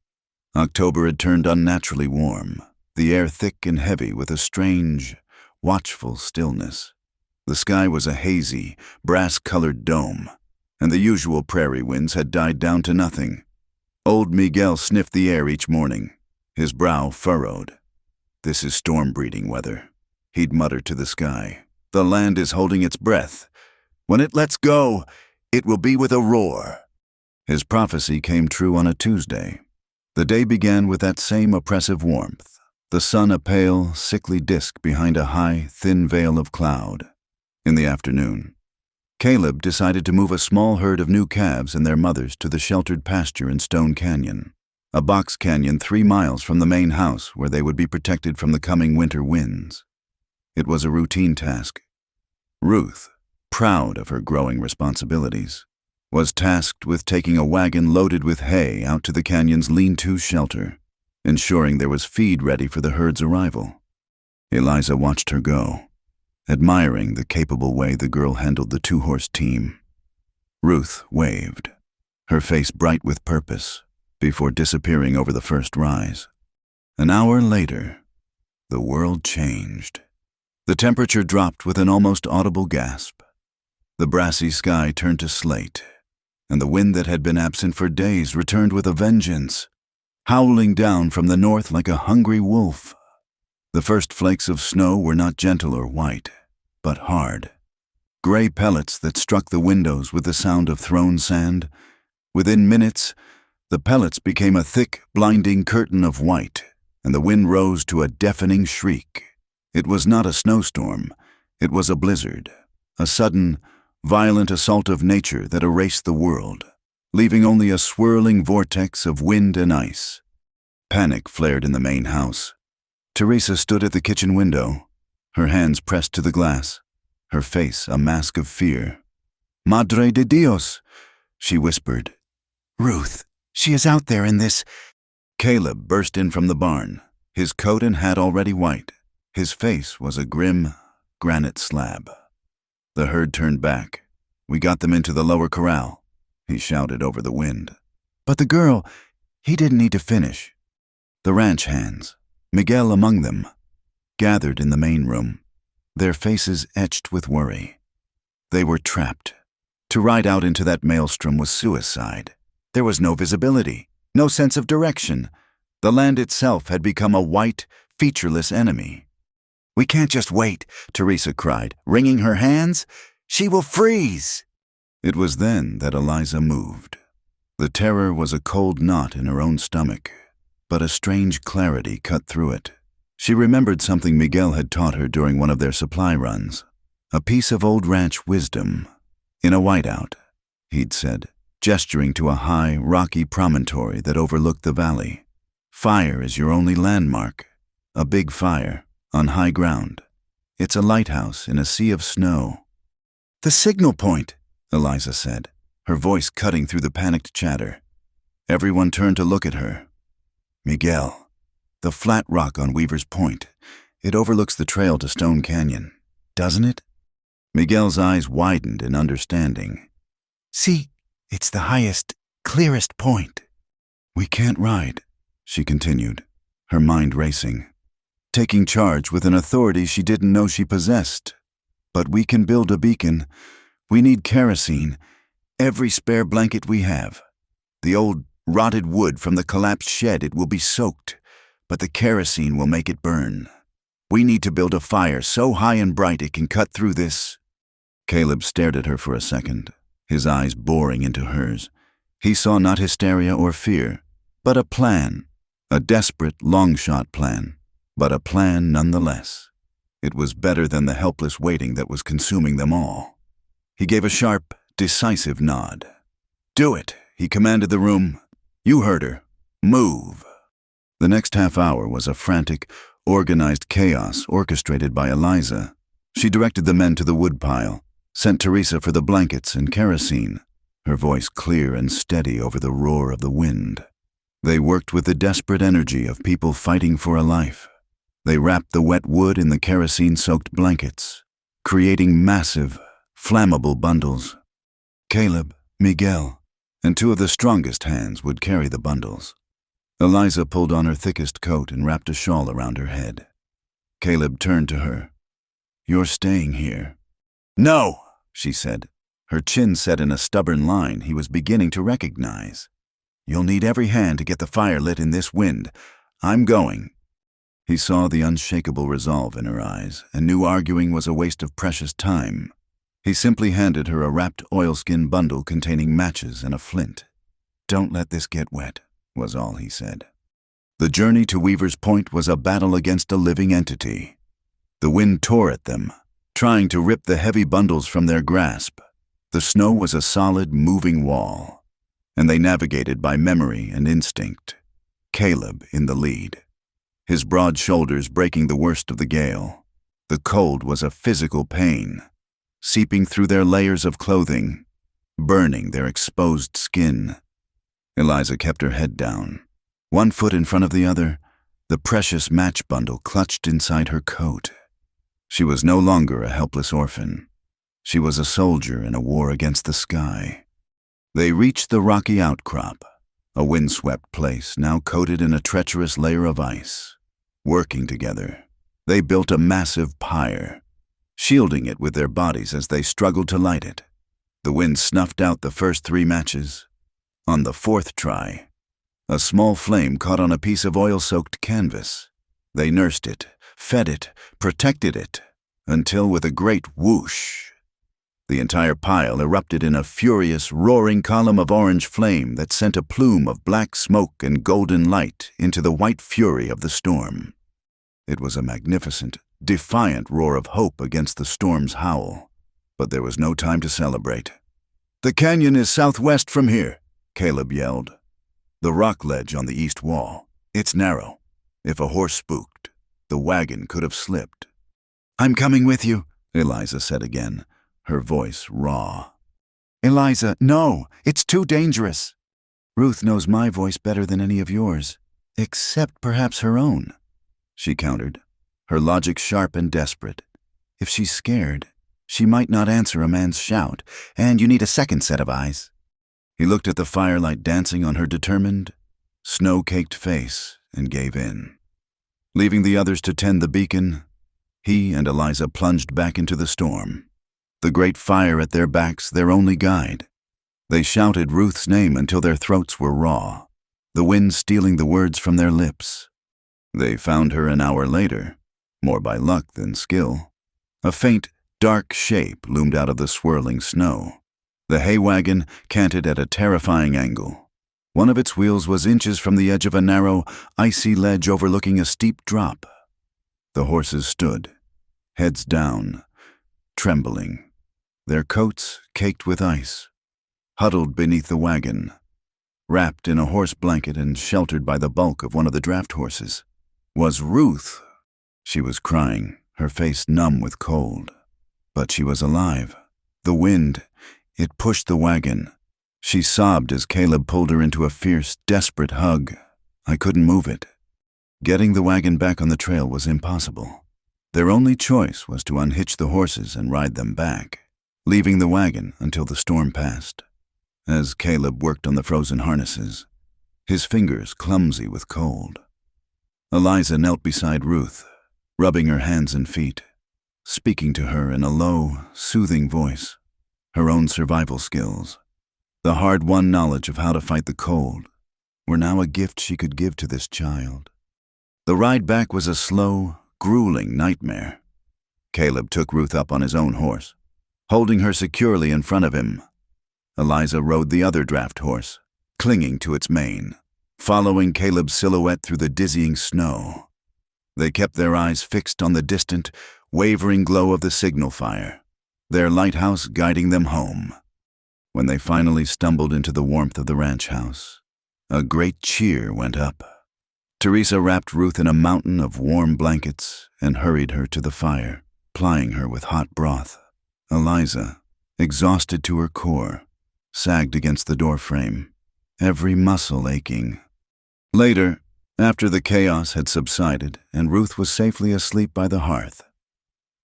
October had turned unnaturally warm, the air thick and heavy with a strange, watchful stillness. The sky was a hazy, brass-colored dome, and the usual prairie winds had died down to nothing. Old Miguel sniffed the air each morning, his brow furrowed. "This is storm-breeding weather," he'd muttered to the sky. "The land is holding its breath. When it lets go, it will be with a roar." His prophecy came true on a Tuesday. The day began with that same oppressive warmth, the sun a pale, sickly disk behind a high, thin veil of cloud. In the afternoon, Caleb decided to move a small herd of new calves and their mothers to the sheltered pasture in Stone Canyon, a box canyon 3 miles from the main house where they would be protected from the coming winter winds. It was a routine task. Ruth, proud of her growing responsibilities, was tasked with taking a wagon loaded with hay out to the canyon's lean-to shelter, ensuring there was feed ready for the herd's arrival. Eliza watched her go, admiring the capable way the girl handled the 2-horse team. Ruth waved, her face bright with purpose, before disappearing over the first rise. An hour later, the world changed. The temperature dropped with an almost audible gasp. The brassy sky turned to slate, and the wind that had been absent for days returned with a vengeance, howling down from the north like a hungry wolf. The first flakes of snow were not gentle or white, but hard. Gray pellets that struck the windows with the sound of thrown sand. Within minutes, the pellets became a thick, blinding curtain of white, and the wind rose to a deafening shriek. It was not a snowstorm, it was a blizzard, a sudden, violent assault of nature that erased the world. leaving only a swirling vortex of wind and ice. Panic flared in the main house. Teresa stood at the kitchen window, her hands pressed to the glass, her face a mask of fear. "Madre de Dios," she whispered. "Ruth, she is out there in this—" Caleb burst in from the barn, his coat and hat already white. His face was a grim granite slab. The herd turned back. "We got them into the lower corral," he shouted over the wind. "But the girl—" He didn't need to finish. The ranch hands, Miguel among them, gathered in the main room, their faces etched with worry. They were trapped. To ride out into that maelstrom was suicide. There was no visibility, no sense of direction. The land itself had become a white, featureless enemy. "We can't just wait," Teresa cried, wringing her hands. "She will freeze!" It was then that Eliza moved. The terror was a cold knot in her own stomach, but a strange clarity cut through it. She remembered something Miguel had taught her during one of their supply runs, a piece of old ranch wisdom. "In a whiteout," he'd said, gesturing to a high, rocky promontory that overlooked the valley. "Fire is your only landmark, a big fire, on high ground. It's a lighthouse in a sea of snow." "The signal point," Eliza said, her voice cutting through the panicked chatter. Everyone turned to look at her. "Miguel, the flat rock on Weaver's Point. It overlooks the trail to Stone Canyon, doesn't it?" Miguel's eyes widened in understanding. "See, it's the highest, clearest point." "We can't ride," she continued, her mind racing, taking charge with an authority she didn't know she possessed. "But we can build a beacon. We need kerosene, every spare blanket we have. The old rotted wood from the collapsed shed, it will be soaked, but the kerosene will make it burn. We need to build a fire so high and bright it can cut through this." Caleb stared at her for a second, his eyes boring into hers. He saw not hysteria or fear, but a plan, a desperate, long-shot plan, but a plan nonetheless. It was better than the helpless waiting that was consuming them all. He gave a sharp, decisive nod. "Do it," he commanded the room. "You heard her. Move." The next half hour was a frantic, organized chaos orchestrated by Eliza. She directed the men to the woodpile, sent Teresa for the blankets and kerosene, her voice clear and steady over the roar of the wind. They worked with the desperate energy of people fighting for a life. They wrapped the wet wood in the kerosene-soaked blankets, creating massive, flammable bundles. Caleb, Miguel, and two of the strongest hands would carry the bundles. Eliza pulled on her thickest coat and wrapped a shawl around her head. Caleb turned to her. "You're staying here." "No," she said, her chin set in a stubborn line he was beginning to recognize. "You'll need every hand to get the fire lit in this wind. I'm going." He saw the unshakable resolve in her eyes and knew arguing was a waste of precious time. He simply handed her a wrapped oilskin bundle containing matches and a flint. "Don't let this get wet," was all he said. The journey to Weaver's Point was a battle against a living entity. The wind tore at them, trying to rip the heavy bundles from their grasp. The snow was a solid, moving wall, and they navigated by memory and instinct, Caleb in the lead, his broad shoulders breaking the worst of the gale. The cold was a physical pain, seeping through their layers of clothing, burning their exposed skin. Eliza kept her head down, one foot in front of the other, the precious match bundle clutched inside her coat. She was no longer a helpless orphan. She was a soldier in a war against the sky. They reached the rocky outcrop, a windswept place now coated in a treacherous layer of ice. Working together, they built a massive pyre, shielding it with their bodies as they struggled to light it. The wind snuffed out the first 3 matches. On the 4th try, a small flame caught on a piece of oil-soaked canvas. They nursed it, fed it, protected it, until with a great whoosh, the entire pile erupted in a furious, roaring column of orange flame that sent a plume of black smoke and golden light into the white fury of the storm. It was a magnificent, defiant roar of hope against the storm's howl, but there was no time to celebrate. "The canyon is southwest from here," Caleb yelled. "The rock ledge on the east wall. It's narrow. If a horse spooked, the wagon could have slipped." "I'm coming with you," Eliza said again, her voice raw. "Eliza, no, it's too dangerous." "Ruth knows my voice better than any of yours, except perhaps her own," she countered, her logic sharp and desperate. "If she's scared, she might not answer a man's shout, and you need a second set of eyes." He looked at the firelight dancing on her determined, snow-caked face and gave in. Leaving the others to tend the beacon, he and Eliza plunged back into the storm, the great fire at their backs their only guide. They shouted Ruth's name until their throats were raw, the wind stealing the words from their lips. They found her an hour later, more by luck than skill. A faint, dark shape loomed out of the swirling snow. The hay wagon canted at a terrifying angle. One of its wheels was inches from the edge of a narrow, icy ledge overlooking a steep drop. The horses stood, heads down, trembling, their coats caked with ice, huddled beneath the wagon, wrapped in a horse blanket and sheltered by the bulk of one of the draft horses. Was Ruth. She was crying, her face numb with cold. But she was alive. The wind, it pushed the wagon. She sobbed as Caleb pulled her into a fierce, desperate hug. I couldn't move it. Getting the wagon back on the trail was impossible. Their only choice was to unhitch the horses and ride them back, leaving the wagon until the storm passed. As Caleb worked on the frozen harnesses, his fingers clumsy with cold, Eliza knelt beside Ruth, rubbing her hands and feet, speaking to her in a low, soothing voice. Her own survival skills, the hard-won knowledge of how to fight the cold, were now a gift she could give to this child. The ride back was a slow, grueling nightmare. Caleb took Ruth up on his own horse, holding her securely in front of him. Eliza rode the other draft horse, clinging to its mane, following Caleb's silhouette through the dizzying snow. They kept their eyes fixed on the distant, wavering glow of the signal fire, their lighthouse guiding them home. When they finally stumbled into the warmth of the ranch house, a great cheer went up. Teresa wrapped Ruth in a mountain of warm blankets and hurried her to the fire, plying her with hot broth. Eliza, exhausted to her core, sagged against the doorframe, every muscle aching. Later, after the chaos had subsided and Ruth was safely asleep by the hearth,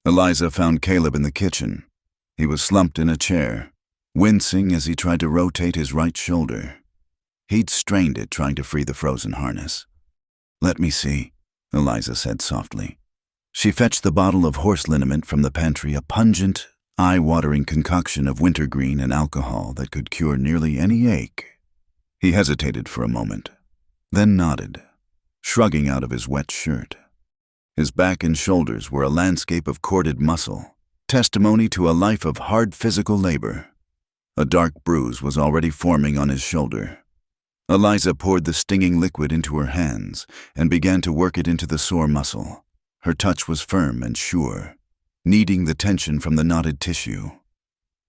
Eliza found Caleb in the kitchen. He was slumped in a chair, wincing as he tried to rotate his right shoulder. He'd strained it trying to free the frozen harness. "Let me see," Eliza said softly. She fetched the bottle of horse liniment from the pantry, a pungent, eye-watering concoction of wintergreen and alcohol that could cure nearly any ache. He hesitated for a moment, then nodded, shrugging out of his wet shirt. His back and shoulders were a landscape of corded muscle, testimony to a life of hard physical labor. A dark bruise was already forming on his shoulder. Eliza poured the stinging liquid into her hands and began to work it into the sore muscle. Her touch was firm and sure, kneading the tension from the knotted tissue.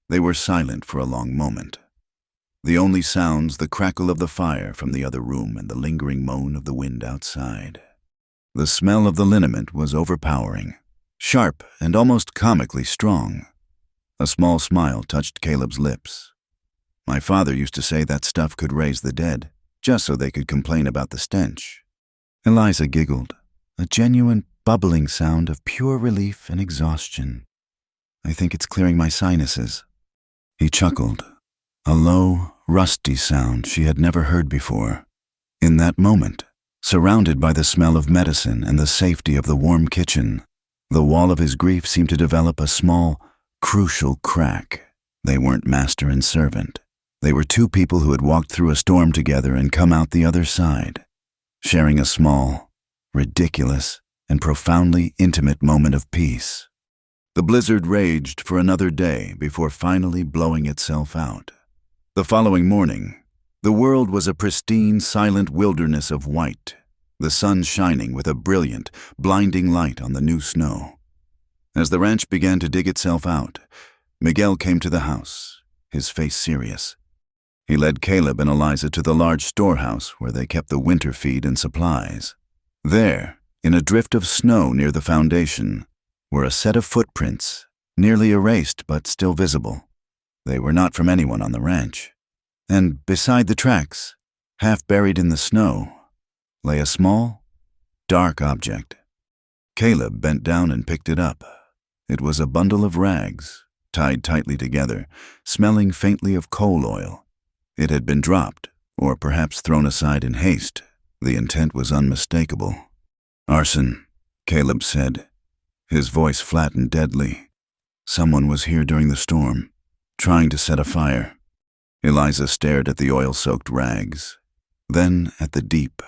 They were silent for a long moment. The only sounds the crackle of the fire from the other room and the lingering moan of the wind outside. The smell of the liniment was overpowering, sharp and almost comically strong. A small smile touched Caleb's lips. "My father used to say that stuff could raise the dead, just so they could complain about the stench." Eliza giggled, a genuine bubbling sound of pure relief and exhaustion. "I think it's clearing my sinuses." He chuckled, a low, rusty sound she had never heard before. In that moment, surrounded by the smell of medicine and the safety of the warm kitchen, the wall of his grief seemed to develop a small, crucial crack. They weren't master and servant. They were two people who had walked through a storm together and come out the other side, sharing a small, ridiculous, and profoundly intimate moment of peace. The blizzard raged for another day before finally blowing itself out. The following morning, the world was a pristine, silent wilderness of white, the sun shining with a brilliant, blinding light on the new snow. As the ranch began to dig itself out, Miguel came to the house, his face serious. He led Caleb and Eliza to the large storehouse where they kept the winter feed and supplies. There, in a drift of snow near the foundation, were a set of footprints, nearly erased but still visible. They were not from anyone on the ranch. And beside the tracks, half buried in the snow, lay a small, dark object. Caleb bent down and picked it up. It was a bundle of rags, tied tightly together, smelling faintly of coal oil. It had been dropped, or perhaps thrown aside in haste. The intent was unmistakable. "Arson," Caleb said, his voice flat and deadly. "Someone was here during the storm, trying to set a fire." Eliza stared at the oil-soaked rags, then at the deep,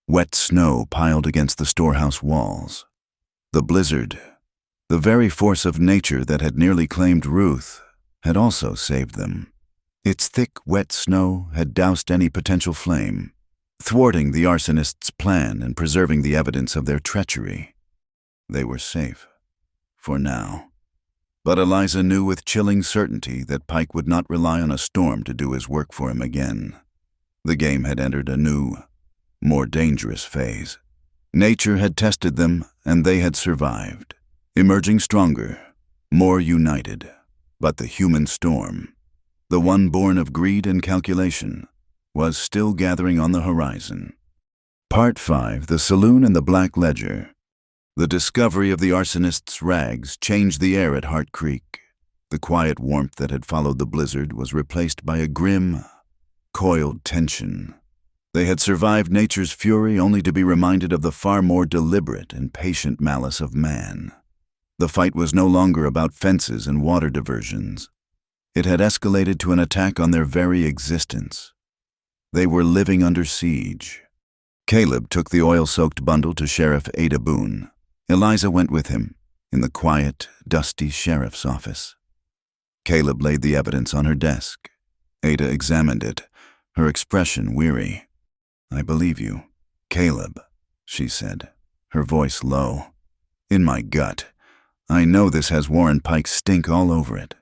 wet snow piled against the storehouse walls. The blizzard, the very force of nature that had nearly claimed Ruth, had also saved them. Its thick, wet snow had doused any potential flame, thwarting the arsonists' plan and preserving the evidence of their treachery. They were safe, for now. But Eliza knew with chilling certainty that Pike would not rely on a storm to do his work for him again. The game had entered a new, more dangerous phase. Nature had tested them, and they had survived, emerging stronger, more united. But the human storm, the one born of greed and calculation, was still gathering on the horizon. Part 5, The Saloon and the Black Ledger. The discovery of the arsonists' rags changed the air at Hart Creek. The quiet warmth that had followed the blizzard was replaced by a grim, coiled tension. They had survived nature's fury only to be reminded of the far more deliberate and patient malice of man. The fight was no longer about fences and water diversions. It had escalated to an attack on their very existence. They were living under siege. Caleb took the oil-soaked bundle to Sheriff Ada Boone. Eliza went with him, in the quiet, dusty sheriff's office. Caleb laid the evidence on her desk. Ada examined it, her expression weary. "I believe you, Caleb," she said, her voice low. "In my gut, I know this has Warren Pike's stink all over it.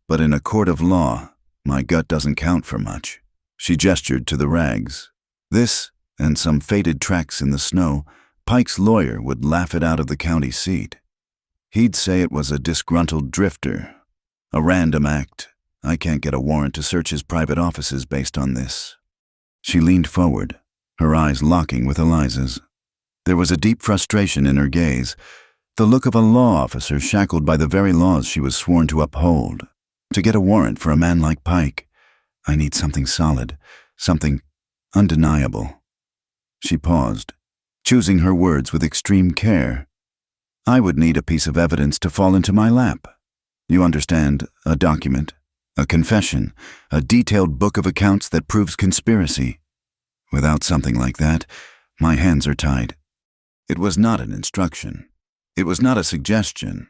But in a court of law, my gut doesn't count for much." She gestured to the rags. This, and some faded tracks in the snow, Pike's lawyer would laugh it out of the county seat. He'd say it was a disgruntled drifter, a random act. I can't get a warrant to search his private offices based on this. She leaned forward, her eyes locking with Eliza's. There was a deep frustration in her gaze, the look of a law officer shackled by the very laws she was sworn to uphold. To get a warrant for a man like Pike, I need something solid, something undeniable. She paused, choosing her words with extreme care. I would need a piece of evidence to fall into my lap. You understand, a document, a confession, a detailed book of accounts that proves conspiracy. Without something like that, my hands are tied. It was not an instruction. It was not a suggestion.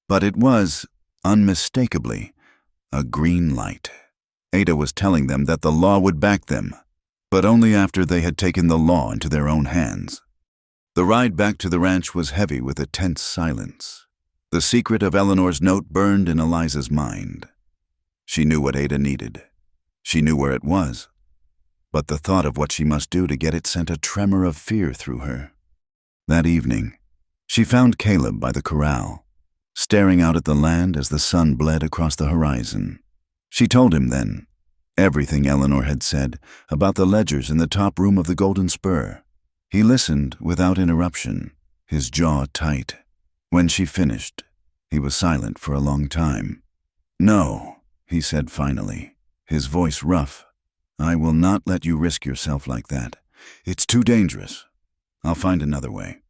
But it was, unmistakably, a green light. Ada was telling them that the law would back them, but only after they had taken the law into their own hands. The ride back to the ranch was heavy with a tense silence. The secret of Eleanor's note burned in Eliza's mind. She knew what Ada needed. She knew where it was. But the thought of what she must do to get it sent a tremor of fear through her. That evening, she found Caleb by the corral, staring out at the land as the sun bled across the horizon. She told him then everything Eleanor had said about the ledgers in the top room of the Golden Spur. He listened without interruption, his jaw tight. When she finished, he was silent for a long time. "No," he said finally, his voice rough. "I will not let you risk yourself like that. It's too dangerous. I'll find another way."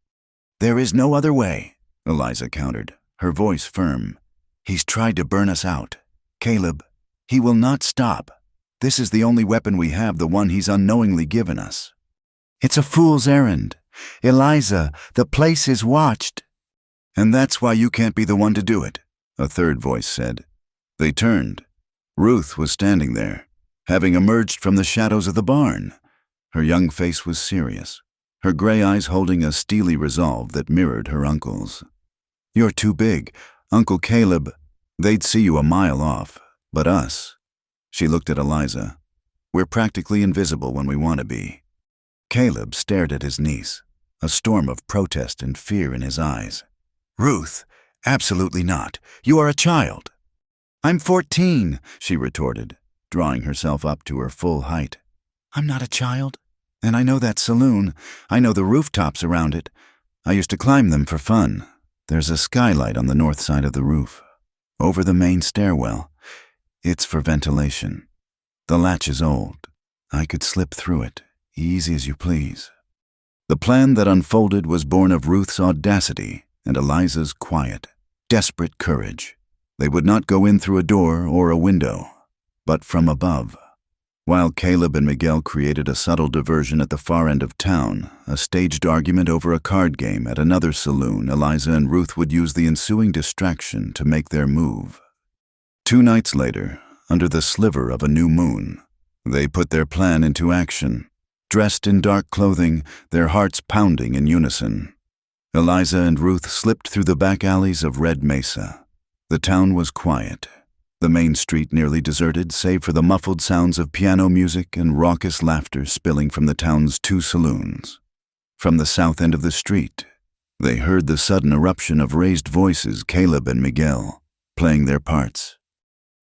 "There is no other way," Eliza countered, her voice firm. "He's tried to burn us out. Caleb, he will not stop. This is the only weapon we have, the one he's unknowingly given us." "It's a fool's errand. Eliza, the place is watched." "And that's why you can't be the one to do it," a third voice said. They turned. Ruth was standing there, having emerged from the shadows of the barn. Her young face was serious, her gray eyes holding a steely resolve that mirrored her uncle's. "You're too big. Uncle Caleb, they'd see you a mile off, but us." She looked at Eliza. We're practically invisible when we want to be." Caleb stared at his niece, a storm of protest and fear in his eyes. "Ruth, absolutely not. You are a child." "I'm 14, she retorted, drawing herself up to her full height. "I'm not a child. And I know that saloon. I know the rooftops around it. I used to climb them for fun. There's a skylight on the north side of the roof, over the main stairwell. It's for ventilation. The latch is old. I could slip through it, easy as you please." The plan that unfolded was born of Ruth's audacity and Eliza's quiet, desperate courage. They would not go in through a door or a window, but from above. While Caleb and Miguel created a subtle diversion at the far end of town, a staged argument over a card game at another saloon, Eliza and Ruth would use the ensuing distraction to make their move. 2 nights later, under the sliver of a new moon, they put their plan into action. Dressed in dark clothing, their hearts pounding in unison, Eliza and Ruth slipped through the back alleys of Red Mesa. The town was quiet, the main street nearly deserted save for the muffled sounds of piano music and raucous laughter spilling from the town's 2 saloons. From the south end of the street, they heard the sudden eruption of raised voices, Caleb and Miguel, playing their parts.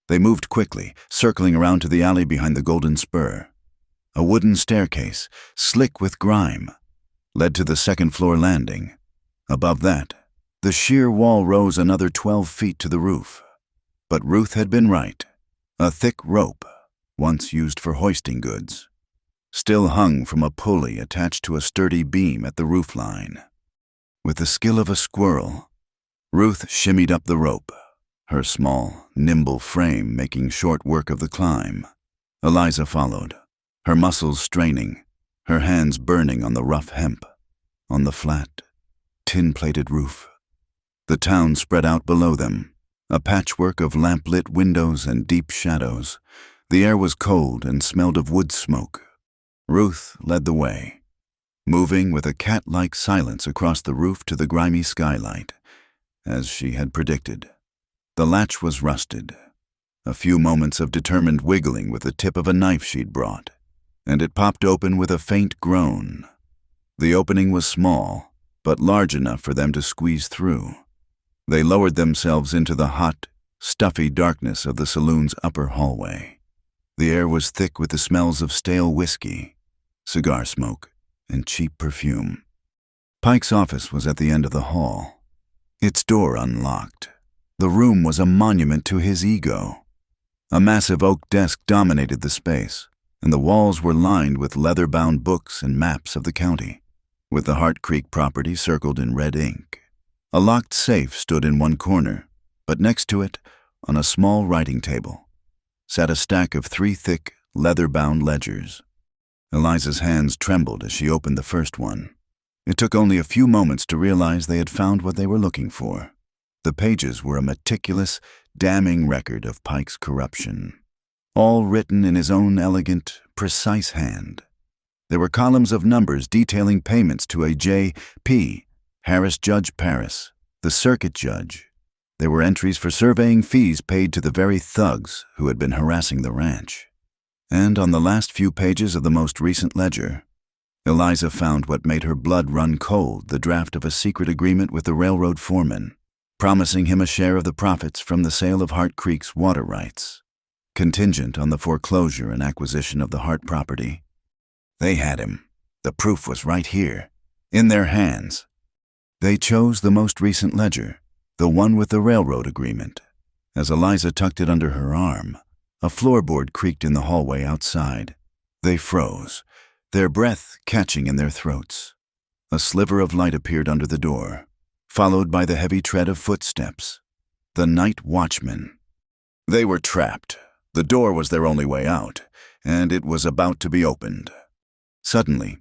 They moved quickly, circling around to the alley behind the Golden Spur. A wooden staircase, slick with grime, led to the second-floor landing. Above that, the sheer wall rose another 12 feet to the roof. But Ruth had been right. A thick rope, once used for hoisting goods, still hung from a pulley attached to a sturdy beam at the roofline. With the skill of a squirrel, Ruth shimmied up the rope, her small, nimble frame making short work of the climb. Eliza followed, her muscles straining, her hands burning on the rough hemp, on the flat, tin-plated roof. The town spread out below them, a patchwork of lamp-lit windows and deep shadows. The air was cold and smelled of wood smoke. Ruth led the way, moving with a cat-like silence across the roof to the grimy skylight, as she had predicted. The latch was rusted, a few moments of determined wiggling with the tip of a knife she'd brought, and it popped open with a faint groan. The opening was small, but large enough for them to squeeze through. They lowered themselves into the hot, stuffy darkness of the saloon's upper hallway. The air was thick with the smells of stale whiskey, cigar smoke, and cheap perfume. Pike's office was at the end of the hall, its door unlocked. The room was a monument to his ego. A massive oak desk dominated the space, and the walls were lined with leather-bound books and maps of the county, with the Hart Creek property circled in red ink. A locked safe stood in one corner, but next to it, on a small writing table, sat a stack of 3 thick, leather-bound ledgers. Eliza's hands trembled as she opened the first one. It took only a few moments to realize they had found what they were looking for. The pages were a meticulous, damning record of Pike's corruption, all written in his own elegant, precise hand. There were columns of numbers detailing payments to a J.P., Harris Judge Paris, the circuit judge. There were entries for surveying fees paid to the very thugs who had been harassing the ranch. And on the last few pages of the most recent ledger, Eliza found what made her blood run cold, the draft of a secret agreement with the railroad foreman, promising him a share of the profits from the sale of Hart Creek's water rights, contingent on the foreclosure and acquisition of the Hart property. They had him. The proof was right here, in their hands. They chose the most recent ledger, the one with the railroad agreement. As Eliza tucked it under her arm, a floorboard creaked in the hallway outside. They froze, their breath catching in their throats. A sliver of light appeared under the door, followed by the heavy tread of footsteps. The night watchman. They were trapped. The door was their only way out, and it was about to be opened. Suddenly,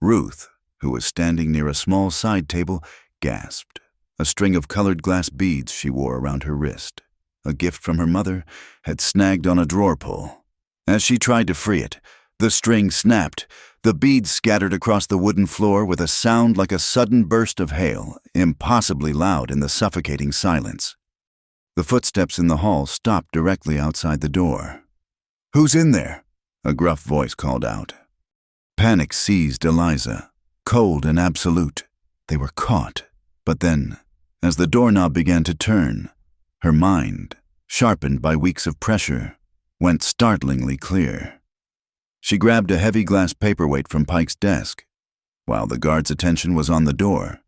Ruth, who was standing near a small side table, gasped. A string of colored glass beads she wore around her wrist, a gift from her mother, had snagged on a drawer pull. As she tried to free it, the string snapped. The beads scattered across the wooden floor with a sound like a sudden burst of hail, impossibly loud in the suffocating silence. The footsteps in the hall stopped directly outside the door. "Who's in there?" a gruff voice called out. Panic seized Eliza, cold and absolute. They were caught. But then, as the doorknob began to turn, her mind, sharpened by weeks of pressure, went startlingly clear. She grabbed a heavy glass paperweight from Pike's desk. While the guard's attention was on the door,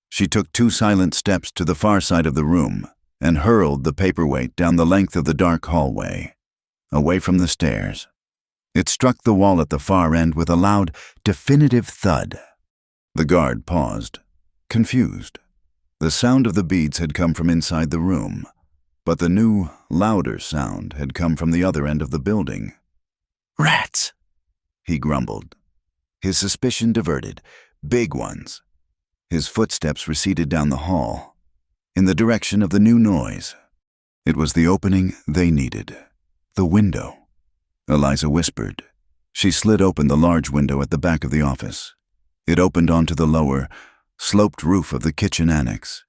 she took 2 silent steps to the far side of the room and hurled the paperweight down the length of the dark hallway, away from the stairs. It struck the wall at the far end with a loud, definitive thud. The guard paused, confused. The sound of the beads had come from inside the room, but the new, louder sound had come from the other end of the building. "Rats!" he grumbled. His suspicion diverted. Big ones. His footsteps receded down the hall, in the direction of the new noise. It was the opening they needed. The window. Eliza whispered. She slid open the large window at the back of the office. It opened onto the lower, sloped roof of the kitchen annex.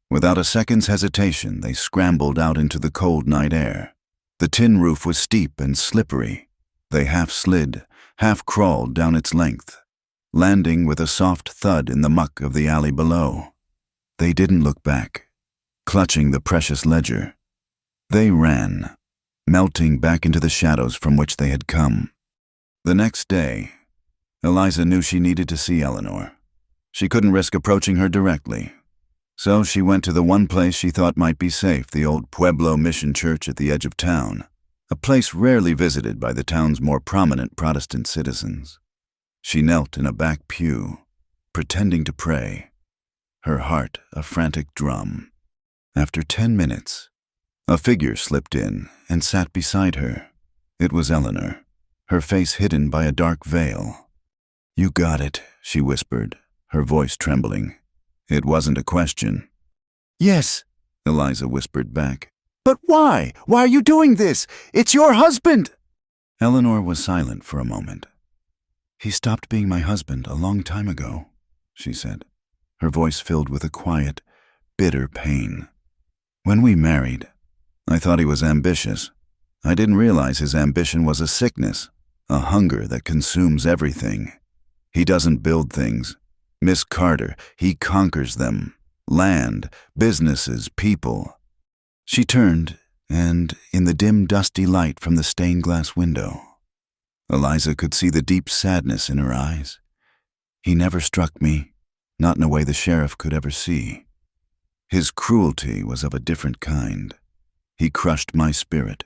Without a second's hesitation, they scrambled out into the cold night air. The tin roof was steep and slippery. They half slid, half crawled down its length, landing with a soft thud in the muck of the alley below. They didn't look back, clutching the precious ledger. They ran, melting back into the shadows from which they had come. The next day, Eliza knew she needed to see Eleanor. She couldn't risk approaching her directly, so she went to the one place she thought might be safe, the old Pueblo Mission Church at the edge of town, a place rarely visited by the town's more prominent Protestant citizens. She knelt in a back pew, pretending to pray, her heart a frantic drum. After 10 minutes, a figure slipped in and sat beside her. It was Eleanor, her face hidden by a dark veil. "You got it," she whispered, her voice trembling. It wasn't a question. "Yes," Eliza whispered back. "But why? Why are you doing this? It's your husband!" Eleanor was silent for a moment. "He stopped being my husband a long time ago," she said, her voice filled with a quiet, bitter pain. "When we married, I thought he was ambitious. I didn't realize his ambition was a sickness, a hunger that consumes everything. He doesn't build things. Miss Carter, he conquers them. Land, businesses, people." She turned, and in the dim, dusty light from the stained glass window, Eliza could see the deep sadness in her eyes. "He never struck me, not in a way the sheriff could ever see. His cruelty was of a different kind. He crushed my spirit.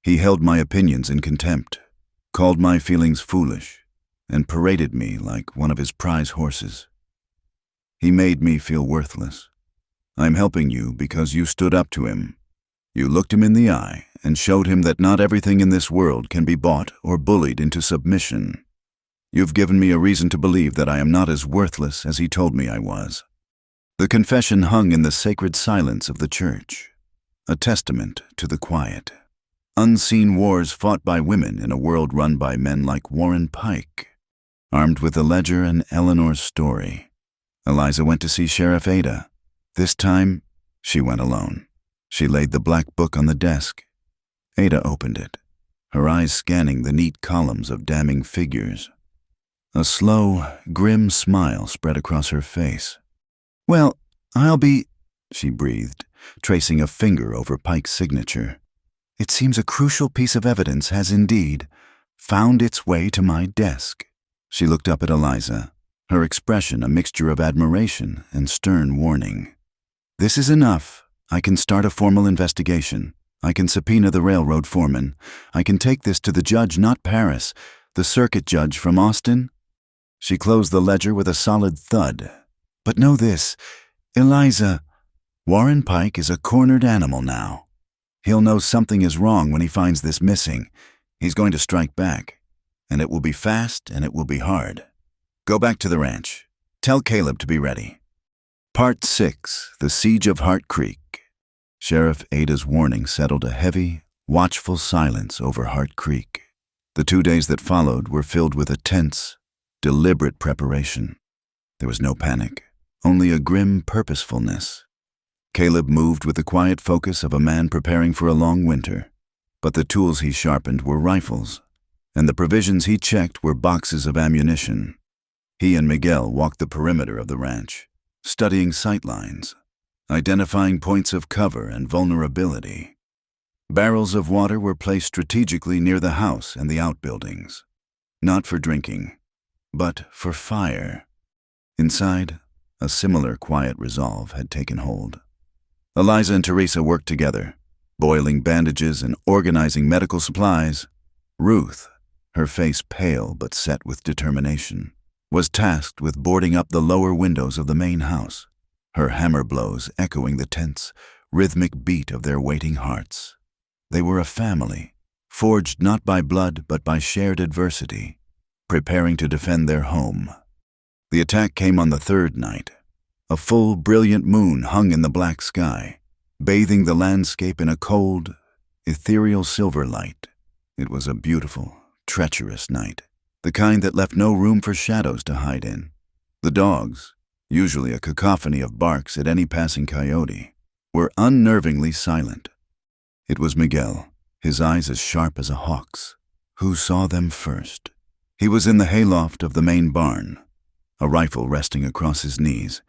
He held my opinions in contempt, called my feelings foolish, and paraded me like one of his prize horses. He made me feel worthless. I'm helping you because you stood up to him. You looked him in the eye and showed him that not everything in this world can be bought or bullied into submission. You've given me a reason to believe that I am not as worthless as he told me I was." The confession hung in the sacred silence of the church, a testament to the quiet. Unseen wars fought by women in a world run by men like Warren Pike. Armed with the ledger and Eleanor's story, Eliza went to see Sheriff Ada. This time, she went alone. She laid the black book on the desk. Ada opened it, her eyes scanning the neat columns of damning figures. A slow, grim smile spread across her face. "Well, I'll be," she breathed, tracing a finger over Pike's signature. "It seems a crucial piece of evidence has indeed found its way to my desk." She looked up at Eliza, her expression a mixture of admiration and stern warning. "This is enough. I can start a formal investigation. I can subpoena the railroad foreman. I can take this to the judge, not Paris, the circuit judge from Austin." She closed the ledger with a solid thud. "But know this, Eliza, Warren Pike is a cornered animal now. He'll know something is wrong when he finds this missing. He's going to strike back, and it will be fast and it will be hard. Go back to the ranch. Tell Caleb to be ready." Part 6, The Siege of Hart Creek. Sheriff Ada's warning settled a heavy, watchful silence over Hart Creek. The 2 days that followed were filled with a tense, deliberate preparation. There was no panic, only a grim purposefulness. Caleb moved with the quiet focus of a man preparing for a long winter, but the tools he sharpened were rifles, and the provisions he checked were boxes of ammunition. He and Miguel walked the perimeter of the ranch, studying sightlines, identifying points of cover and vulnerability. Barrels of water were placed strategically near the house and the outbuildings, not for drinking, but for fire. Inside, a similar quiet resolve had taken hold. Eliza and Teresa worked together, boiling bandages and organizing medical supplies. Ruth, her face pale but set with determination, was tasked with boarding up the lower windows of the main house, her hammer blows echoing the tense, rhythmic beat of their waiting hearts. They were a family, forged not by blood but by shared adversity, preparing to defend their home. The attack came on the third night. A full, brilliant moon hung in the black sky, bathing the landscape in a cold, ethereal silver light. It was a beautiful, treacherous night, the kind that left no room for shadows to hide in. The dogs, usually a cacophony of barks at any passing coyote, were unnervingly silent. It was Miguel, his eyes as sharp as a hawk's, who saw them first. He was in the hayloft of the main barn, a rifle resting across his knees.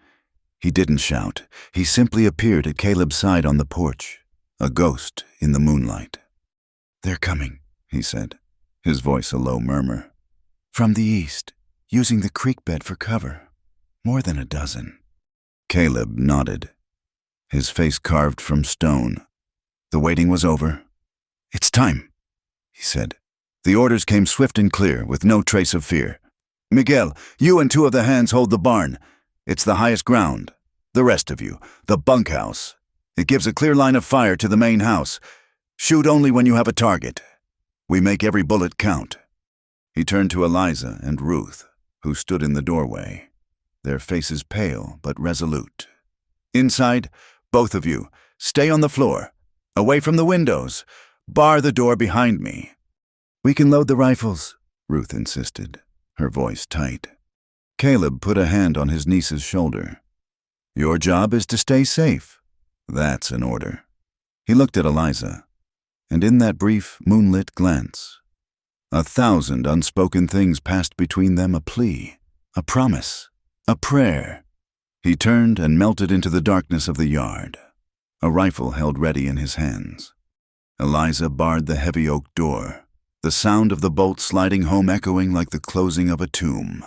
He didn't shout. He simply appeared at Caleb's side on the porch, a ghost in the moonlight. "They're coming," he said, his voice a low murmur. "From the east, using the creek bed for cover. More than a dozen." Caleb nodded, his face carved from stone. The waiting was over. "It's time," he said. The orders came swift and clear, with no trace of fear. "Miguel, you and 2 of the hands hold the barn. It's the highest ground. The rest of you, the bunkhouse. It gives a clear line of fire to the main house. Shoot only when you have a target. We make every bullet count." He turned to Eliza and Ruth, who stood in the doorway, their faces pale but resolute. "Inside, both of you, stay on the floor, away from the windows. Bar the door behind me." "We can load the rifles," Ruth insisted, her voice tight. Caleb put a hand on his niece's shoulder. "Your job is to stay safe. That's an order." He looked at Eliza, and in that brief, moonlit glance, 1,000 unspoken things passed between them, a plea, a promise, a prayer. He turned and melted into the darkness of the yard, a rifle held ready in his hands. Eliza barred the heavy oak door, the sound of the bolt sliding home echoing like the closing of a tomb.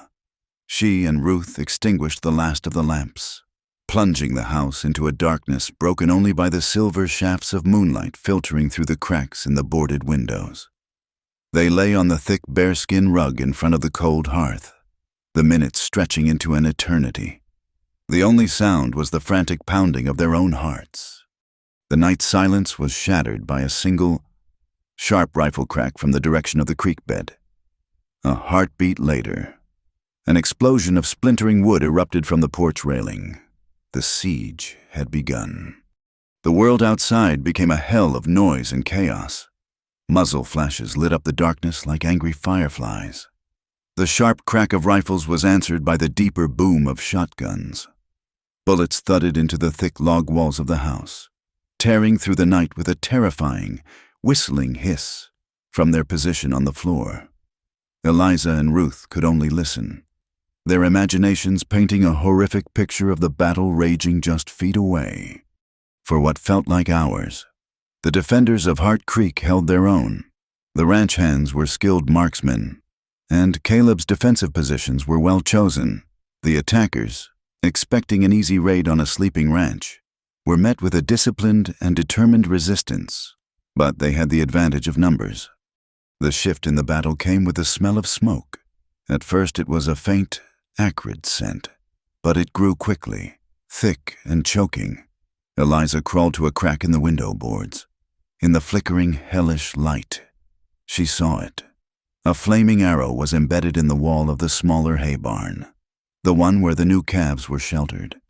She and Ruth extinguished the last of the lamps, plunging the house into a darkness broken only by the silver shafts of moonlight filtering through the cracks in the boarded windows. They lay on the thick bearskin rug in front of the cold hearth, the minutes stretching into an eternity. The only sound was the frantic pounding of their own hearts. The night silence was shattered by a single, sharp rifle crack from the direction of the creek bed. A heartbeat later, an explosion of splintering wood erupted from the porch railing. The siege had begun. The world outside became a hell of noise and chaos. Muzzle flashes lit up the darkness like angry fireflies. The sharp crack of rifles was answered by the deeper boom of shotguns. Bullets thudded into the thick log walls of the house, tearing through the night with a terrifying, whistling hiss from their position on the floor. Eliza and Ruth could only listen, their imaginations painting a horrific picture of the battle raging just feet away. For what felt like hours, the defenders of Hart Creek held their own. The ranch hands were skilled marksmen, and Caleb's defensive positions were well chosen. The attackers, expecting an easy raid on a sleeping ranch, were met with a disciplined and determined resistance, but they had the advantage of numbers. The shift in the battle came with the smell of smoke. At first it was a faint, acrid scent, but it grew quickly, thick and choking. Eliza crawled to a crack in the window boards. In the flickering, hellish light, she saw it. A flaming arrow was embedded in the wall of the smaller hay barn, the one where the new calves were sheltered.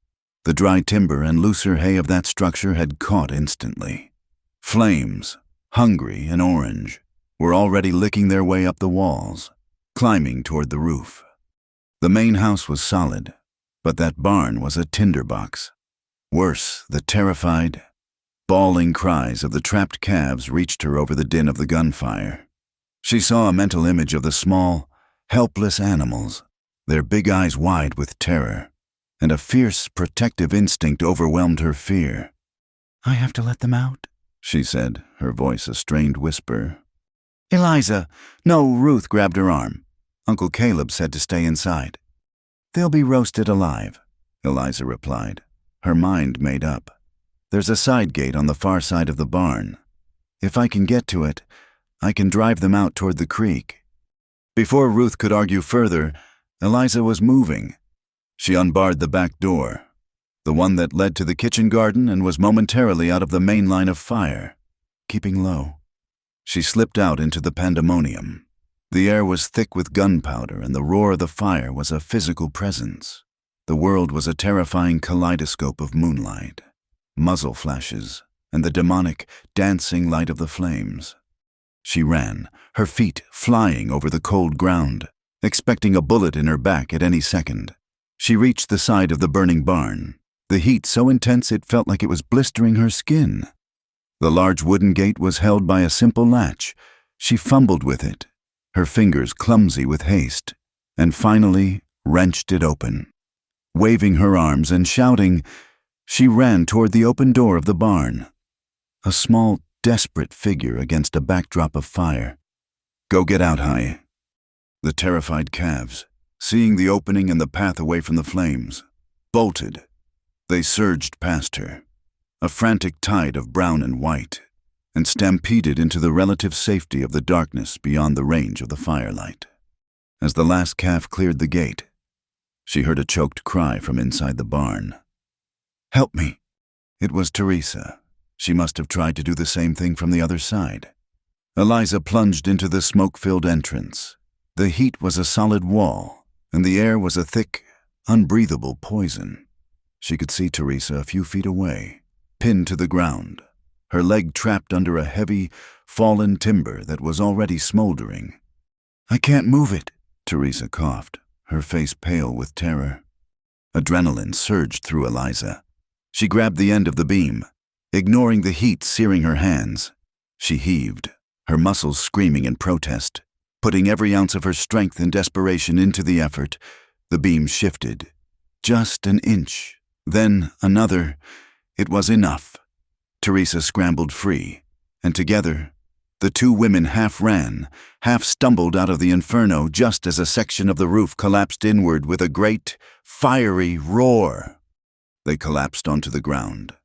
The dry timber and looser hay of that structure had caught instantly. Flames, hungry and orange, were already licking their way up the walls, climbing toward the roof. The main house was solid, but that barn was a tinderbox. Worse, the terrified, bawling cries of the trapped calves reached her over the din of the gunfire. She saw a mental image of the small, helpless animals, their big eyes wide with terror, and a fierce, protective instinct overwhelmed her fear. "I have to let them out," she said, her voice a strained whisper. "Eliza!" "No," Ruth grabbed her arm. "Uncle Caleb said to stay inside." "They'll be roasted alive," Eliza replied, her mind made up. "There's a side gate on the far side of the barn. If I can get to it, I can drive them out toward the creek." Before Ruth could argue further, Eliza was moving. She unbarred the back door, the one that led to the kitchen garden, and was momentarily out of the main line of fire. Keeping low, she slipped out into the pandemonium. The air was thick with gunpowder, and the roar of the fire was a physical presence. The world was a terrifying kaleidoscope of moonlight, muzzle flashes, and the demonic, dancing light of the flames. She ran, her feet flying over the cold ground, expecting a bullet in her back at any second. She reached the side of the burning barn, the heat so intense it felt like it was blistering her skin. The large wooden gate was held by a simple latch. She fumbled with it, her fingers clumsy with haste, and finally wrenched it open. Waving her arms and shouting, she ran toward the open door of the barn, a small, desperate figure against a backdrop of fire. "Go get out, Hai." The terrified calves, seeing the opening and the path away from the flames, bolted. They surged past her, a frantic tide of brown and white, and stampeded into the relative safety of the darkness beyond the range of the firelight. As the last calf cleared the gate, she heard a choked cry from inside the barn. "Help me!" It was Teresa. She must have tried to do the same thing from the other side. Eliza plunged into the smoke-filled entrance. The heat was a solid wall, and the air was a thick, unbreathable poison. She could see Teresa a few feet away, pinned to the ground, her leg trapped under a heavy, fallen timber that was already smoldering. "I can't move it," Teresa coughed, her face pale with terror. Adrenaline surged through Eliza. She grabbed the end of the beam, ignoring the heat searing her hands. She heaved, her muscles screaming in protest. Putting every ounce of her strength and desperation into the effort, the beam shifted. Just an inch, then another. It was enough. Teresa scrambled free, and together, the two women half ran, half stumbled out of the inferno just as a section of the roof collapsed inward with a great, fiery roar. They collapsed onto the ground,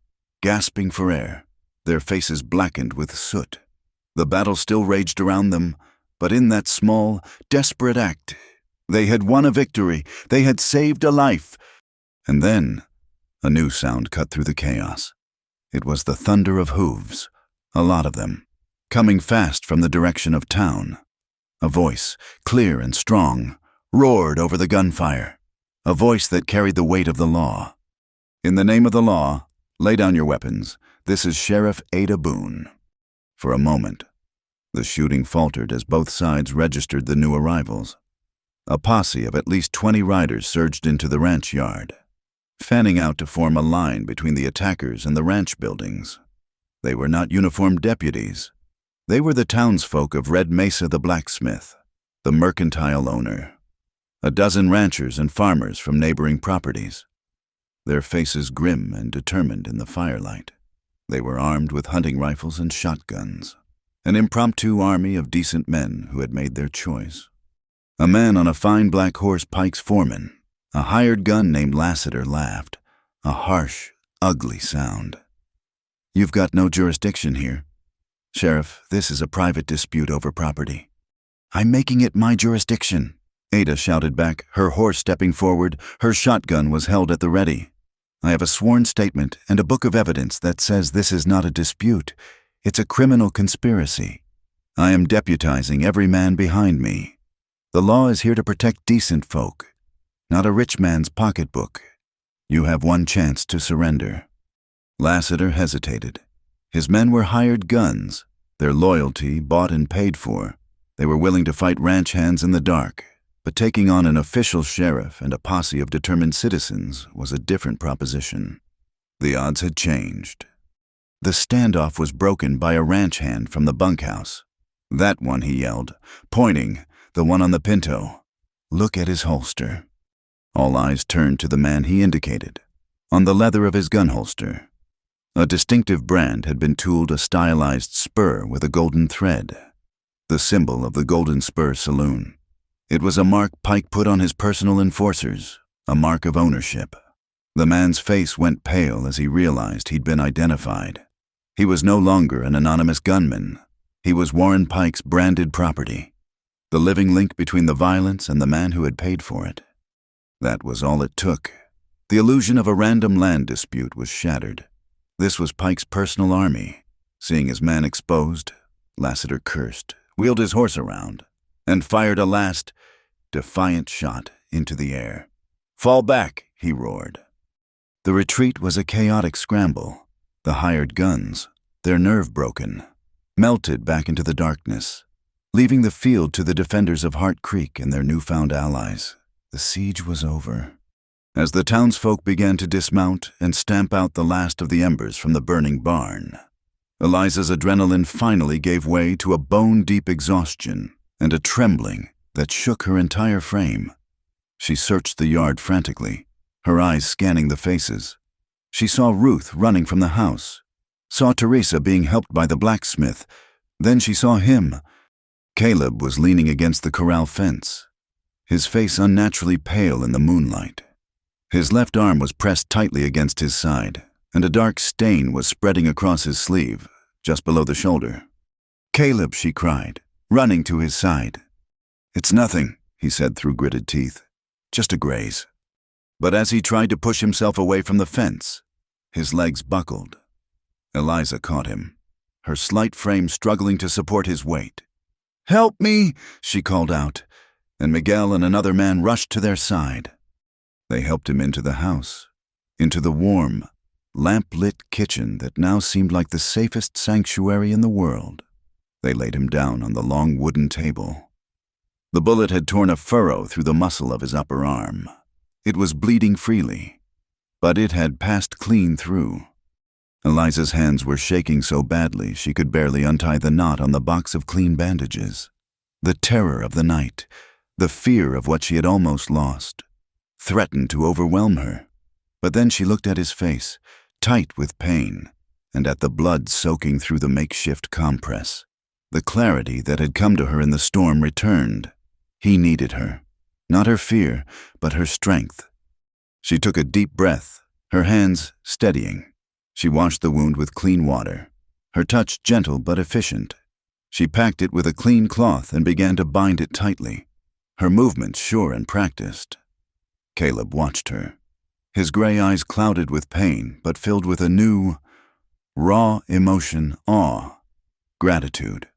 gasping for air, their faces blackened with soot. The battle still raged around them, but in that small, desperate act, they had won a victory. They had saved a life. And then, a new sound cut through the chaos. It was the thunder of hooves, a lot of them, coming fast from the direction of town. A voice, clear and strong, roared over the gunfire, a voice that carried the weight of the law. "In the name of the law, lay down your weapons. This is Sheriff Ada Boone." For a moment, the shooting faltered as both sides registered the new arrivals. A posse of at least 20 riders surged into the ranch yard, fanning out to form a line between the attackers and the ranch buildings. They were not uniformed deputies. They were the townsfolk of Red Mesa the blacksmith, the mercantile owner, a dozen ranchers and farmers from neighboring properties, their faces grim and determined in the firelight. They were armed with hunting rifles and shotguns, an impromptu army of decent men who had made their choice. A man on a fine black horse Pike's foreman, a hired gun named Lassiter, laughed, a harsh, ugly sound. "You've got no jurisdiction here. Sheriff, this is a private dispute over property." "I'm making it my jurisdiction," Ada shouted back, her horse stepping forward. Her shotgun was held at the ready. "I have a sworn statement and a book of evidence that says this is not a dispute. It's a criminal conspiracy. I am deputizing every man behind me. The law is here to protect decent folk, not a rich man's pocketbook. You have one chance to surrender." Lassiter hesitated. His men were hired guns, their loyalty bought and paid for. They were willing to fight ranch hands in the dark, but taking on an official sheriff and a posse of determined citizens was a different proposition. The odds had changed. The standoff was broken by a ranch hand from the bunkhouse. "That one," he yelled, pointing, "the one on the Pinto. Look at his holster." All eyes turned to the man he indicated. On the leather of his gun holster, a distinctive brand had been tooled, a stylized spur with a golden thread, the symbol of the Golden Spur Saloon. It was a mark Pike put on his personal enforcers, a mark of ownership. The man's face went pale as he realized he'd been identified. He was no longer an anonymous gunman. He was Warren Pike's branded property, the living link between the violence and the man who had paid for it. That was all it took. The illusion of a random land dispute was shattered. This was Pike's personal army. Seeing his man exposed, Lassiter cursed, wheeled his horse around, and fired a last, defiant shot into the air. "Fall back," he roared. The retreat was a chaotic scramble. The hired guns, their nerve broken, melted back into the darkness, leaving the field to the defenders of Hart Creek and their newfound allies. The siege was over. As the townsfolk began to dismount and stamp out the last of the embers from the burning barn, Eliza's adrenaline finally gave way to a bone-deep exhaustion and a trembling that shook her entire frame. She searched the yard frantically, her eyes scanning the faces. She saw Ruth running from the house, saw Teresa being helped by the blacksmith. Then she saw him. Caleb was leaning against the corral fence, his face unnaturally pale in the moonlight. His left arm was pressed tightly against his side, and a dark stain was spreading across his sleeve, just below the shoulder. "Caleb," she cried, running to his side. "It's nothing," he said through gritted teeth. "Just a graze." But as he tried to push himself away from the fence, his legs buckled. Eliza caught him, her slight frame struggling to support his weight. "Help me!" she called out, and Miguel and another man rushed to their side. They helped him into the house, into the warm, lamp-lit kitchen that now seemed like the safest sanctuary in the world. They laid him down on the long wooden table. The bullet had torn a furrow through the muscle of his upper arm. It was bleeding freely, but it had passed clean through. Eliza's hands were shaking so badly she could barely untie the knot on the box of clean bandages. The terror of the night, the fear of what she had almost lost, threatened to overwhelm her. But then she looked at his face, tight with pain, and at the blood soaking through the makeshift compress. The clarity that had come to her in the storm returned. He needed her, not her fear, but her strength. She took a deep breath, her hands steadying. She washed the wound with clean water, her touch gentle but efficient. She packed it with a clean cloth and began to bind it tightly, her movements sure and practiced. Caleb watched her, his gray eyes clouded with pain but filled with a new, raw emotion, awe, gratitude,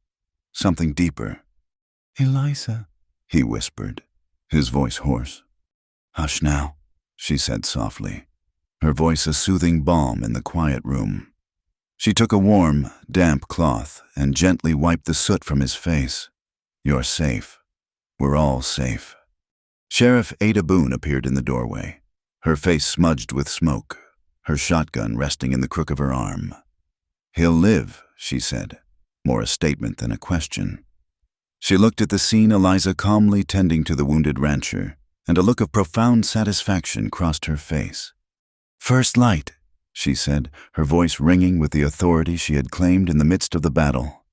something deeper. "Eliza," he whispered, his voice hoarse. "Hush now," she said softly, her voice a soothing balm in the quiet room. She took a warm, damp cloth and gently wiped the soot from his face. "You're safe. We're all safe." Sheriff Ada Boone appeared in the doorway, her face smudged with smoke, her shotgun resting in the crook of her arm. "He'll live," she said, more a statement than a question. She looked at the scene, Eliza calmly tending to the wounded rancher, and a look of profound satisfaction crossed her face. "First light," she said, her voice ringing with the authority she had claimed in the midst of the battle.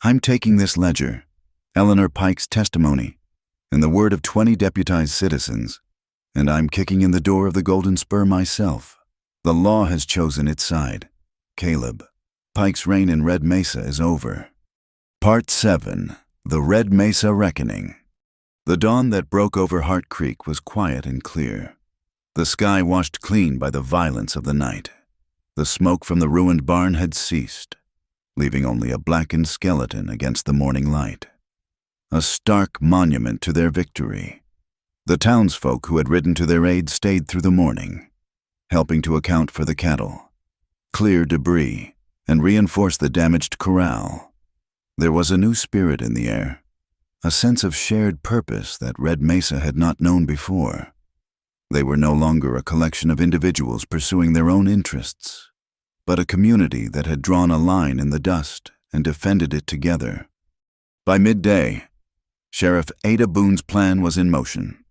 "I'm taking this ledger, Eleanor Pike's testimony, and the word of 20 deputized citizens, and I'm kicking in the door of the Golden Spur myself. The law has chosen its side. Caleb, Pike's reign in Red Mesa is over." Part 7. The Red Mesa Reckoning. The dawn that broke over Hart Creek was quiet and clear, the sky washed clean by the violence of the night. The smoke from the ruined barn had ceased, leaving only a blackened skeleton against the morning light, a stark monument to their victory. The townsfolk who had ridden to their aid stayed through the morning, helping to account for the cattle, clear debris, and reinforce the damaged corral. There was a new spirit in the air, a sense of shared purpose that Red Mesa had not known before. They were no longer a collection of individuals pursuing their own interests, but a community that had drawn a line in the dust and defended it together. By midday, Sheriff Ada Boone's plan was in motion.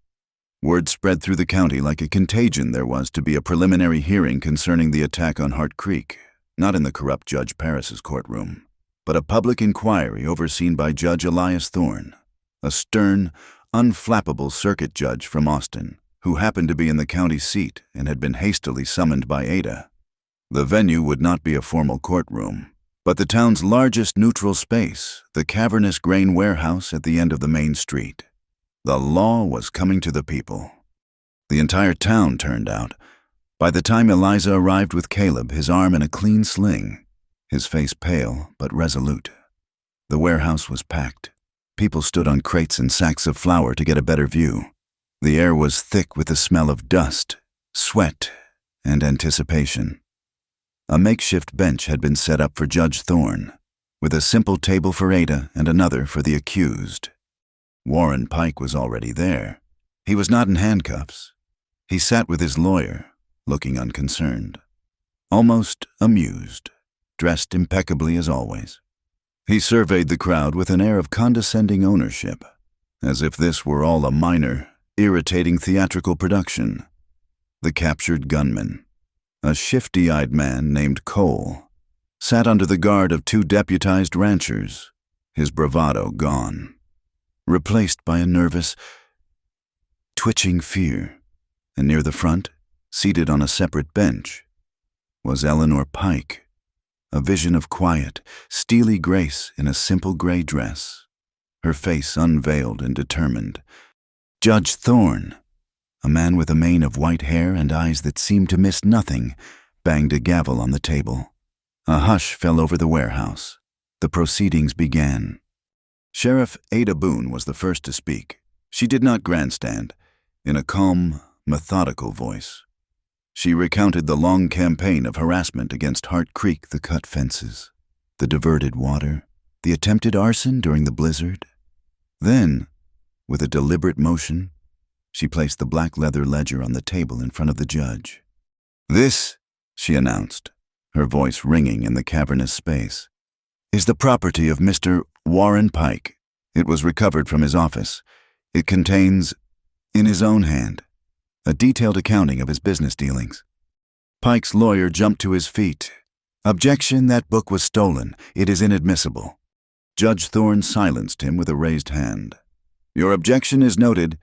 Word spread through the county like a contagion there was to be a preliminary hearing concerning the attack on Hart Creek, not in the corrupt Judge Parris's courtroom, but a public inquiry overseen by Judge Elias Thorne, a stern, unflappable circuit judge from Austin, who happened to be in the county seat and had been hastily summoned by Ada. The venue would not be a formal courtroom, but the town's largest neutral space, the cavernous grain warehouse at the end of the main street. The law was coming to the people. The entire town turned out. By the time Eliza arrived with Caleb, his arm in a clean sling, his face pale but resolute. The warehouse was packed. People stood on crates and sacks of flour to get a better view. The air was thick with the smell of dust, sweat, and anticipation. A makeshift bench had been set up for Judge Thorne, with a simple table for Ada and another for the accused. Warren Pike was already there. He was not in handcuffs. He sat with his lawyer, looking unconcerned, almost amused, dressed impeccably as always. He surveyed the crowd with an air of condescending ownership, as if this were all a minor, irritating theatrical production. The captured gunman, a shifty-eyed man named Cole, sat under the guard of two deputized ranchers, his bravado gone, replaced by a nervous, twitching fear. And near the front, seated on a separate bench, was Eleanor Pike, a vision of quiet, steely grace in a simple gray dress, her face unveiled and determined. Judge Thorne, a man with a mane of white hair and eyes that seemed to miss nothing, banged a gavel on the table. A hush fell over the warehouse. The proceedings began. Sheriff Ada Boone was the first to speak. She did not grandstand. In a calm, methodical voice, she recounted the long campaign of harassment against Hart Creek, the cut fences, the diverted water, the attempted arson during the blizzard. Then, with a deliberate motion, she placed the black leather ledger on the table in front of the judge. "This," she announced, her voice ringing in the cavernous space, "is the property of Mr. Warren Pike. It was recovered from his office. It contains, in his own hand, a detailed accounting of his business dealings." Pike's lawyer jumped to his feet. "Objection, that book was stolen. It is inadmissible." Judge Thorne silenced him with a raised hand. "Your objection is noted.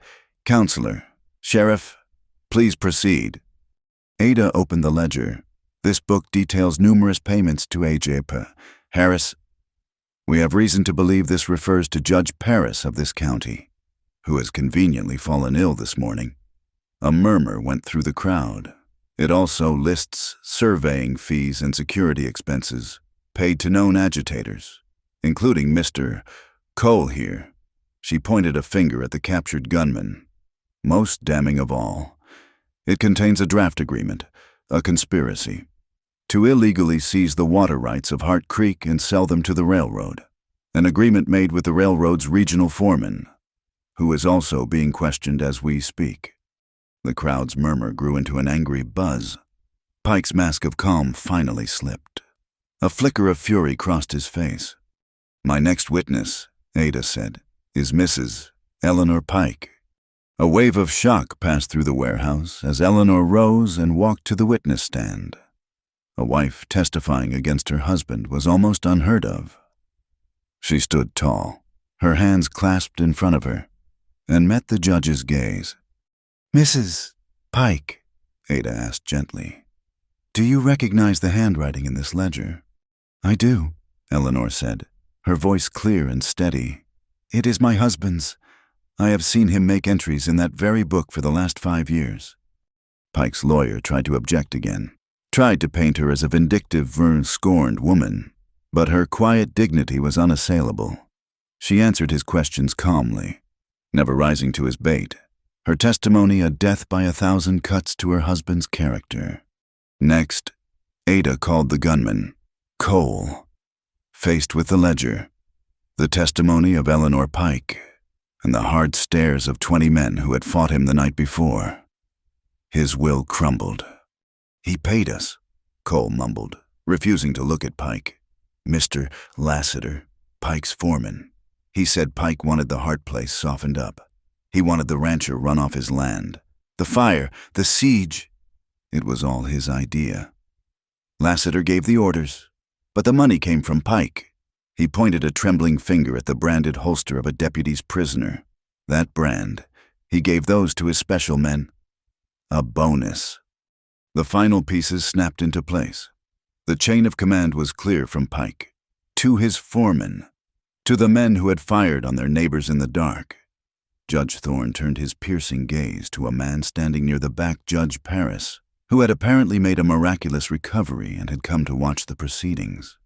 Counselor, Sheriff, please proceed." Ada opened the ledger. "This book details numerous payments to A.J. Harris. We have reason to believe this refers to Judge Parris of this county, who has conveniently fallen ill this morning." A murmur went through the crowd. It also lists surveying fees and security expenses paid to known agitators, including Mr. Cole here. She pointed a finger at the captured gunman. Most damning of all, it contains a draft agreement, a conspiracy, to illegally seize the water rights of Hart Creek and sell them to the railroad. An agreement made with the railroad's regional foreman, who is also being questioned as we speak. The crowd's murmur grew into an angry buzz. Pike's mask of calm finally slipped. A flicker of fury crossed his face. "My next witness," Ada said, "is Mrs. Eleanor Pike." A wave of shock passed through the warehouse as Eleanor rose and walked to the witness stand. A wife testifying against her husband was almost unheard of. She stood tall, her hands clasped in front of her, and met the judge's gaze. "Mrs. Pike," Ada asked gently, "do you recognize the handwriting in this ledger?" "I do," Eleanor said, her voice clear and steady. "It is my husband's. I have seen him make entries in that very book for the last 5 years." Pike's lawyer tried to object again, tried to paint her as a vindictive, scorned woman, but her quiet dignity was unassailable. She answered his questions calmly, never rising to his bait, her testimony a death by 1,000 cuts to her husband's character. Next, Ada called the gunman, Cole, faced with the ledger, the testimony of Eleanor Pike, and the hard stares of 20 men who had fought him the night before. His will crumbled. "He paid us," Cole mumbled, refusing to look at Pike. "Mr. Lassiter, Pike's foreman. He said Pike wanted the Hart place softened up. He wanted the rancher run off his land. The fire, the siege, it was all his idea. Lassiter gave the orders, but the money came from Pike. He pointed a trembling finger at the branded holster of a deputy's prisoner. That brand, he gave those to his special men. A bonus. The final pieces snapped into place. The chain of command was clear from Pike, to his foreman, to the men who had fired on their neighbors in the dark. Judge Thorne turned his piercing gaze to a man standing near the back, Judge Paris, who had apparently made a miraculous recovery and had come to watch the proceedings.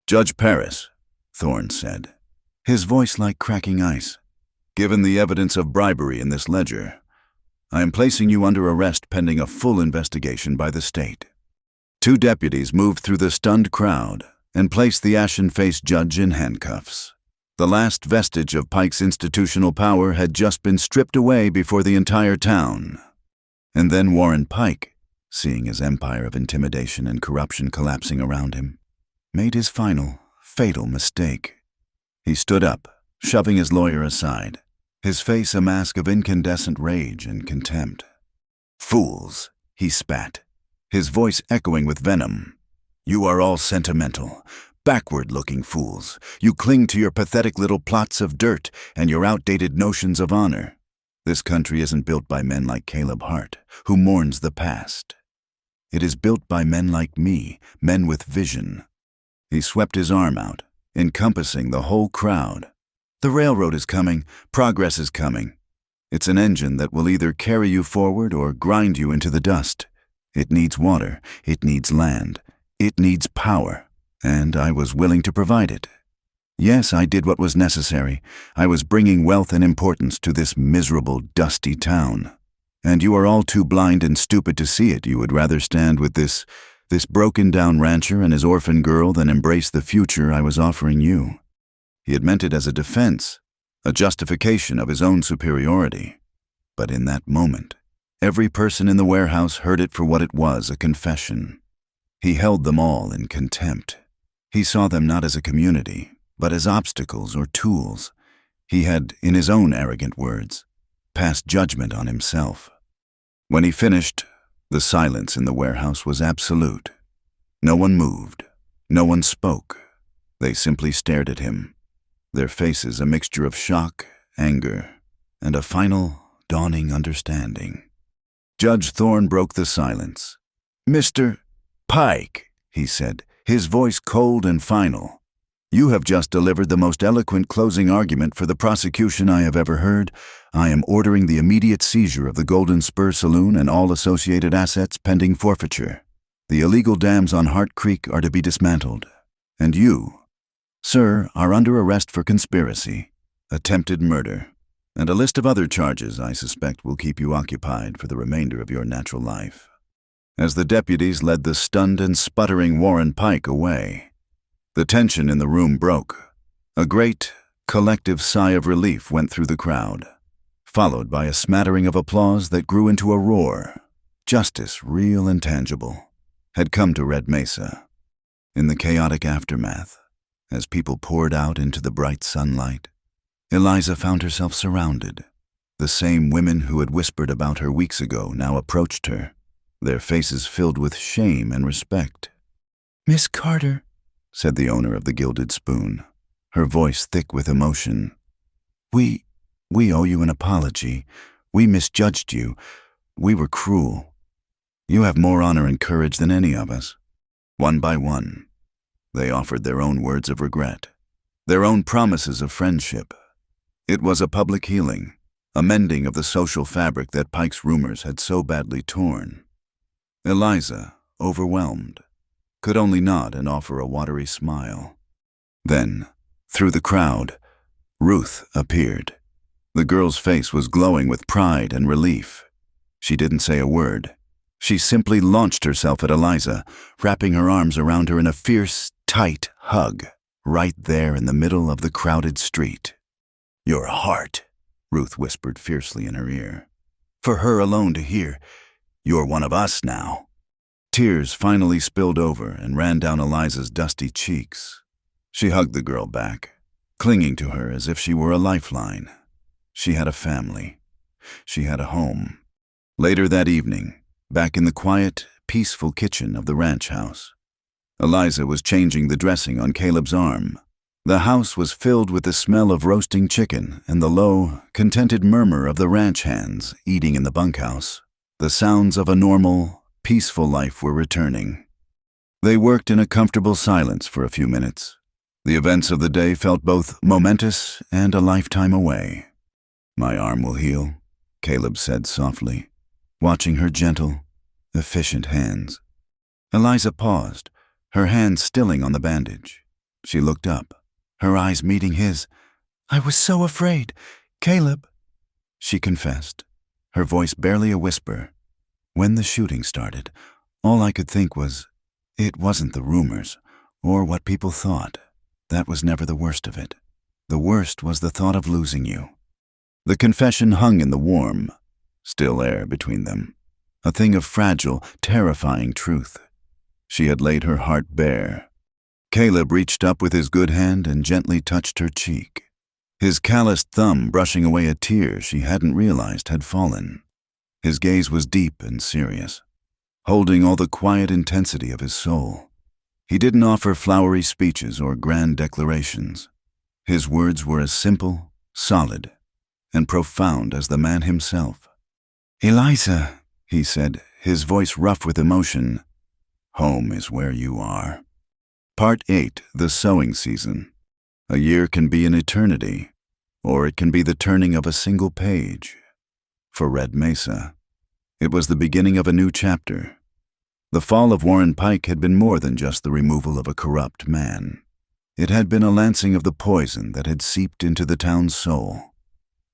"Judge Paris," Thorne said, his voice like cracking ice, "given the evidence of bribery in this ledger, I am placing you under arrest pending a full investigation by the state." Two deputies moved through the stunned crowd and placed the ashen-faced judge in handcuffs. The last vestige of Pike's institutional power had just been stripped away before the entire town. And then Warren Pike, seeing his empire of intimidation and corruption collapsing around him, made his final, fatal mistake. He stood up, shoving his lawyer aside, his face a mask of incandescent rage and contempt. "Fools," he spat, his voice echoing with venom. "You are all sentimental, backward-looking fools. You cling to your pathetic little plots of dirt and your outdated notions of honor. This country isn't built by men like Caleb Hart, who mourns the past. It is built by men like me, men with vision." He swept his arm out, encompassing the whole crowd. "The railroad is coming, progress is coming. It's an engine that will either carry you forward or grind you into the dust. It needs water, it needs land, it needs power, and I was willing to provide it. Yes, I did what was necessary. I was bringing wealth and importance to this miserable, dusty town. And you are all too blind and stupid to see it. You would rather stand with this broken-down rancher and his orphan girl than embrace the future I was offering you." He had meant it as a defense, a justification of his own superiority. But in that moment, every person in the warehouse heard it for what it was, a confession. He held them all in contempt. He saw them not as a community, but as obstacles or tools. He had, in his own arrogant words, passed judgment on himself. When he finished, the silence in the warehouse was absolute. No one moved. No one spoke. They simply stared at him, their faces a mixture of shock, anger, and a final, dawning understanding. Judge Thorne broke the silence. "Mr. Pike," he said, his voice cold and final, "you have just delivered the most eloquent closing argument for the prosecution I have ever heard. I am ordering the immediate seizure of the Golden Spur Saloon and all associated assets pending forfeiture. The illegal dams on Hart Creek are to be dismantled. And you, sir, are under arrest for conspiracy, attempted murder, and a list of other charges I suspect will keep you occupied for the remainder of your natural life." As the deputies led the stunned and sputtering Warren Pike away, the tension in the room broke. A great, collective sigh of relief went through the crowd, followed by a smattering of applause that grew into a roar. Justice, real and tangible, had come to Red Mesa. In the chaotic aftermath, as people poured out into the bright sunlight, Eliza found herself surrounded. The same women who had whispered about her weeks ago now approached her, their faces filled with shame and respect. "Miss Carter," said the owner of the Gilded Spoon, her voice thick with emotion. We owe you an apology. We misjudged you. We were cruel. You have more honor and courage than any of us." One by one, they offered their own words of regret, their own promises of friendship. It was a public healing, a mending of the social fabric that Pike's rumors had so badly torn. Eliza, overwhelmed, could only nod and offer a watery smile. Then, through the crowd, Ruth appeared. The girl's face was glowing with pride and relief. She didn't say a word. She simply launched herself at Eliza, wrapping her arms around her in a fierce, tight hug, right there in the middle of the crowded street. "Your heart," Ruth whispered fiercely in her ear. For her alone to hear, "You're one of us now." Tears finally spilled over and ran down Eliza's dusty cheeks. She hugged the girl back, clinging to her as if she were a lifeline. She had a family. She had a home. Later that evening, back in the quiet, peaceful kitchen of the ranch house, Eliza was changing the dressing on Caleb's arm. The house was filled with the smell of roasting chicken and the low, contented murmur of the ranch hands eating in the bunkhouse. The sounds of a normal, peaceful life were returning. They worked in a comfortable silence for a few minutes. The events of the day felt both momentous and a lifetime away. "My arm will heal," Caleb said softly, watching her gentle, efficient hands. Eliza paused, her hands stilling on the bandage. She looked up, her eyes meeting his. "I was so afraid, Caleb," she confessed, her voice barely a whisper. "When the shooting started, all I could think was, it wasn't the rumors, or what people thought. That was never the worst of it. The worst was the thought of losing you." The confession hung in the warm, still air between them, a thing of fragile, terrifying truth. She had laid her heart bare. Caleb reached up with his good hand and gently touched her cheek, his calloused thumb brushing away a tear she hadn't realized had fallen. His gaze was deep and serious, holding all the quiet intensity of his soul. He didn't offer flowery speeches or grand declarations. His words were as simple, solid, and profound as the man himself. "Eliza," he said, his voice rough with emotion, "home is where you are." Part 8, the sowing season. A year can be an eternity, or it can be the turning of a single page. For Red Mesa, it was the beginning of a new chapter. The fall of Warren Pike had been more than just the removal of a corrupt man. It had been a lancing of the poison that had seeped into the town's soul.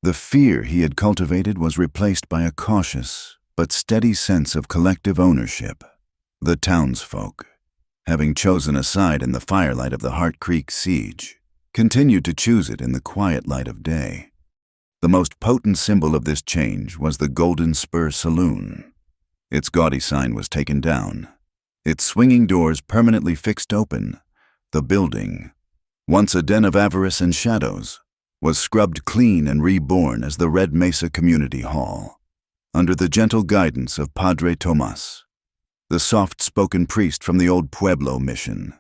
The fear he had cultivated was replaced by a cautious but steady sense of collective ownership. The townsfolk, having chosen a side in the firelight of the Hart Creek siege, continued to choose it in the quiet light of day. The most potent symbol of this change was the Golden Spur Saloon. Its gaudy sign was taken down, its swinging doors permanently fixed open. The building, once a den of avarice and shadows, was scrubbed clean and reborn as the Red Mesa Community Hall, under the gentle guidance of Padre Tomas, the soft-spoken priest from the old Pueblo mission.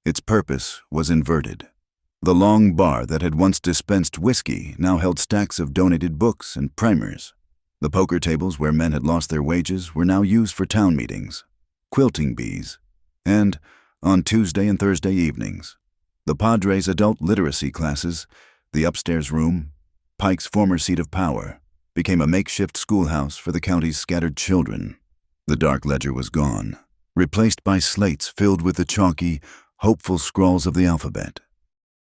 Its purpose was inverted. The long bar that had once dispensed whiskey now held stacks of donated books and primers. The poker tables where men had lost their wages were now used for town meetings, quilting bees, and, on Tuesday and Thursday evenings, the Padres' adult literacy classes. The upstairs room, Pike's former seat of power, became a makeshift schoolhouse for the county's scattered children. The dark ledger was gone, replaced by slates filled with the chalky, hopeful scrawls of the alphabet.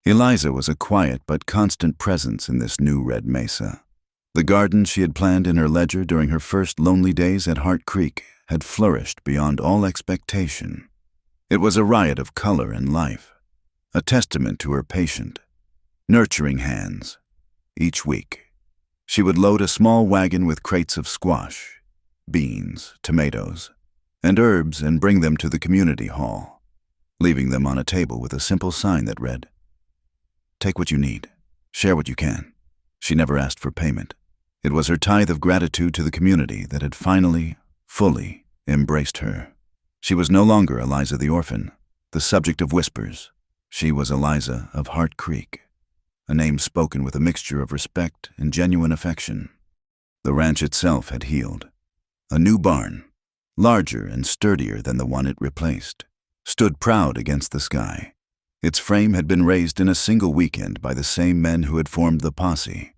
Eliza was a quiet but constant presence in this new Red Mesa. The garden she had planned in her ledger during her first lonely days at Hart Creek had flourished beyond all expectation. It was a riot of color and life, a testament to her patient, nurturing hands. Each week, she would load a small wagon with crates of squash, beans, tomatoes, and herbs and bring them to the community hall, leaving them on a table with a simple sign that read, "Take what you need, share what you can." She never asked for payment. It was her tithe of gratitude to the community that had finally, fully embraced her. She was no longer Eliza the orphan, the subject of whispers. She was Eliza of Hart Creek, a name spoken with a mixture of respect and genuine affection. The ranch itself had healed. A new barn, larger and sturdier than the one it replaced, stood proud against the sky. Its frame had been raised in a single weekend by the same men who had formed the posse,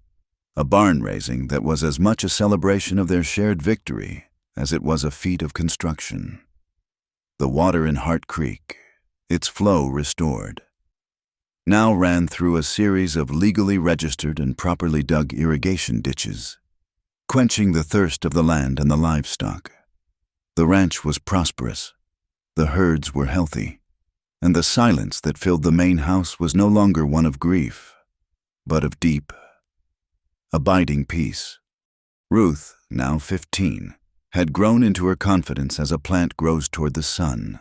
a barn raising that was as much a celebration of their shared victory as it was a feat of construction. The water in Hart Creek, its flow restored, now ran through a series of legally registered and properly dug irrigation ditches, quenching the thirst of the land and the livestock. The ranch was prosperous, the herds were healthy, and the silence that filled the main house was no longer one of grief, but of deep, abiding peace. Ruth, now 15, had grown into her confidence as a plant grows toward the sun.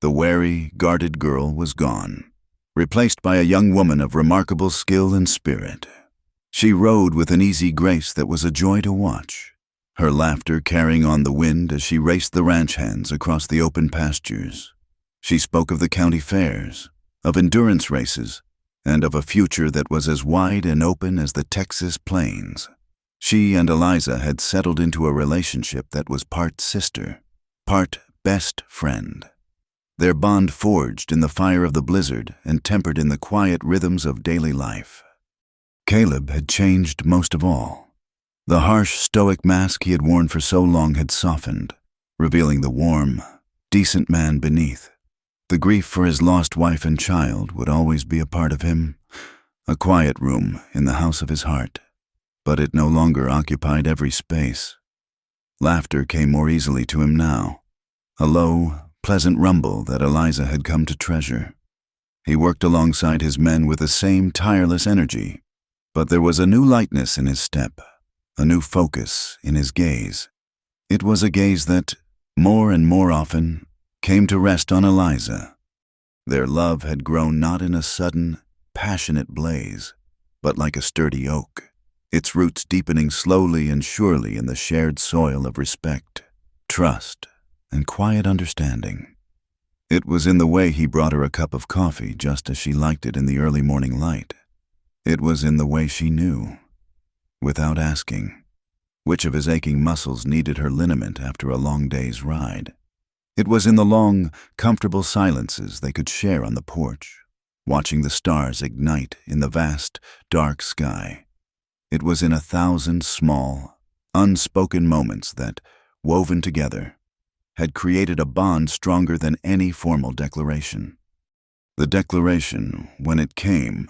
The wary, guarded girl was gone, replaced by a young woman of remarkable skill and spirit. She rode with an easy grace that was a joy to watch, her laughter carrying on the wind as she raced the ranch hands across the open pastures. She spoke of the county fairs, of endurance races, and of a future that was as wide and open as the Texas plains. She and Eliza had settled into a relationship that was part sister, part best friend. Their bond forged in the fire of the blizzard and tempered in the quiet rhythms of daily life. Caleb had changed most of all. The harsh, stoic mask he had worn for so long had softened, revealing the warm, decent man beneath. The grief for his lost wife and child would always be a part of him, a quiet room in the house of his heart, but it no longer occupied every space. Laughter came more easily to him now, a low, pleasant rumble that Eliza had come to treasure. He worked alongside his men with the same tireless energy, but there was a new lightness in his step, a new focus in his gaze. It was a gaze that, more and more often, came to rest on Eliza. Their love had grown not in a sudden, passionate blaze, but like a sturdy oak, its roots deepening slowly and surely in the shared soil of respect, trust, and quiet understanding. It was in the way he brought her a cup of coffee just as she liked it in the early morning light. It was in the way she knew, without asking, which of his aching muscles needed her liniment after a long day's ride. It was in the long, comfortable silences they could share on the porch, watching the stars ignite in the vast, dark sky. It was in 1,000 small, unspoken moments that, woven together, had created a bond stronger than any formal declaration. The declaration, when it came,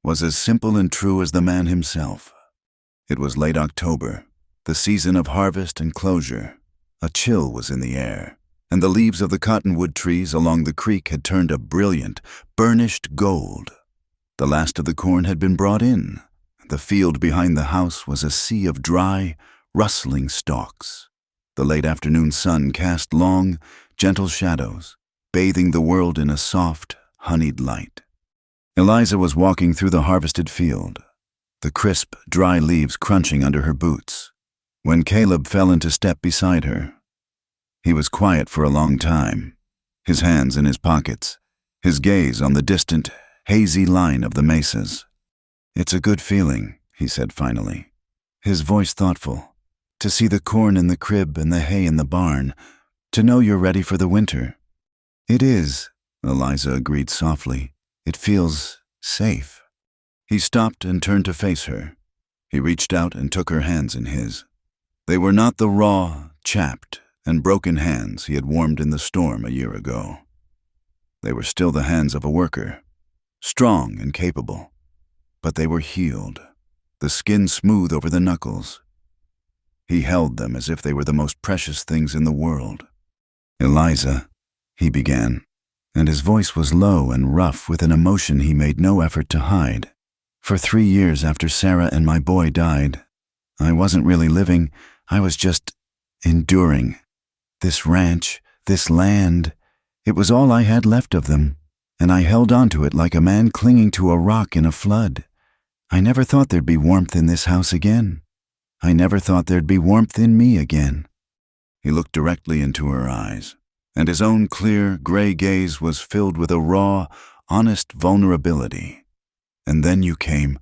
was as simple and true as the man himself. It was late October, the season of harvest and closure. A chill was in the air, and the leaves of the cottonwood trees along the creek had turned a brilliant, burnished gold. The last of the corn had been brought in. The field behind the house was a sea of dry, rustling stalks. The late afternoon sun cast long, gentle shadows, bathing the world in a soft, honeyed light. Eliza was walking through the harvested field, the crisp, dry leaves crunching under her boots, when Caleb fell into step beside her. He was quiet for a long time, his hands in his pockets, his gaze on the distant, hazy line of the mesas. "It's a good feeling," he said finally, his voice thoughtful, "to see the corn in the crib and the hay in the barn, to know you're ready for the winter." "It is," Eliza agreed softly. "It feels safe." He stopped and turned to face her. He reached out and took her hands in his. They were not the raw, chapped, and broken hands he had warmed in the storm a year ago. They were still the hands of a worker, strong and capable, but they were healed, the skin smooth over the knuckles. He held them as if they were the most precious things in the world. "Eliza," he began, and his voice was low and rough with an emotion he made no effort to hide. "For 3 years after Sarah and my boy died, I wasn't really living, I was just enduring. This ranch, this land, it was all I had left of them, and I held on to it like a man clinging to a rock in a flood. I never thought there'd be warmth in this house again. I never thought there'd be warmth in me again." He looked directly into her eyes, and his own clear, gray gaze was filled with a raw, honest vulnerability. "And then you came.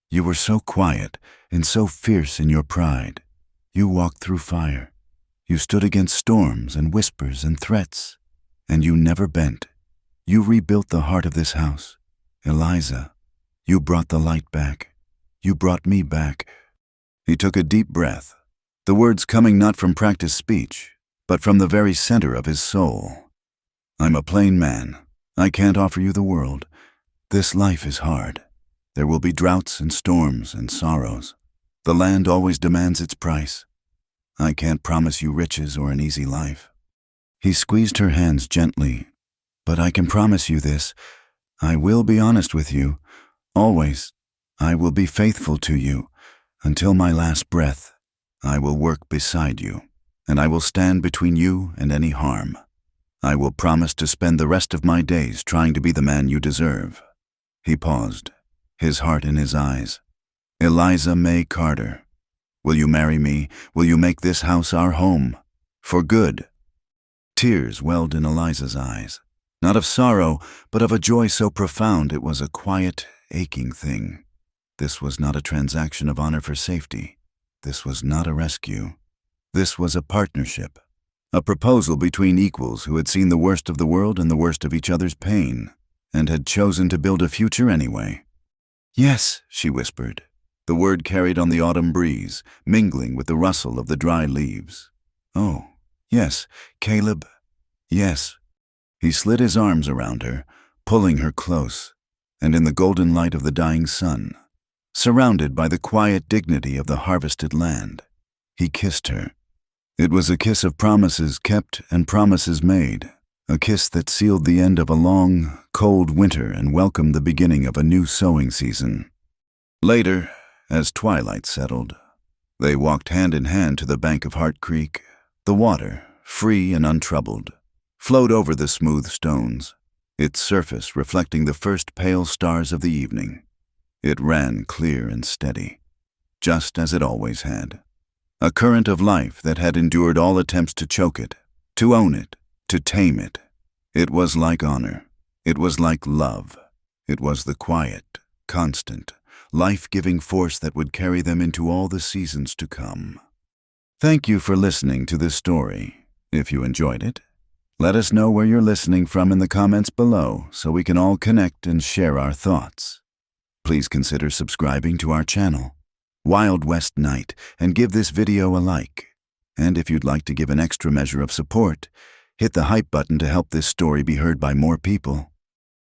You were so quiet and so fierce in your pride. You walked through fire. You stood against storms and whispers and threats, and you never bent. You rebuilt the heart of this house. Eliza, you brought the light back. You brought me back." He took a deep breath, the words coming not from practiced speech, but from the very center of his soul. "I'm a plain man. I can't offer you the world. This life is hard. There will be droughts and storms and sorrows. The land always demands its price. I can't promise you riches or an easy life." He squeezed her hands gently. "But I can promise you this. I will be honest with you. Always. I will be faithful to you. Until my last breath, I will work beside you, and I will stand between you and any harm. I will promise to spend the rest of my days trying to be the man you deserve, He paused, his heart in his eyes. Eliza May Carter. Will you marry me? Will you make this house our home? For good. Tears welled in Eliza's eyes, not of sorrow, but of a joy so profound it was a quiet, aching thing. This was not a transaction of honor for safety. This was not a rescue. This was a partnership, a proposal between equals who had seen the worst of the world and the worst of each other's pain, and had chosen to build a future anyway. Yes, she whispered. The word carried on the autumn breeze, mingling with the rustle of the dry leaves. Oh, yes, Caleb, yes. He slid his arms around her, pulling her close, and in the golden light of the dying sun, surrounded by the quiet dignity of the harvested land, he kissed her. It was a kiss of promises kept and promises made, a kiss that sealed the end of a long, cold winter and welcomed the beginning of a new sowing season. Later, as twilight settled, they walked hand in hand to the bank of Hart Creek. The water, free and untroubled, flowed over the smooth stones, its surface reflecting the first pale stars of the evening. It ran clear and steady, just as it always had. A current of life that had endured all attempts to choke it, to own it, to tame it. It was like honor. It was like love. It was the quiet, constant, life-giving force that would carry them into all the seasons to come. Thank you for listening to this story. If you enjoyed it, let us know where you're listening from in the comments below so we can all connect and share our thoughts. Please consider subscribing to our channel, Wild West Night, and give this video a like. And if you'd like to give an extra measure of support, hit the hype button to help this story be heard by more people.